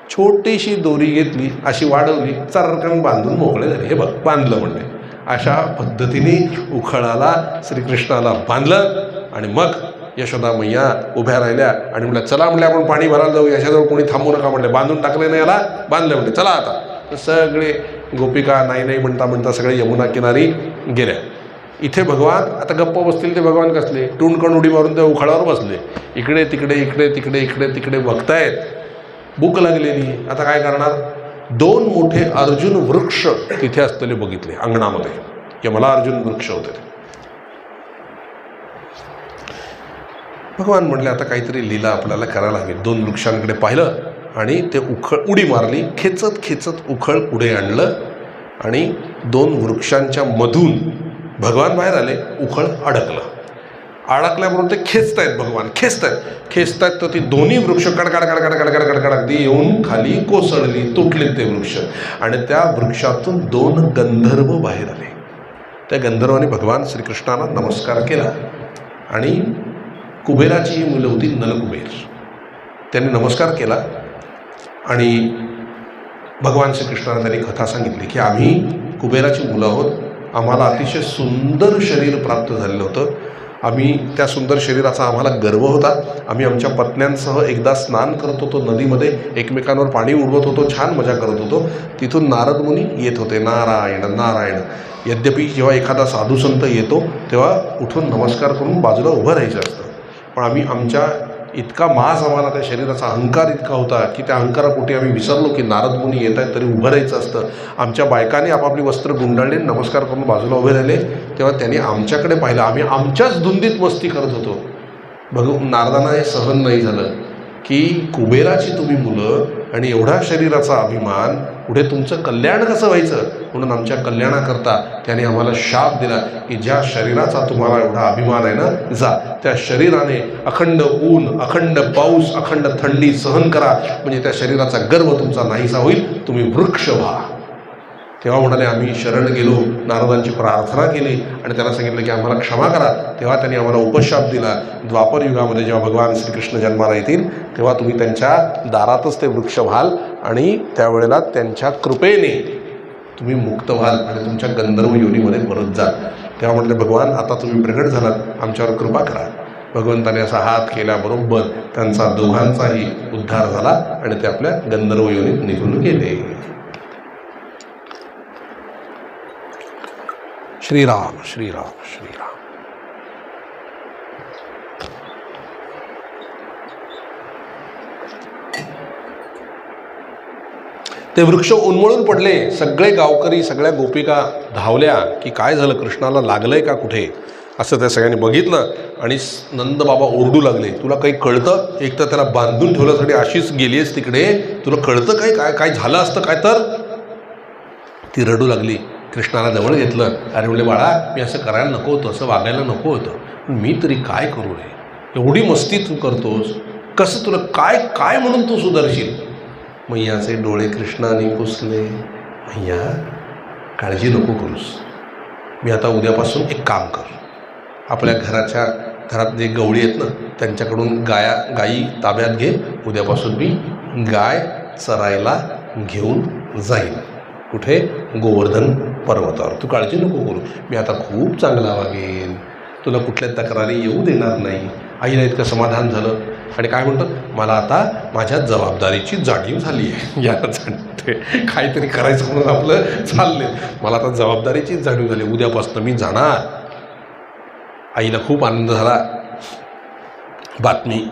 छोटीशी दोरी घेतली, अशी वाढवली, चरकन बांधून मोकळे झाले. हे बघ बांधलं म्हणले. अशा पद्धतीने उखळाला श्रीकृष्णाला बांधलं. आणि मग यशोदा मैया उभ्या राहिल्या आणि म्हणल्या, चला म्हणले आपण पाणी भरायला जाऊ, याच्याजवळ कोणी थांबू नका म्हणले. बांधून टाकले नाही याला, बांधले म्हणले, चला आता. सगळे गोपिका नाही म्हणता सगळे यमुना किनारी गेल्या. इथे भगवान आता गप्प बसतील. ते भगवान कसले? टुणकण उडी मारून त्या उखाळावर बसले. इकडे तिकडे बघतायत. भूक लागलेली, आता काय करणार? 2 मोठे अर्जुन वृक्ष तिथे असलेले बघितले अंगणामध्ये. यमला अर्जुन वृक्ष होते. भगवान म्हटले, आता काहीतरी लीला आपल्याला करायला हवी. 2 वृक्षांकडे पाहिलं आणि ते उडी मारली. खेचत उखळ पुढे आणलं आणि 2 वृक्षांच्या मधून भगवान बाहेर आले. उखळ अडकल्याबरोबर ते खेचतायत. भगवान खेचतायत तर ती दोन्ही वृक्ष कडकड अगदी येऊन खाली कोसळली, तुटले ते वृक्ष. आणि त्या वृक्षातून 2 गंधर्व बाहेर आले. त्या गंधर्वाने भगवान श्रीकृष्णाला नमस्कार केला. आणि कुबेराची ही मुलं होती, नलकुबेर. त्यांनी नमस्कार केला आणि भगवान श्रीकृष्णाला त्यांनी कथा सांगितली की आम्ही कुबेराची मुलं आहोत. आम्हाला अतिशय सुंदर शरीर प्राप्त झालेलं होतं. आम्ही त्या सुंदर शरीराचा आम्हाला गर्व होता. आम्ही आमच्या पत्न्यांसह एकदा स्नान करत होतो नदीमध्ये, एकमेकांवर पाणी उडवत होतो, छान मजा करत होतो. तिथून नारद मुनी येत होते, नारायण. यद्यपि जेव्हा एखादा साधू संत येतो तेव्हा उठून नमस्कार करून बाजूला उभं राहायचं असतं. पण आम्ही आमच्या इतका माज आम्हाला त्या शरीराचा अहंकार इतका होता की त्या अहंकारापोटी आम्ही विसरलो की नारद मुनी येत आहेत तरी उभं राहायचं असतं. आमच्या बायकांनी आपापली वस्त्र गुंडाळली, नमस्कार करून बाजूला उभे राहिले. तेव्हा त्यांनी आमच्याकडे पाहिलं. आम्ही आमच्याच धुंदीत मस्ती करत होतो. नारदांना हे सहन नाही झालं की कुबेराची तुम्ही मुलं आणि एवढा शरीराचा अभिमान, पुढे तुमचं कल्याण कसं व्हायचं? म्हणून आमच्या कल्याणाकरता त्याने आम्हाला शाप दिला की ज्या शरीराचा तुम्हाला एवढा अभिमान आहे ना, जा त्या शरीराने अखंड ऊन, अखंड पाऊस, अखंड थंडी सहन करा, म्हणजे त्या शरीराचा गर्व तुमचा नाहीसा होईल, तुम्ही वृक्ष व्हा. तेव्हा म्हणाले आम्ही शरण गेलो, नारदांची प्रार्थना केली आणि त्याला सांगितलं की आम्हाला क्षमा करा. तेव्हा त्यांनी आम्हाला उपशाप दिला. द्वापर युगामध्ये जेव्हा भगवान श्रीकृष्ण जन्माला येतील तेव्हा तुम्ही त्यांच्या दारातच ते वृक्ष व्हाल आणि त्यावेळेला त्यांच्या कृपेने तुम्ही मुक्त व्हाल आणि तुमच्या गंधर्व योनीमध्ये परत जाल. तेव्हा म्हटले भगवान आता तुम्ही प्रगट झालात, आमच्यावर कृपा करा. भगवंताने असा हात केल्याबरोबर त्यांचा दोघांचाही उद्धार झाला आणि ते आपल्या गंधर्व योनीत निघून गेले. श्रीराम श्रीराम श्रीराम. ते वृक्ष उन्मळून पडले. सगळे गावकरी, सगळ्या गोपिका धावल्या की काय झालं, कृष्णाला लागलंय का कुठे, असं त्या सगळ्यांनी बघितलं. आणि नंदबाबा ओरडू लागले, तुला काही कळतं? एक तर त्याला बांधून ठेवल्यासाठी अशीच गेली आहेस तिकडे, तुला कळतं काय काय झालं असतं काय? तर ती रडू लागली. कृष्णाला जवळ घेतलं. अरे म्हणले बाळा, मी असं करायला नको होतं, असं वागायला नको होतं, पण मी तरी काय करू रे? एवढी मस्ती तू करतोस, कसं तुला काय काय म्हणून तू सुधारशील? मैयाचे डोळे कृष्णाने पुसले. मैया काळजी नको करूस, मी आता उद्यापासून एक काम कर, आपल्या घरात जे गवळी आहेत ना त्यांच्याकडून गायी ताब्यात घे. उद्यापासून मी गाय चरायला घेऊन जाईल. कुठे? गोवर्धन पर्वतावर. तू काळजी नको करू, मी आता खूप चांगला वागेन, तुला कुठल्या तक्रारी येऊ देणार नाही. आईला इतकं समाधान झालं आणि काय म्हणतं, मला आता माझ्या जबाबदारीची जाणीव झाली आहे. याला जाणते काहीतरी करायचं म्हणून आपलं चालले, मला आता जबाबदारीची जाणीव झाली, उद्यापासून मी जाणार. आईला खूप आनंद झाला. बातमी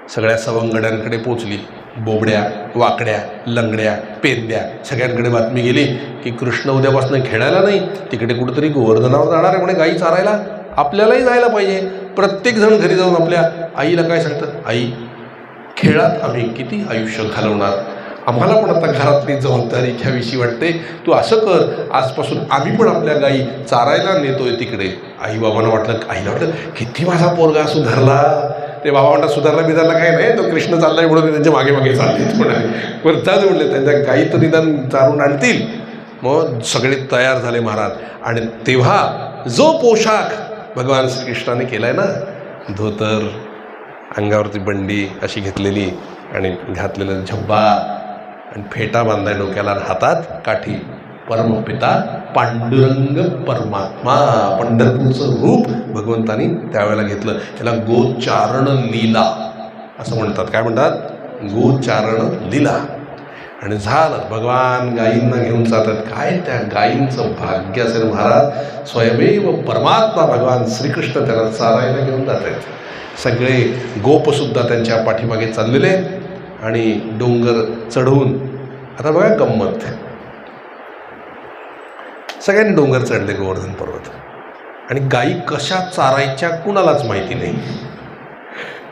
सगळ्या सवंगड्यांकडे पोचली. बोबड्या, वाकड्या, लंगड्या, पेंद्या सगळ्यांकडे बातमी गेली की कृष्ण उद्यापासून खेळायला नाही, तिकडे कुठेतरी गोवर्धनावर जाणार आहे म्हणे गाई चारायला. आपल्यालाही जायला पाहिजे. प्रत्येकजण घरी जाऊन आपल्या आईला काय सांगतं, आई खेळात आम्ही किती आयुष्य घालवणार, आम्हाला पण आता घरातली जबाबदारी घ्यावीशी वाटते. तू असं कर, आजपासून आम्ही पण आपल्या गाई चारायला नेतोय तिकडे. आईला वाटलं किती माझा पोरगा सुधारला. ते बाबा म्हणतात सुधारला बिधारला काय नाही, तो कृष्ण चाललाय म्हणून त्यांच्या मागे मागे चालले म्हणाले. बरं जाऊ म्हणले, त्यांच्या गाई तर निदान चारून आणतील. मग सगळे तयार झाले महाराज. आणि तेव्हा जो पोशाख भगवान श्रीकृष्णाने केलाय ना, धोतर, अंगावरती बंडी अशी घेतलेली आणि घातलेलं झब्बा आणि फेटा बांधाय डोक्याला, हातात काठी, परमपिता पांडुरंग परमात्मा, पंढरपूरचं रूप भगवंतानी त्यावेळेला घेतलं. याला गोचारण लीला असं म्हणतात. काय म्हणतात, गोचारण लीला. आणि झालं, भगवान गायींना घेऊन जातात. काय त्या गायींचं भाग्य असेल महाराज, स्वयमेव परमात्मा भगवान श्रीकृष्ण त्याला चारायला घेऊन जात आहेत. सगळे गोपसुद्धा त्यांच्या पाठीमागे चाललेले आणि डोंगर चढवून. आता बघा गंमत, सगळ्यांनी डोंगर चढले गोवर्धन पर्वत आणि गायी कशा चारायच्या कुणालाच माहिती नाही.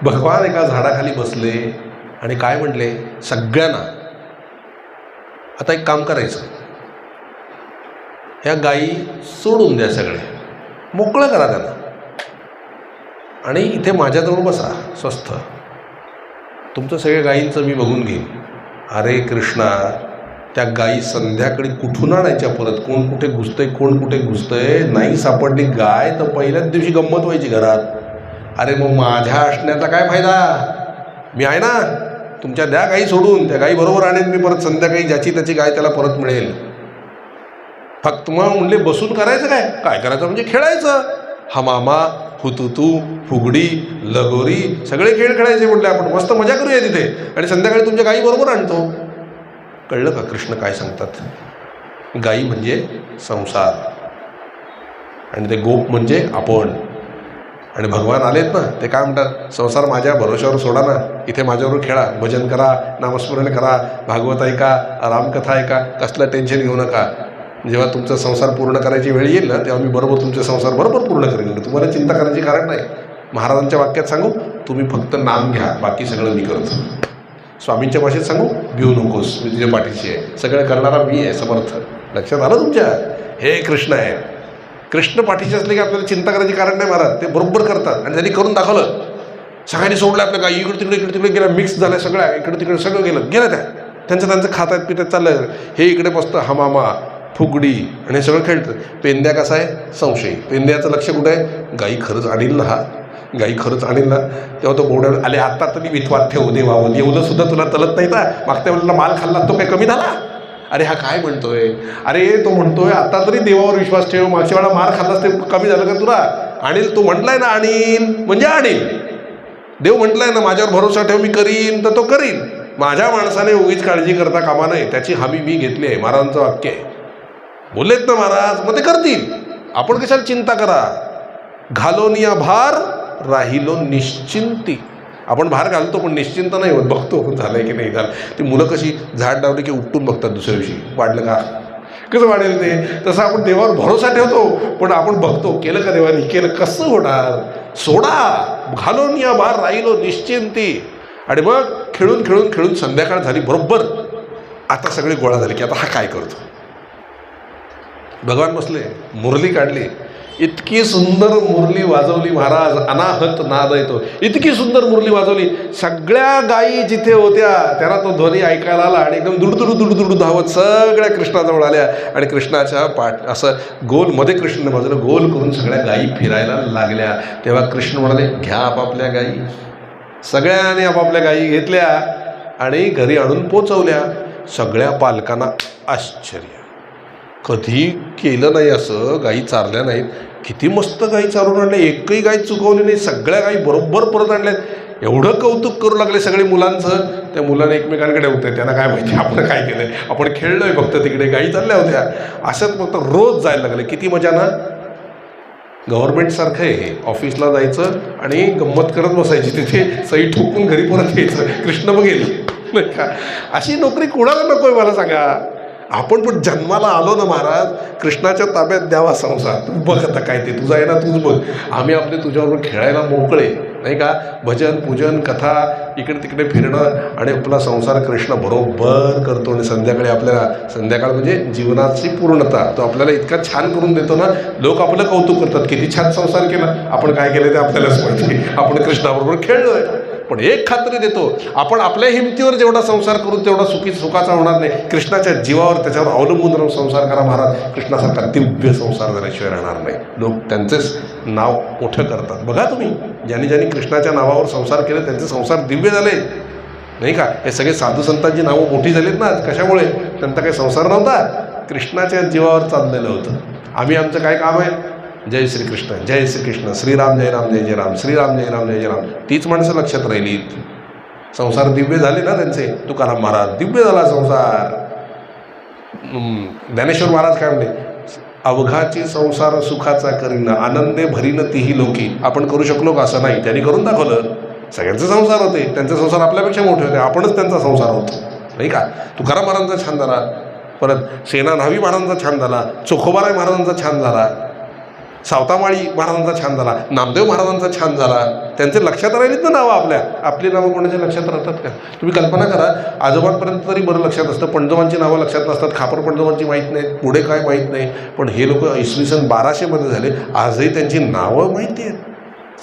भगवान एका झाडाखाली बसले आणि काय म्हटले, सगळ्यांना आता एक काम करायचं, ह्या गायी सोडून द्या, सगळे मोकळं करा त्यांना आणि इथे माझ्याजवळ बसा स्वस्थ, तुमचं सगळ्या गायींचं मी बघून घेईन. अरे कृष्णा, त्या गायी संध्याकाळी कुठून आणायच्या परत, कोण कुठे घुसतंय कोण कुठे घुसतंय, नाही सापडली गाय तर पहिल्याच दिवशी गंमत व्हायची घरात. अरे मग माझ्या असण्याचा काय फायदा, मी आहे ना, तुमच्या द्या गाई सोडून, त्या गाई बरोबर आणेन मी परत संध्याकाळी, ज्याची त्याची गाय त्याला परत मिळेल. फक्त मग म्हणले बसून करायचं काय करायचं म्हणजे खेळायचं, हमामा, हुतुतू, फुगडी, लगोरी सगळे खेळ खेळायचे. म्हटले आपण मस्त मजा करूया तिथे आणि संध्याकाळी तुमच्या गाई बरोबर आणतो. कळलं का कृष्ण काय सांगतात, गाई म्हणजे संसार आणि ते गोप म्हणजे आपण. आणि भगवान आलेत ना, ते काय म्हणतात, संसार माझ्या भरोश्यावर सोडा ना, इथे माझ्याबरोबर खेळा, भजन करा, नामस्मरण करा, भागवत ऐका, रामकथा ऐका, कसलं टेन्शन घेऊ नका. जेव्हा तुमचा संसार पूर्ण करायची वेळ येईल ना, तेव्हा मी बरोबर तुमचे संसार बरोबर पूर्ण करेन, तुम्हाला चिंता करायची कारण नाही. महाराजांच्या वाक्यात सांगू, तुम्ही फक्त नाम घ्या, बाकी सगळं मी करतो. स्वामींच्या भाषेत सांगू, भिऊ नकोस, मी तुझ्या पाठीशी आहे, सगळं करणारा मी आहे, समर्थ. लक्षात आलं तुमच्या, हे कृष्ण आहे. कृष्ण पाठीशी असले की आपल्याला चिंता करायची कारण नाही. महाराज ते बरोबर करतात आणि त्यांनी करून दाखवलं. सगळ्यांनी सोडलं आपल्या गाई, इकडे तिकडे गेल्या, मिक्स झाल्या सगळ्या, इकडे तिकडे सगळं गेलं त्या त्यांचं खातात पितात चाललं. हे इकडे बसतं हमामा, फुगडी आणि हे सगळं खेळतं. पेंद्या कसा आहे, संशयी. पेंद्याचं लक्ष कुठं आहे, गाई खरंच आणील ना, गाई खरंच आणील ना. तेव्हा तो बोर्ड आले, आता तरी विथवात ठेवू देवावं, देवलं सुद्धा तुला तलत नाही ना, मागच्या वेळेला माल खाल्ला तो काय कमी झाला. अरे हा काय म्हणतोय, अरे तो म्हणतोय आता तरी देवावर विश्वास ठेव, मागच्या वेळेला मार खाल्लास ते कमी झालं का तुला. आणील, तो म्हटलाय ना आणीन म्हणजे आणील. देव म्हटलाय ना माझ्यावर भरोसा ठेव, मी करीन तर तो करीन. माझ्या माणसाने उगीच काळजी करता कामा नये, त्याची हमी मी घेतली आहे, महाराजांचं वाक्य आहे. बोललेत ना महाराज, मग ते करतील, आपण कशाला चिंता करा. घालोनिया भार राहिलो निश्चिंती. आपण भार घालतो पण निश्चिंत नाही होत, बघतो झालंय की नाही झालं. ती मुलं कशी झाड लावली की उपटून बघतात दुसऱ्या दिवशी, वाढलं का, कसं वाढेल ते, तसं आपण देवावर भरोसा ठेवतो पण आपण बघतो केलं का देवानी, केलं कसं होणार. सोडा, घालोनिया भार राहिलो निश्चिंती. आणि मग खेळून खेळून खेळून संध्याकाळ झाली बरोबर. आता सगळे गोळा झाले की आता हा काय करतो. भगवान बसले, मुरली काढली, इतकी सुंदर मुरली वाजवली महाराज, अनाहत नाद येतो, इतकी सुंदर मुरली वाजवली. सगळ्या गायी जिथे होत्या त्यांना तो ध्वनी ऐकायला आला आणि एकदम दुडदुडू धावत सगळ्या कृष्णाजवळ आल्या आणि कृष्णाच्या असं गोल मध्ये कृष्णाने बाजूला गोल करून सगळ्या गायी फिरायला लागल्या. तेव्हा कृष्ण म्हणाले, घ्या आपापल्या गायी. सगळ्यांनी आपापल्या गायी घेतल्या आणि घरी आणून पोचवल्या. सगळ्या पालकांना आश्चर्य, कधी केलं नाही असं, गायी चारल्या नाहीत. किती मस्त गायी चारून आणल्या, एकही गाय चुकवली नाही, सगळ्या गायी बरोबर परत आणल्यात. एवढं कौतुक करू लागले सगळे मुलांचं. त्या मुलांना एकमेकांकडे होते, त्यांना काय माहिती आपण काय केलंय, आपण खेळलोय फक्त, तिकडे गायी चालल्या होत्या. असंच फक्त रोज जायला लागले. किती मजा ना. गव्हर्नमेंटसारखं आहे हे. ऑफिसला जायचं आणि गंमत करत बसायची, तिथे सही ठोकून घरी परत यायचं, कृष्ण बघेल नाही का. अशी नोकरी कोणाला नको आहे मला सांगा. आपण पण जन्माला आलो ना महाराज, कृष्णाच्या ताब्यात द्यावा संसार. तू बघ आता काय ते तुझा आहे ना, तूच बघ. आम्ही आपले तुझ्याबरोबर खेळायला मोकळे नाही का. भजन पूजन कथा इकडे तिकडे फिरणं आणि आपला संसार कृष्ण बरोबर करतो. आणि संध्याकाळी आपल्याला, संध्याकाळ म्हणजे जीवनाची पूर्णता, तो आपल्याला इतका छान करून देतो ना, लोक आपलं कौतुक करतात, किती छान संसार केला. आपण काय केलं ते आपल्यालाच माहिती, आपण कृष्णाबरोबर खेळलोय. पण एक खात्री देतो, आपण आपल्या हिमतीवर जेवढा संसार करू तेवढा सुखाचा होणार नाही. कृष्णाच्या जीवावर, त्याच्यावर अवलंबून राहून संसार करा महाराज. कृष्णासारखा दिव्य संसार झाल्याशिवाय राहणार नाही. लोक त्यांचेच नाव मोठं करतात. बघा तुम्ही, ज्यांनी ज्यांनी कृष्णाच्या नावावर संसार केले त्यांचे संसार दिव्य झाले नाही का. हे सगळे साधू संतांची नावं मोठी झालीत ना, कशामुळे? त्यांचा काही संसार नव्हता, कृष्णाच्या जीवावर चाललेलं होतं. आम्ही आमचं काय काम आहे, जय श्रीकृष्ण, जय श्रीकृष्ण, श्रीराम जय राम जय जय राम, श्रीराम जय राम जय जय राम. तीच माणसं लक्षात राहिली. संसार दिव्य झाले ना त्यांचे. तुकाराम महाराज, दिव्य झाला संसार. ज्ञानेश्वर महाराज काय म्हणले, अवघाची संसार सुखाचा करीन, आनंदे भरीन तीही लोकी. आपण करू शकलो का? असं नाही, त्यांनी करून दाखवलं. सगळ्यांचे संसार होते, त्यांचे संसार आपल्यापेक्षा मोठे होते, आपणच त्यांचा संसार होतो नाही का. तुकाराम महाराजांचा छान झाला, परत सेना न्हावी महाराजांचा छान झाला, चोखोबाराय महाराजांचा छान झाला, सावतामाळी महाराजांचा छान झाला, नामदेव महाराजांचा छान झाला. त्यांचे लक्षात राहिलीत ना नावं आपल्या. आपली नावं कोणाच्या लक्षात राहतात का? तुम्ही कल्पना करा, आजोबांपर्यंत तरी बरं लक्षात असतं, पणजोबांची नावं लक्षात नसतात, खापर पणजोबांची माहीत नाहीत, पुढे काय माहीत नाही. पण हे लोक इसवी सन 1200 झाले, आजही त्यांची नावं माहिती आहेत.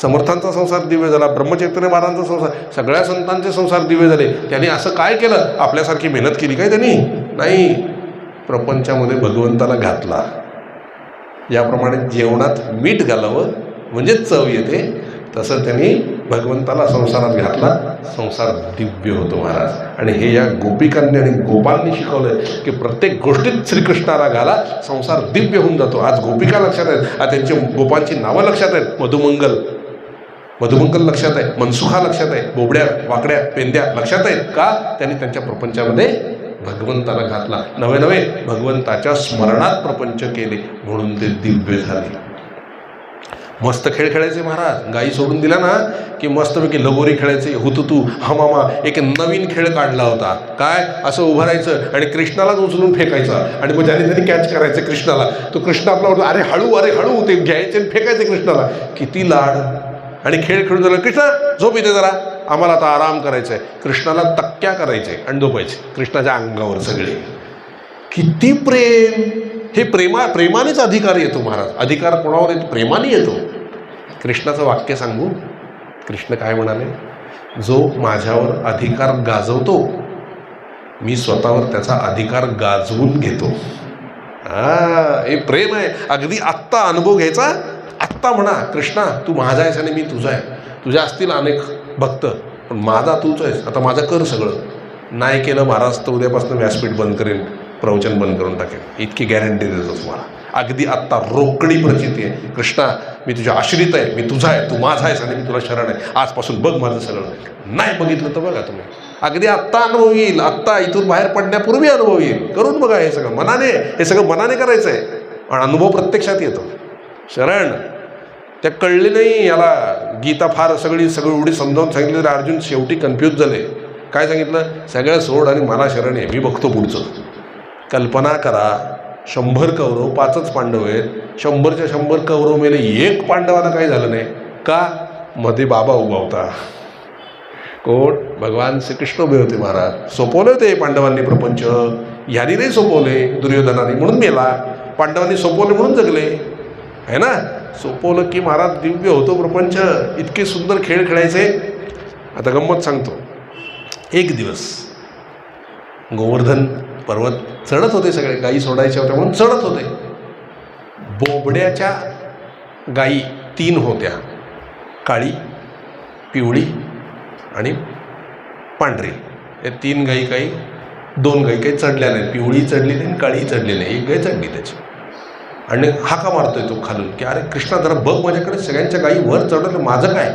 समर्थांचा संसार दिव्य झाला, ब्रह्मचैतन्य महाराजांचा संसार, सगळ्या संतांचे संसार दिव्य झाले. त्यांनी असं काय केलं? आपल्यासारखी मेहनत केली काय त्यांनी? नाही. प्रपंचामध्ये भगवंताला घातला. याप्रमाणे जेवणात मीठ घालावं म्हणजे चव येते, तसं त्यांनी भगवंताला संसारात घातला, संसार दिव्य होतो महाराज. आणि हे या गोपिकांनी आणि गोपांनी शिकवलं की प्रत्येक गोष्टीत श्रीकृष्णाला घाला, संसार दिव्य होऊन जातो. आज गोपिका लक्षात आहेत, आज त्यांची गोपांची नावं लक्षात आहेत. मधुमंगल लक्षात आहे, मनसुखा लक्षात आहे, बोबड्या वाकड्या पेंद्या लक्षात आहेत. का? त्यांनी त्यांच्या प्रपंचामध्ये भगवंताला घातला. नवे नवे भगवंताच्या स्मरणात प्रपंच केले, म्हणून ते दिव्य झाले. मस्त खेळ खेळायचे महाराज. गाई सोडून दिला ना की मस्तपैकी लगोरी खेळायचे, हुतुतू हमामा. एक नवीन खेळ काढला होता. काय? असं उभं राहायचं आणि कृष्णालाच उचलून फेकायचं, आणि मग ज्याने त्यांनी कॅच करायचं कृष्णाला, तो कृष्ण आपला होता, अरे हळू ते घ्यायचे आणि फेकायचे कृष्णाला. किती लाड. आणि खेळ खेळून झालं, कृष्णा झोप इथे जरा, आम्हाला आता आराम करायचा आहे. कृष्णाला तक्क्या करायचे आणि झोपायचे कृष्णाच्या अंगावर सगळे. किती प्रेम. हे प्रेमानेच अधिकार येतो महाराज. अधिकार कोणावर येतो? प्रेमाने येतो. कृष्णाचं वाक्य सांगू. कृष्ण काय म्हणाले? जो माझ्यावर अधिकार गाजवतो, मी स्वतःवर त्याचा अधिकार गाजवून घेतो. हे प्रेम आहे. अगदी आत्ता अनुभव घ्यायचा. आत्ता म्हणा, कृष्णा तू माझा आहेस आणि मी तुझा आहे. तुझ्या असतील अनेक भक्त, पण माझा तूच आहेस. आता माझं कर सगळं. नाही केलं महाराज तर उद्यापासून व्यासपीठ बंद करेन, प्रवचन बंद करून टाकेन. इतकी गॅरंटी देतो तुम्हाला. अगदी आत्ता रोकडी प्रचिती आहे. कृष्णा मी तुझ्या आश्रित आहे, मी तुझा आहे, तू माझा आहेस आणि मी तुला शरण आहे. आजपासून बघ माझं सगळं. नाही बघितलं तर बघा तुम्ही. अगदी आत्ता अनुभव येईल. आत्ता इथून बाहेर पडण्यापूर्वी अनुभव येईल. करून बघा. हे सगळं मनाने, हे सगळं मनाने करायचं आहे. आणि अनुभव प्रत्यक्षात येतो. शरण त्या कळले नाही याला. गीता फार सगळी एवढी समजावून सांगितली तर अर्जुन शेवटी कन्फ्यूज झाले. काय सांगितलं? सगळं सोड आणि मला शरण आहे, मी बघतो पुढचं. कल्पना करा, 100 कौरव, 5च पांडव आहेत. 100च्या 100 कौरव मेले, एक पांडवाला काही झालं नाही. का? मध्ये बाबा उभा होता. कोण? भगवान श्रीकृष्ण उभे होते महाराज. सोपवले होते पांडवांनी प्रपंच. ह्यानी नाही सोपवले, दुर्योधनाने, म्हणून मेला. पांडवांनी सोपवले म्हणून जगले, आहे ना. सोपवलं की महाराज दिव्य होतो प्रपंच. इतके सुंदर खेळ खेळायचे. आता गंमत सांगतो. एक दिवस गोवर्धन पर्वत चढत होते, सगळे गायी सोडायच्या होत्या म्हणून चढत होते. बोबड्याच्या गायी 3 होत्या, काळी, पिवळी आणि पांढरी. या 3 गायी काही 2 गाई काही चढल्या नाहीत, पिवळी चढली नाही काळी चढली नाही, एक गाय चढली त्याची. आणि हाका मारतोय तो खालून की अरे कृष्णा जरा बघ माझ्याकडे, सगळ्यांच्या गायी वर चढवलं, माझं काय?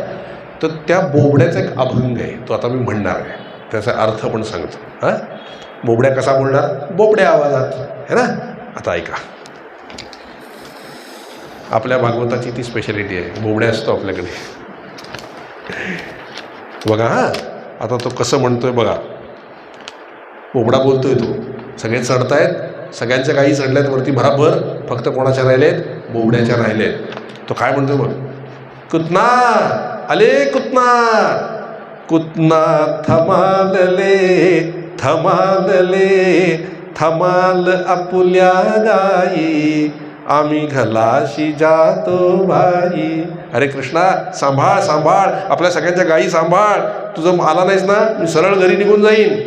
तर त्या बोबड्याचा एक अभंग आहे, तो आता मी म्हणणार आहे, त्याचा अर्थ पण सांगतो. हां, बोबड्या कसा बोलणार? बोबड्या आवाजात, है ना. आता ऐका, आपल्या भागवताची ती स्पेशालिटी आहे, बोबड्या असतो आपल्याकडे. बघा हां, आता तो कसं म्हणतोय बघा. बोबडा बोलतोय तो, सगळे चढतायत, सगळ्यांच्या गायी चढल्यात वरती बराबर, फक्त कोणाच्या राहिलेत? बोबड्याच्या राहिलेत. तो काय म्हणतोय बघ, कुतना आले कुतना, कुतना थमालले थमालले, थमाल आपुल्या गायी, आम्ही घलाशी जातो भाई. अरे कृष्णा सांभाळ सांभाळ, आपल्या सगळ्यांच्या गायी सांभाळ, तुझं आला नाहीस ना मी सरळ घरी निघून जाईन.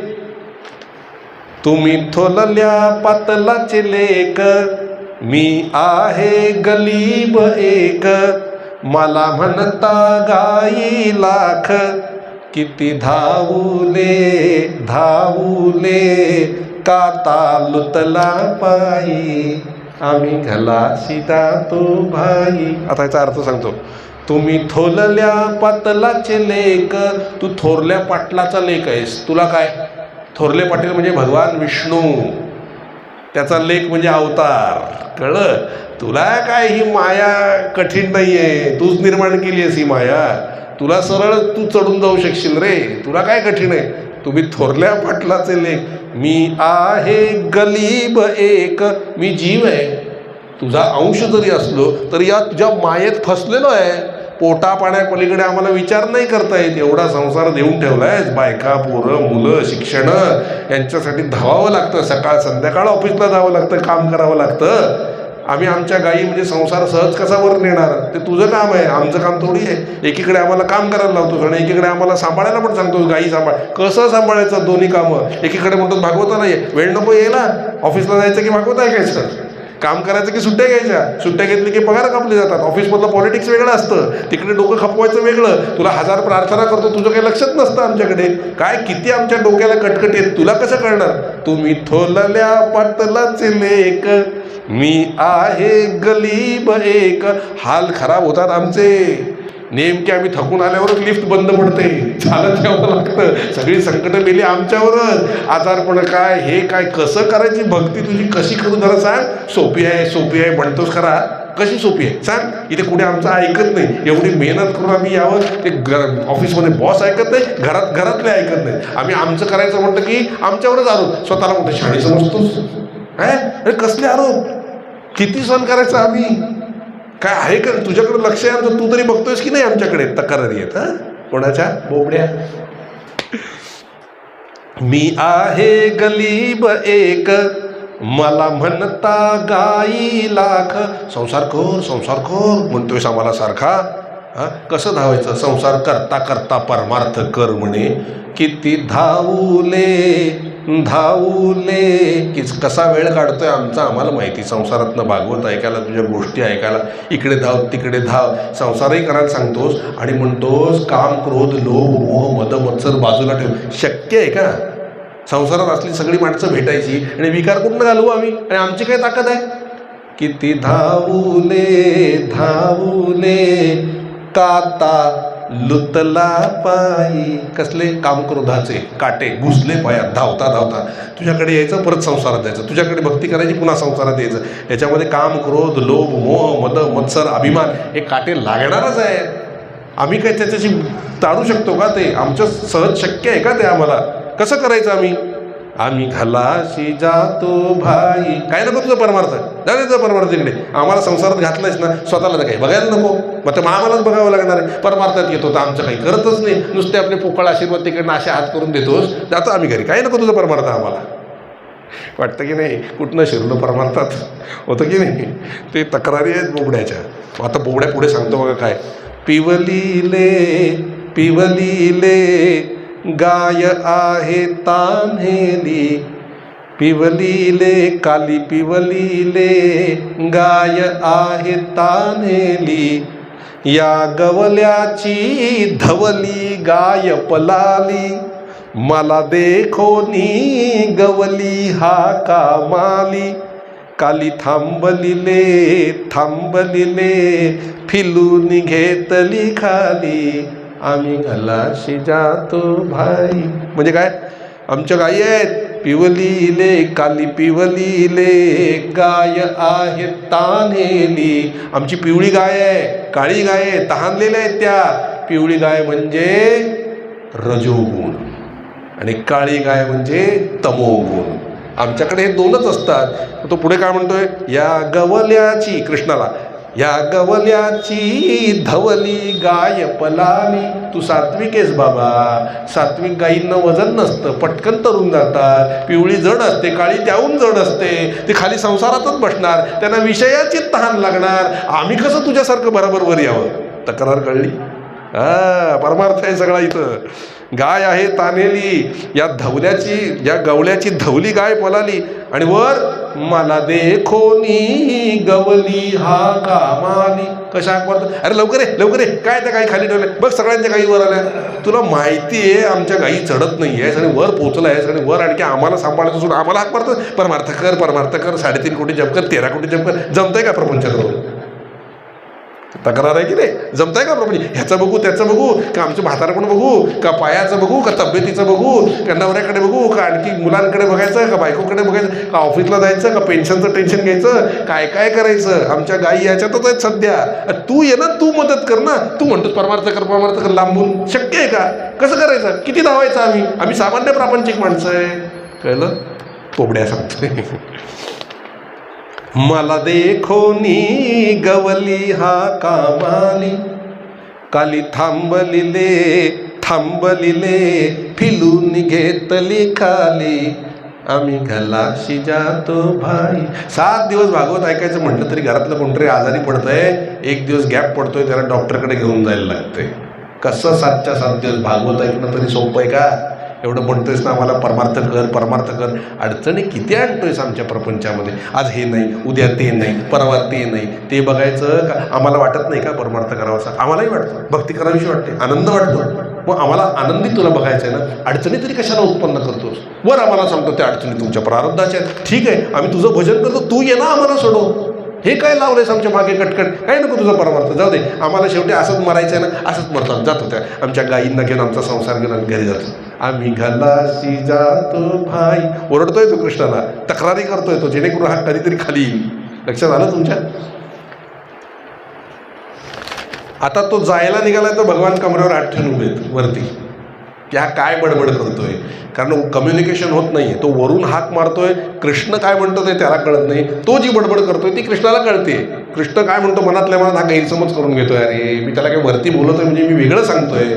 तुम्ही थोलल्या पातलाचे लेक, मी आहे गलीब एक, मला म्हणता गाई लाख, किती धावले धावले, काता लुतला पायी, आम्ही घलाशी जातो भाई. आता याचा अर्थ सांगतो. तुम्ही थोलल्या पातलाचे लेक, तू थोरल्या पाटलाचा लेक आहेस. तुला काय? थोरले पाटील म्हणजे भगवान विष्णू, त्याचा लेक म्हणजे अवतार. कळलं तुला? काय ही माया कठीण नाही आहे, तूच निर्माण केली आहेस ही माया. तुला सरळ तू चढून जाऊ शकशील रे, तुला काय कठीण आहे? तुम्ही थोरल्या पाटलाचे लेक, मी आहे गलीब एक, मी जीव आहे, तुझा अंश जरी असलो तरी या तुझ्या मायेत फसलेलो आहे. पोटा पाण्यापलीकडे आम्हाला विचार नाही करता येत. एवढा संसार देऊन ठेवला आहेस, बायका पोरं मुलं शिक्षण यांच्यासाठी धावावं लागतं, सकाळ संध्याकाळ ऑफिसला जावं लागतं, काम करावं लागतं. आम्ही आमच्या गायी म्हणजे संसार सहज कसा वर नेणार? ते तुझं काम आहे, आमचं काम थोडी आहे. एकीकडे आम्हाला काम करायला लावतोस आणि एकीकडे आम्हाला सांभाळायला पण सांगतोस. गायी सांभाळ, कसं सांभाळायचं दोन्ही कामं? एकीकडे म्हणतो भागवता नाही वेळ नको यायला, ऑफिसला जायचं की भागवत ऐकायचं, काम करायचं की सुट्ट्या घ्यायच्या, सुट्ट्या घेतली की पगार कापले जातात. ऑफिसमधलं पॉलिटिक्स वेगळं असतं, तिकडे डोकं खपवायचं वेगळं. तुला 1000 प्रार्थना करतो, तुझं काही लक्षात नसतं आमच्याकडे. काय किती आमच्या डोक्याला कटकट येत, तुला कसं कळणार? तुम्ही थोलल्या पाटलाचे लेक, मी आहे गलीब एक. हाल खराब होतात आमचे. नेमके आम्ही थकून आल्यावरच लिफ्ट बंद पडते, चालत यावं लागतं. सगळी संकटं मेली आमच्यावरच. आजारपण काय, हे काय, कसं करायची भक्ती तुझी, कशी करू जरा सांग. सोपी आहे सोपी आहे म्हणतोस खरा, कशी सोपी आहे सांग? इथे कुठे आमचं ऐकत नाही. एवढी मेहनत करून आम्ही यावं, ते ऑफिसमध्ये बॉस ऐकत नाही, घरातले ऐकत नाही. आम्ही आमचं करायचं म्हणतं की आमच्यावरच आरोप. स्वतःला कुठे शाणी समजतोस? अरे कसले आरोप, किती सहन करायचं आम्ही? काय आहे का तुझ्याकडे लक्ष आहे आमचं? तू तरी बघतोयस की नाही आमच्याकडे तक्रारी येत? हा, कोणाच्या? बोबड्या. मी आहे गलीब एक, मला म्हणता गाई लाख. संसार कर म्हणतोयस आम्हाला सारखा. हा, कसं धावायचं? संसार करता करता परमार्थ कर म्हणे. किती धावले धावले, की कसा वेळ काढतोय आमचा आम्हाला माहिती. संसारातनं भागवत ऐकायला, तुझ्या गोष्टी ऐकायला, इकडे धाव तिकडे धाव, संसारही करायला सांगतोस आणि म्हणतोस काम क्रोध लोभ मोह मद मत्सर बाजूला ठेव. शक्य आहे का? संसारात असली सगळी माणसं भेटायची आणि विकार कुठनं घालवू आम्ही? आणि आमची काय ताकद आहे? किती धावले धावले, काता लुतला पायी. कसले? कामक्रोधाचे काटे घुसले पायात धावता धावता. तुझ्याकडे यायचं, परत संसारात जायचं, तुझ्याकडे भक्ती करायची, पुन्हा संसारात यायचं. याच्यामध्ये काम क्रोध लोभ मोह मद मत्सर अभिमान हे काटे लागणारच आहे. आम्ही काय त्याच्याशी टाळू शकतो का? ते आमचं सहज शक्य आहे का ते? आम्हाला कसं करायचं? आम्ही घलाशी जातो भाई. काय नको तुझं परमार्थ? जाण्याचं परमार्थ इकडे. आम्हाला संसारात घातलंयस ना, स्वतःला तर काही बघायला नको, मग तर आम्हालाच बघावं लागणार आहे. परमार्थात येतो तर आमचं काही करतच नाही, नुसते आपले पोकळ आशीर्वाद तिकडनं असे हात करून देतोस, जातो आम्ही घरी. काय नको तुझं परमार्थ आम्हाला? वाटतं की नाही? कुठनं शिरलो परमार्थात? होतं की नाही? ते तक्रारी आहेत बोबड्याच्या. आता बोबड्या पुढे सांगतो बघा काय. पिवलीले पिवलीले, गाय आहे तान्हेली. पिवलीले काली पिवलीले, गाय आहे तान्हेली. या गवल्याची धवली गाय पलाली, मला देखोनी गवली हा कामाली, काली थांबलिले थांबलिले, फिलून घेतली खाली, आम्ही गलाशी जातो भाई. म्हणजे काय, आमच्या गायी आहेत पिवलीले, काली पिवलीले, गाय आहे तान्हेली. आमची पिवळी गाय आहे, काळी गाय आहे, तहानलेल्या आहेत त्या. पिवळी गाय म्हणजे रजोगुण आणि काळी गाय म्हणजे तमोगुण. आमच्याकडे हे दोनच असतात. तो पुढे काय म्हणतोय, या गवल्याची, कृष्णाला, या गवल्याची धवली गाय पलाली. तू सात्विक आहेस बाबा. सात्विक गायींना वजन नसतं, पटकन तरून जातात. पिवळी जड असते, काळी त्याहून जड असते. ती खाली संसारातच बसणार, त्यांना विषयाची तहान लागणार. आम्ही कसं तुझ्यासारखं बरोबर वर यावं. तक्रार कळली. परमार्थ आहे सगळा इथं. गाय आहे तानेली, या धवल्याची, या गवल्याची धवली गाय पलाली. आणि वर, मला देखोनी गवली हा कामाली. कशा करतो, अरे लवकर आहे लवकर आहे. काय त्या गाई खाली ठेवल्या बघ, सगळ्यांच्या गाई वर आल्या. तुला माहिती आहे आमच्या गाई चढत नाही आहेस आणि वर पोचला आहेस आणि वर आणखी आम्हाला सांभाळायचं सोडून आम्हाला हाक मारतो. परमार्थ कर, परमार्थ कर, 3.5 कोटी जप कर, 13 कोटी जप कर. जमतंय का प्रपंचात? तक्रार आहे की नाही? जमताय का प्रपंच? ह्याचं बघू त्याचं बघू का, आमच्या म्हातारपण बघू का, पायाचं बघू का, तब्येतीचं बघू का, नवऱ्याकडे बघू का, आणखी मुलांकडे बघायचं का, बायकोकडे बघायचं का, ऑफिसला जायचं का, पेन्शनचं टेन्शन घ्यायचं, काय काय करायचं. आमच्या गायी याच्यातच आहेत सध्या. तू ये ना, तू मदत कर ना. तू म्हणतोस परमार्थ कर, परमार्थ कर, लांबून शक्य आहे का? कसं करायचं? किती धावायचं? आम्ही सामान्य प्रापंचिक माणसं आहे. कळलं? पोबड्या सांगतोय. मला देखोनी गवली हा कामाली, काली थांबलिले थांबलिले, फिलून घेतली खाली, आम्ही गलाशी जातो भाई. 7 दिवस भागवत ऐकायचं म्हटलं तरी घरातलं कोणतरी आजारी पडतंय, 1 दिवस गॅप पडतोय, त्याला डॉक्टरकडे घेऊन जायला लागतंय. कसं 7च्या 7 दिवस भागवत ऐकणं तरी सोपं आहे का? एवढं म्हणतोयस ना आम्हाला परमार्थ कर, परमार्थ कर. अडचणी किती आणतोयस आमच्या प्रपंचामध्ये. आज हे नाही, उद्या ते नाही, परवा ते नाही. ते बघायचं का? आम्हाला वाटत नाही का परमार्थ करावासा? आम्हालाही वाटतं, भक्ती करावीशी वाटते, आनंद वाटतो. मग आम्हाला आनंदी तुला बघायचं आहे ना. अडचणी तरी कशाला उत्पन्न करतोस? वर आम्हाला सांगतो त्या अडचणी तुमच्या प्रारब्धाच्या आहेत. ठीक आहे, आम्ही तुझं भजन करतो, तू ये ना आम्हाला सोडव. हे काय लावलंयस आमच्या मागे कटकट? काय नको तुझा परमार्थ, जाऊ दे. आम्हाला शेवटी असंच मरायचं आहे ना, असंच मरतो. जातो त्या आमच्या गायींना घेऊन, आमचा संसार घेऊन आम्ही घरी जातो. आम्ही गलाशी जातो भाई. ओरडतोय तो कृष्णाला, तक्रारी करतोय तो, जेणेकरून हा कधीतरी खाली येईल. लक्षात आलं तुमच्या? आता तो जायला निघालाय, तो भगवान कमरेवर हात ठेवून उभे वरती, की हा काय बडबड करतोय. कारण कम्युनिकेशन होत नाही. तो वरून हाक मारतोय, कृष्ण काय म्हणतो ते त्याला कळत नाही. तो जी बडबड करतोय ती कृष्णाला कळते. कृष्ण काय म्हणतो मनातल्या मनात हा गैरसमज करून घेतोय, अरे मी त्याला काही वरती बोलतोय म्हणजे मी वेगळं सांगतोय.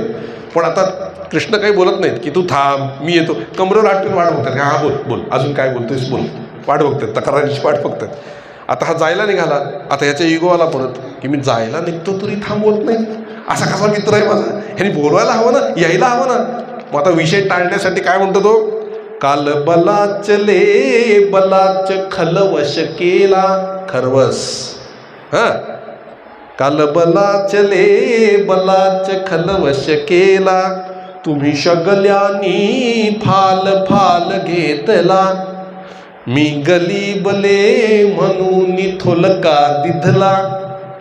पण आता कृष्ण काही बोलत नाहीत, की तू थांब मी येतो. कमरेवर हात ठेवून वाट बघतात. हा बोल बोल, अजून काय बोलतोयस बोल. वाट बघतात, तक्रारीची वाट बघतात. आता हा जायला निघाला. आता याच्या इगो आला परत, की मी जायला निघतो तरी थांबवत नाही. असा कसा मित्र आहे माझा? ह्यानी बोलवायला हवं ना, यायला हवं ना. मग आता विषय टाळण्यासाठी काय म्हणतो तो, काल बलाचले बलाच खलवश केला. खरवस. काल बलाचले बलाच खलवश केला, तुम्ही शगल्यानी फाल फाल घेतला. मी गलीबले म्हणून थोलका दिधला,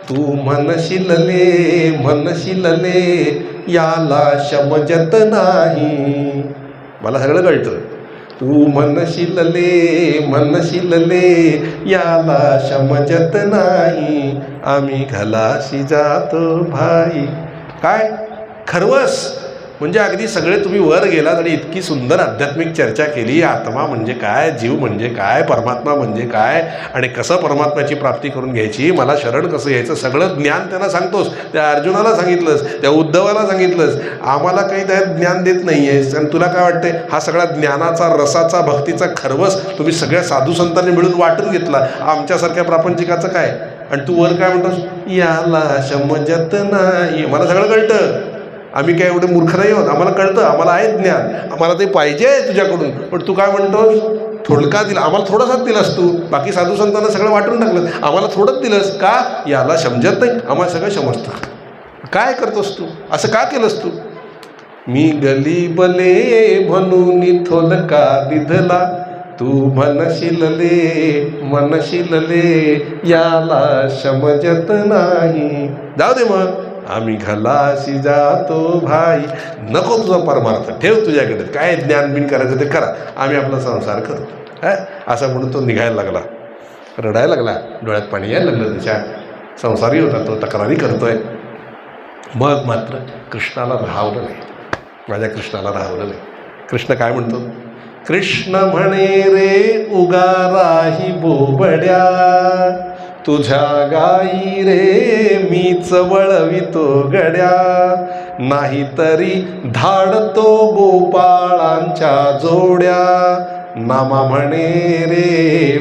तू म्हणशीलले म्हणशीलले याला समजत नाही. मला सगळं कळतं. तू म्हणशीलले म्हणशीलले याला समजत नाही, आम्ही घलाशी जातो भाई. काय खरवस म्हणजे अगदी सगळे तुम्ही वर गेलात आणि इतकी सुंदर आध्यात्मिक चर्चा केली. आत्मा म्हणजे काय, जीव म्हणजे काय, परमात्मा म्हणजे काय, आणि कसं परमात्म्याची प्राप्ती करून घ्यायची, मला शरण कसं यायचं, सगळं ज्ञान त्यांना सांगतोस. त्या अर्जुनाला सांगितलंस, त्या उद्धवाला सांगितलंस. आम्हाला काही त्यात ज्ञान देत नाही आहेस. आणि तुला काय वाटतंय, हा सगळा ज्ञानाचा, रसाचा, भक्तीचा खरवस तुम्ही सगळ्या साधू संतांनी मिळून वाटून घेतला. आमच्यासारख्या प्रापंचिकाचं काय? आणि तू वर काय म्हणतोस, याला समजत नाही. मला सगळं कळतं. आम्ही काय एवढे मूर्ख नाही आहोत. आम्हाला कळतं, आम्हाला आहे ज्ञान, आम्हाला ते पाहिजे आहे तुझ्याकडून. पण तू काय म्हणतोस, थोडका दिला. आम्हाला थोडासाच दिलास तू. बाकी साधू संतांना सगळं वाटून टाकलं, आम्हाला थोडंच दिलंस का? याला समजत नाही, आम्हाला सगळं समजतं. काय करतोस तू? असं का केलंस तू? मी गलीबले म्हणून थोलका दिधला, तू म्हणशील याला समजत नाही. जाऊ दे मग, आम्ही घलाशी जातो भाई. नको तुझा परमार्थ, ठेव तुझ्याकडे, काय ज्ञान बिन करायचं ते करा, आम्ही आपला संसार करतो. असं म्हणून तो निघायला लागला, रडायला लागला, डोळ्यात पाणी यायला लागलं त्याच्या. संसारी होता तो, तक्रारी करतोय. मग मात्र कृष्णाला राहावलं नाही, माझ्या कृष्णाला राहावलं नाही. कृष्ण काय म्हणतो? कृष्ण म्हणे रे उगाराही बोबड्या, तुझ्या गाई रे मीच वळवितो गड्या, नाहीतरी धाडतो गोपाळांच्या जोड्या. नामा म्हणे रे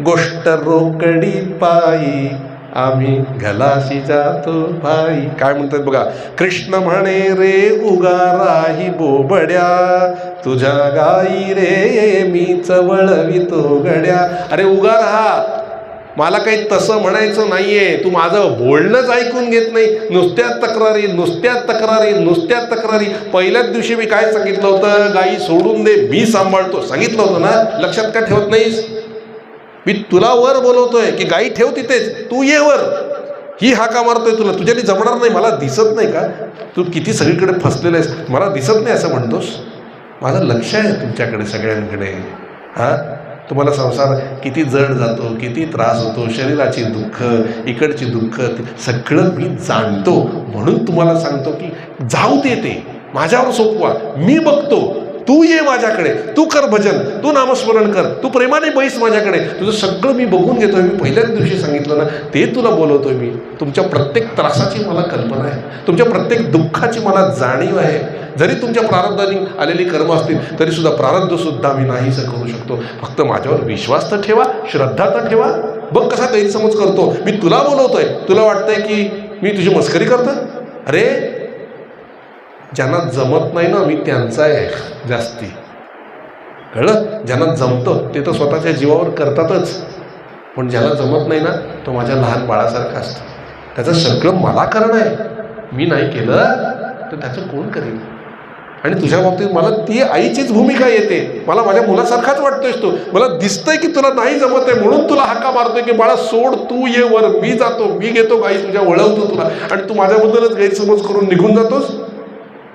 गोष्ट रोकडी पायी, आम्ही घलाशी जातो भाई. काय म्हणतात बघा, कृष्ण म्हणे रे उगाराही बोबड्या, तुझ्या गाई रे मीच वळवितो गड्या. अरे उगा राहा, मला काही तसं म्हणायचं नाहीये, तू माझं बोलणंच ऐकून घेत नाही. नुसत्या तक्रारी. पहिल्याच दिवशी मी काय सांगितलं होतं? गाई सोडून दे, मी सांभाळतो. सांगितलं होतं ना, लक्षात का ठेवत नाहीस? मी तुला वर बोलवतोय की गाई ठेव तिथेच, तू ये वर. ही हाका मारतोय तुला, तुझ्यानी जमणार नाही, मला दिसत नाही का? तू किती सगळीकडे फसलेला आहेस, मला दिसत नाही असं म्हणतोस? माझं लक्ष आहे तुमच्याकडे सगळ्यांकडे. तुम्हाला संसार किती जड जातो, किती त्रास होतो, शरीराची दुःख, इकडची दुःख, सगळं मी जाणतो. म्हणून तुम्हाला सांगतो की जाऊ दे, ते माझ्यावर सोपवा, मी बघतो. तू ये माझ्याकडे, तू कर भजन, तू नामस्मरण कर, तू प्रेमाने बैस माझ्याकडे, तुझं सगळं मी बघून घेतोय. मी पहिल्याच दिवशी सांगितलं ना, ते तुला बोलवतोय मी. तुमच्या प्रत्येक त्रासाची मला कल्पना आहे, तुमच्या प्रत्येक दुःखाची मला जाणीव आहे. जरी तुमच्या प्रारब्धाने आलेली कर्म असतील तरी सुद्धा प्रारब्धसुद्धा मी नाहीसं करू शकतो. फक्त माझ्यावर विश्वास तर ठेवा, श्रद्धा तर ठेवा. बघ कसा गैरसमज करतो. मी तुला बोलवतोय, तुला वाटतंय की मी तुझी मस्करी करतो? अरे ज्यांना जमत नाही ना, मी त्यांचा आहे जास्ती, कळलं? ज्यांना जमतं ते तर स्वतःच्या जीवावर करतातच, पण ज्याला जमत नाही ना, तो माझ्या लहान बाळासारखा असतो. त्याचं सगळं मला करणं आहे. मी नाही केलं तर त्याचं कोण करेल? आणि तुझ्या बाबतीत मला ती आईचीच भूमिका येते. मला माझ्या मुलासारखाच वाटतोयस तू. मला दिसतंय की तुला नाही जमत आहे, म्हणून तुला हाका मारतोय की बाळा सोड, तू ये वर, मी जातो, मी घेतो गाई तुझ्या, वळवतो तुला. आणि तू माझ्याबद्दलच गैरसमज करून निघून जातोस.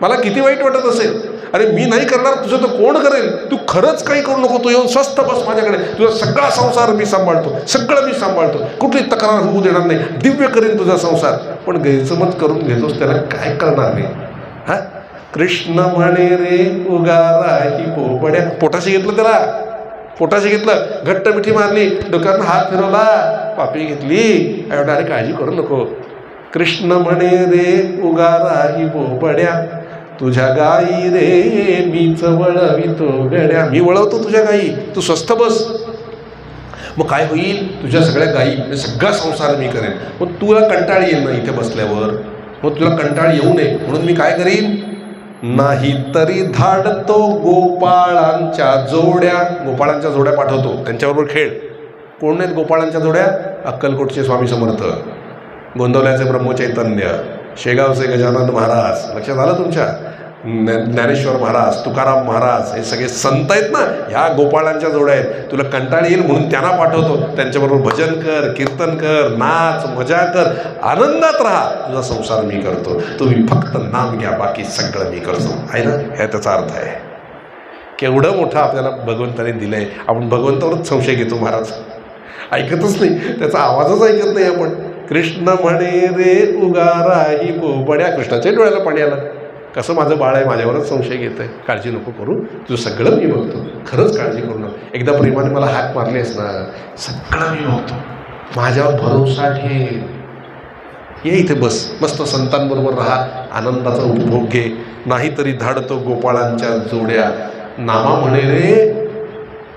मला किती वाईट वाटत असेल. अरे मी नाही करणार, तुझं तर कोण करेल? तू खरंच काही करू नको, तू येऊन स्वस्थ बस माझ्याकडे, तुझा सगळा संसार मी सांभाळतो, सगळं मी सांभाळतो, कुठली तक्रार होऊ देणार नाही, दिव्य करेन तुझा संसार. पण गैरसमज करून घेतोस, त्याला काय करणार नाही? कृष्ण म्हणे रे उगाराही बोबड्या. पोटाशी घेतलं त्याला, पोटाशी घेतलं, घट्ट मिठी मारली, डोक्यात हात फिरवला, पापी घेतली. एवढा अरे काळजी करू नको. कृष्ण म्हणे रे उगाराही बोबड्या, तुझ्या गाई रे मीच वळवितो गड्या. मी वळवतो तुझ्या गाई, तू स्वस्थ बस. मग काय होईल? तुझ्या सगळ्या गाई, सगळा संसार मी करेन. मग तुला कंटाळ येईल ना इथे बसल्यावर, मग तुला कंटाळ येऊ नये म्हणून मी काय करीन? नाही तरी धाडतो गोपाळांच्या जोड्या. गोपाळांच्या जोड्या पाठवतो, त्यांच्याबरोबर खेळ. कोण आहेत गोपाळांच्या जोड्या? अक्कलकोटचे स्वामी समर्थ, गोंदवल्याचे ब्रह्मचैतन्य, शेगावचे गजानन महाराज, लक्षात आलं तुमच्या? ज्ञानेश्वर महाराज, तुकाराम महाराज, हे सगळे संत आहेत ना, ह्या गोपाळांच्या जोड्या आहेत. तुला कंटाळ येईल म्हणून त्यांना पाठवतो. त्यांच्याबरोबर भजन कर, कीर्तन कर, नाच, मजा कर, आनंदात राहा. तुझा संसार मी करतो, तुम्ही फक्त नाम घ्या, बाकी सगळं मी करतो. आहे ना? हे त्याचा अर्थ आहे. केवढं मोठं आपल्याला भगवंताने दिलंय. आपण भगवंतावरच संशय घेतो. महाराज ऐकतच नाही, त्याचा आवाजच ऐकत नाही आपण. कृष्ण म्हणे रे उगाराही बोबड्या. कृष्णाच्या डोळ्याला पाणी आलं. कसं माझं बाळ आहे, माझ्यावरच संशय घेत आहे. काळजी नको करू, तुझं सगळं मी बघतो. खरंच काळजी करू नका. एकदा प्रेमाने मला हाक मारली आहेस ना, सगळं मी बघतो. माझ्यावर भरोसा ठेव. ये इथे बस, मस्त संतांबरोबर राहा, आनंदाचा उपभोग घे. नाहीतरी धाडतो गोपाळांच्या जोड्या. नामा म्हणे रे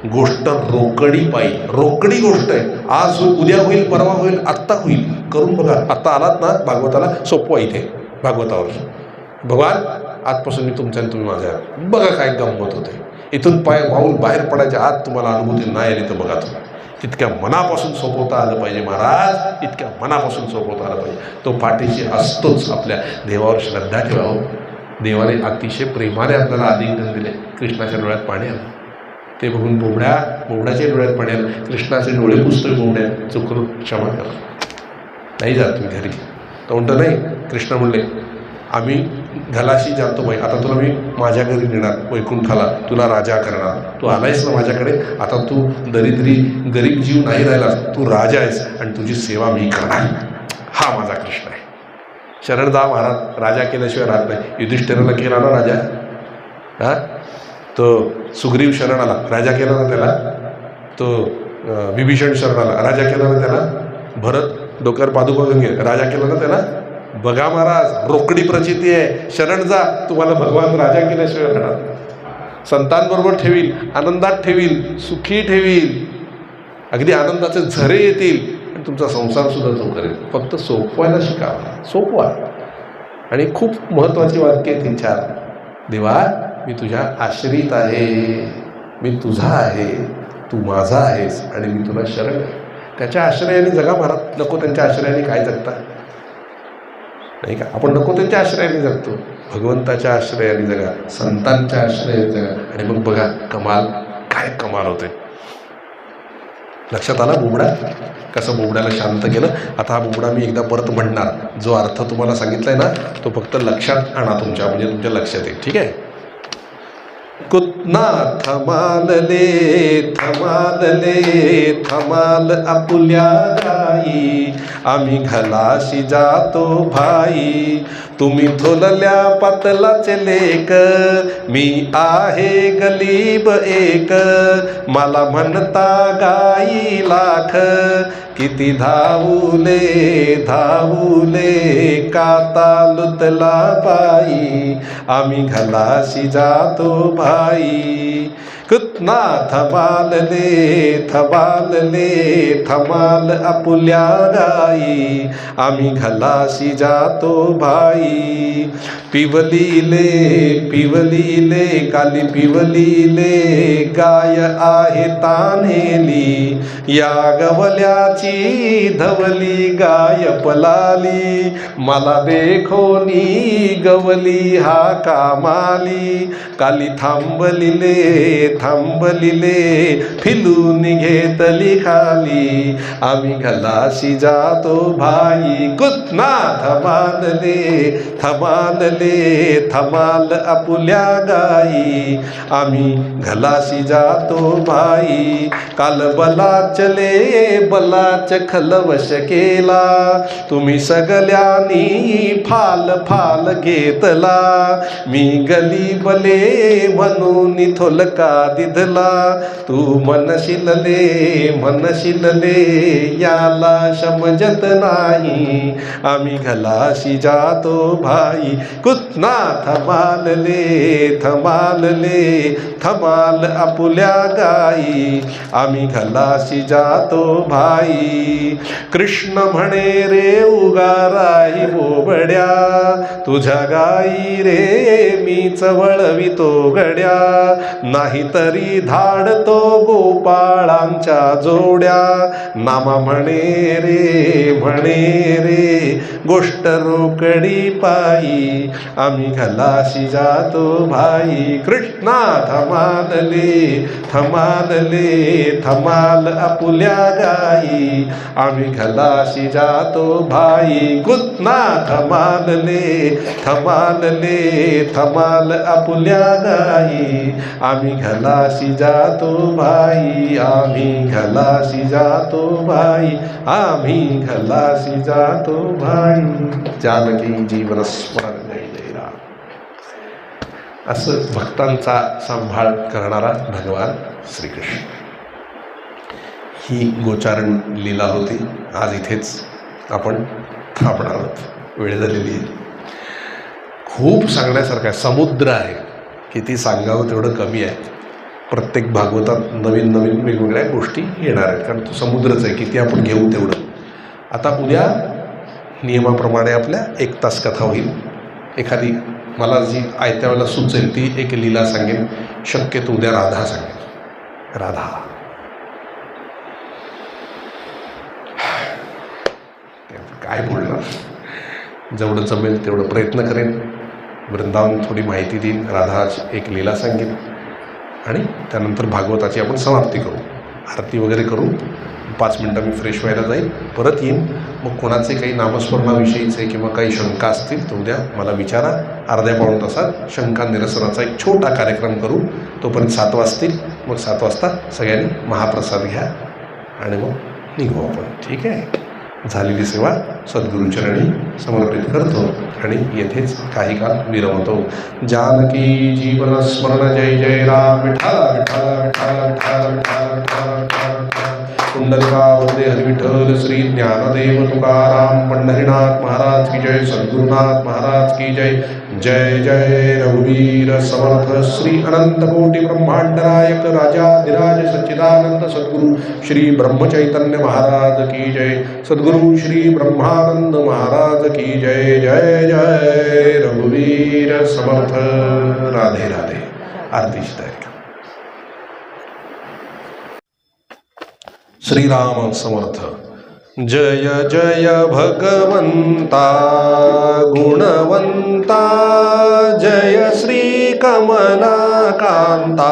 गोष्ट रोकडी पायी. रोकडी गोष्ट आहे. आज होईल, उद्या होईल, परवा होईल, आत्ता होईल. करून बघा. आत्ता आलात ना भागवताला, सोपवा इथे भागवतावर. भगवान आजपासून मी तुमच्या आणि तुम्ही माझ्या. बघा काय गंमत होते. इथून पाय वाहून बाहेर पडायच्या आत तुम्हाला अनुभूती नाही आली तर बघा तुम्ही. तितक्या मनापासून सोपवता आलं पाहिजे महाराज, इतक्या मनापासून सोपवता आलं पाहिजे. तो पाठीशी असतोच. आपल्या देवावर श्रद्धा ठेवावं. देवाने अतिशय प्रेमाने आपल्याला आलिंगन दिले. कृष्णाच्या डोळ्यात पाणी आलं. ते बघून बोबड्याच्या डोळ्यात पाणी आलं. कृष्णाचे डोळे पुसतोय बोबड्या, चुकून क्षमा करा, नाही जात तुम्ही घरी. तो म्हणतो नाही. कृष्ण म्हणले आम्ही घलाशी जातो बाई, आता तुला मी माझ्या घरी नेणार, वैकुंठाला तुला राजा करणार. तू आलायस ना माझ्याकडे, आता तू दरिद्री गरीब जीव नाही राहिलास, तू राजा आहेस आणि तुझी सेवा मी करणार. हा माझा कृष्ण आहे. शरण जा महाराज, राजा केल्याशिवाय राहत नाही. युधिष्ठिराला केला ना राजा, हा तो सुग्रीव शरण आला, राजा केला ना त्याला. तो विभीषण शरण आला, राजा केला ना त्याला. भरत डोक्यावर पादुका घेऊन गेला, राजा केला ना त्याला. बघा महाराज, रोकडी प्रचिती आहे. शरण जा, तुम्हाला भगवान राजा केल्याशिवाय राहणार. संतांबरोबर ठेवील, आनंदात ठेवील, सुखी ठेवील, अगदी आनंदाचे झरे येतील आणि तुमचा संसारसुद्धा तो करेल. फक्त सोपवायला शिकावा, सोपवा. आणि खूप महत्त्वाची वाक्य आहेत ही 4. देवा मी तुझ्या आश्रित आहे, मी तुझा आहे, तू माझा आहेस आणि मी तुला शरण आहे. त्याच्या आश्रयाने जगा महाराज. नको त्यांच्या आश्रयाने काय जगता, नाही का? आपण नको त्यांच्या आश्रयाने जगतो. भगवंताच्या आश्रयाने जगा, संतांच्या आश्रयाने जगा आणि मग बघा कमाल, काय कमाल होते. लक्षात आला बोबडा कसं बोबड्याला शांत केलं. आता हा बोबडा मी एकदा परत म्हणणार. जो अर्थ तुम्हाला सांगितलाय ना तो फक्त लक्षात आणा तुमच्या, म्हणजे तुमच्या लक्षात येईल. ठीक आहे. कुतना थमालले थमाल आपुल्या गाई, आम्ही घलाशी जातो भाई. तुम्ही थोलल्या पातलाचे लेक, मी आहे गलीब एक. मला म्हणता गाई लाख, किती धावूले काता लुतला बाई. आम्ही घलाशी जातो भाई. कुतना थमाल आपुल्या गाई, आम्ही घलाशी जातो भाई. पिवलीले काली पिवलीले गाय आहे तान्हेली. या गवल्याची धवली गाय पलाली. मला देखोनी गवली हा कामाली. काली थांबलिले फिलून घेतली खाली. आम्ही घलाशी जातो भाई. कुतना थमाल आपुल्या गाई, आम्ही घलाशी जातो भाई. काल बलाच खलवश केला, तुम्ही सगळ्यांनी फाल घेतला. मी गली बले म्हणून थोलका दिधला. तू म्हणशील याला समजत नाही. आम्ही घलाशी जातो भाई. कुतना थमाल आपुल्या गाई, आम्ही घलाशी जातो भाई. कृष्ण म्हणे रे उगाराही बोबड्या, तुझ्या गाई रे मीच वळवितो गड्या. नाहीतरी धाडतो गोपाळांच्या जोड्या. नामा म्हणे रे गोष्ट रोकडी पायी. आम्ही घलाशी जातो भाई. कृष्णा थमाल आपुल्या गाई, आम्ही घलाशी जातो भाई. कुतना थमाल आपुल्या गाई, आम्ही घलाशी जातो भाई. आम्ही घलाशी जातो भाई. आम्ही घलाशी जातो भाई. जानकी जीवन स्मरण जय जय राम. असं भक्तांचा सांभाळ करणारा भगवान श्रीकृष्ण. ही गोचारण लीला होती. आज इथेच आपण थांबणार आहोत. वेळ झालेली आहे. खूप सांगण्यासारखं आहे. समुद्र आहे, किती सांगावं तेवढं कमी आहे. प्रत्येक भागवतात नवीन वेगवेगळ्या गोष्टी येणार आहेत, कारण तो समुद्रच आहे. किती आपण घेऊ तेवढं. आता उद्या नियमाप्रमाणे आपल्या 1 तास कथा होईल. एखादी मला जी आयत्या वेळेला सुचेल ती एक लीला सांगेन. शक्यतो उद्या राधा सांगेन. राधा काय बोलणार. जेवढं जमेल तेवढं प्रयत्न करेन. वृंदावन थोडी माहिती देईन, राधाज एक लीला सांगेन आणि त्यानंतर भागवताची आपण समाप्ती करू, आरती वगैरे करू. 5 मिनटं मी फ्रेश व्हायला जाईल, परत येईन. मग कोणाचे काही नामस्मरणाविषयीचे किंवा काही शंका असतील तर उद्या मला विचारा. अर्ध्या पाऊण तासात शंका निरसनाचा एक छोटा कार्यक्रम करू. तोपर्यंत 7 वाजतील. मग 7 वाजता सगळ्यांनी महाप्रसाद घ्या आणि मग निघू आपण. ठीक आहे. झालेली सेवा सद्गुरूचरणी समर्पित करतो आणि येथेच काही काळ विरमतो. जानकी जीवन स्मरण जय जय राम. विठ्ठल विठ्ठल विठ्ठल विठ्ठल विठ्ठल विठ्ठल कुंडलिका वंदे हरी विठ्ठल. श्री ज्ञानदेव तुकाराम पंढरीनाथ महाराज की जय. सद्गुरुनाथ महाराज की जय. जय जय रघुवीर समर्थ श्री अनंत कोटी ब्रह्मांड नायक राजाधिराज सच्चिदानंद सद्गुरु श्री ब्रह्मचैतन्य महाराज की जय. सद्गुरु श्री ब्रह्मानंद महाराज की जय. जय जय रघुवीर समर्थ. राधे राधे. आरतीची तयारी. श्रीराम समर्थ. जय जय भगवंता गुणवंता. जय श्री कमलाकांता.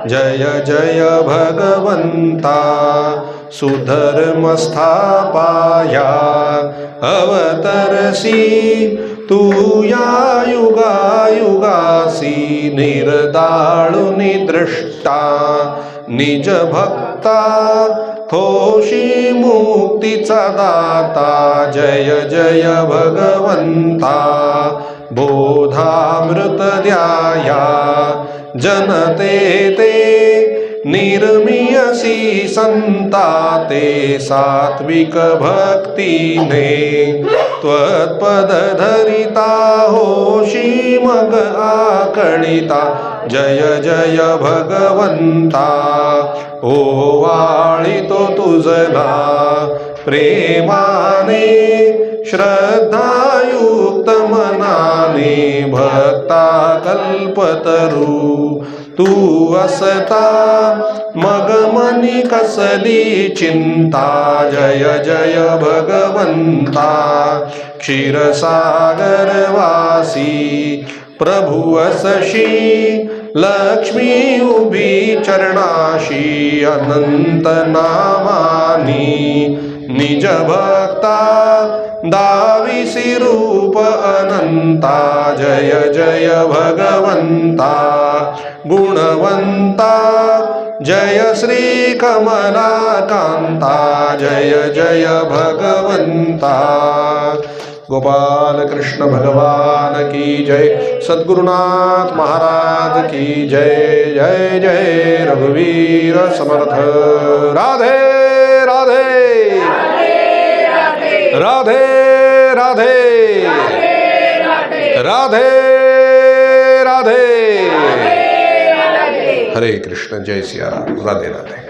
जय जय भगवंता सुधर्म स्थापाया अवतरसी. तू या युगायुगासी निर्दाळुनि दृष्टा. निज भक्ता थोशी मुक्तीचा दाता. जय जय भगवंता बोधामृत द्याया. जनते ते निर्मियसी संता. ते सात्विक भक्तीने त्वत्पद धरिता. होशी मग आकळिता. जय जय भगवंता ओवाळितो तुझला प्रेमाने. श्रद्धायुक्त मनाने भक्ता कल्पतरू. तू असता मग मनी कसली चिंता. जय जय भगवंता क्षीरसागर वासी. प्रभु असशी लक्ष्मी उभी चरणाशी. अनंत नामानी निज भक्ता दाविसी रूप अनंता. जय जय भगवंता गुणवंता. जय श्री कमलाकांता. जय जय भगवंता. गोपाल कृष्ण भगवान की जय. सद्गुरुनाथ महाराज की जय. जय जय रघुवीर समर्थ. राधे राधे राधे राधे राधे राधे. हरे कृष्ण. जय सिया राम. राधे राधे.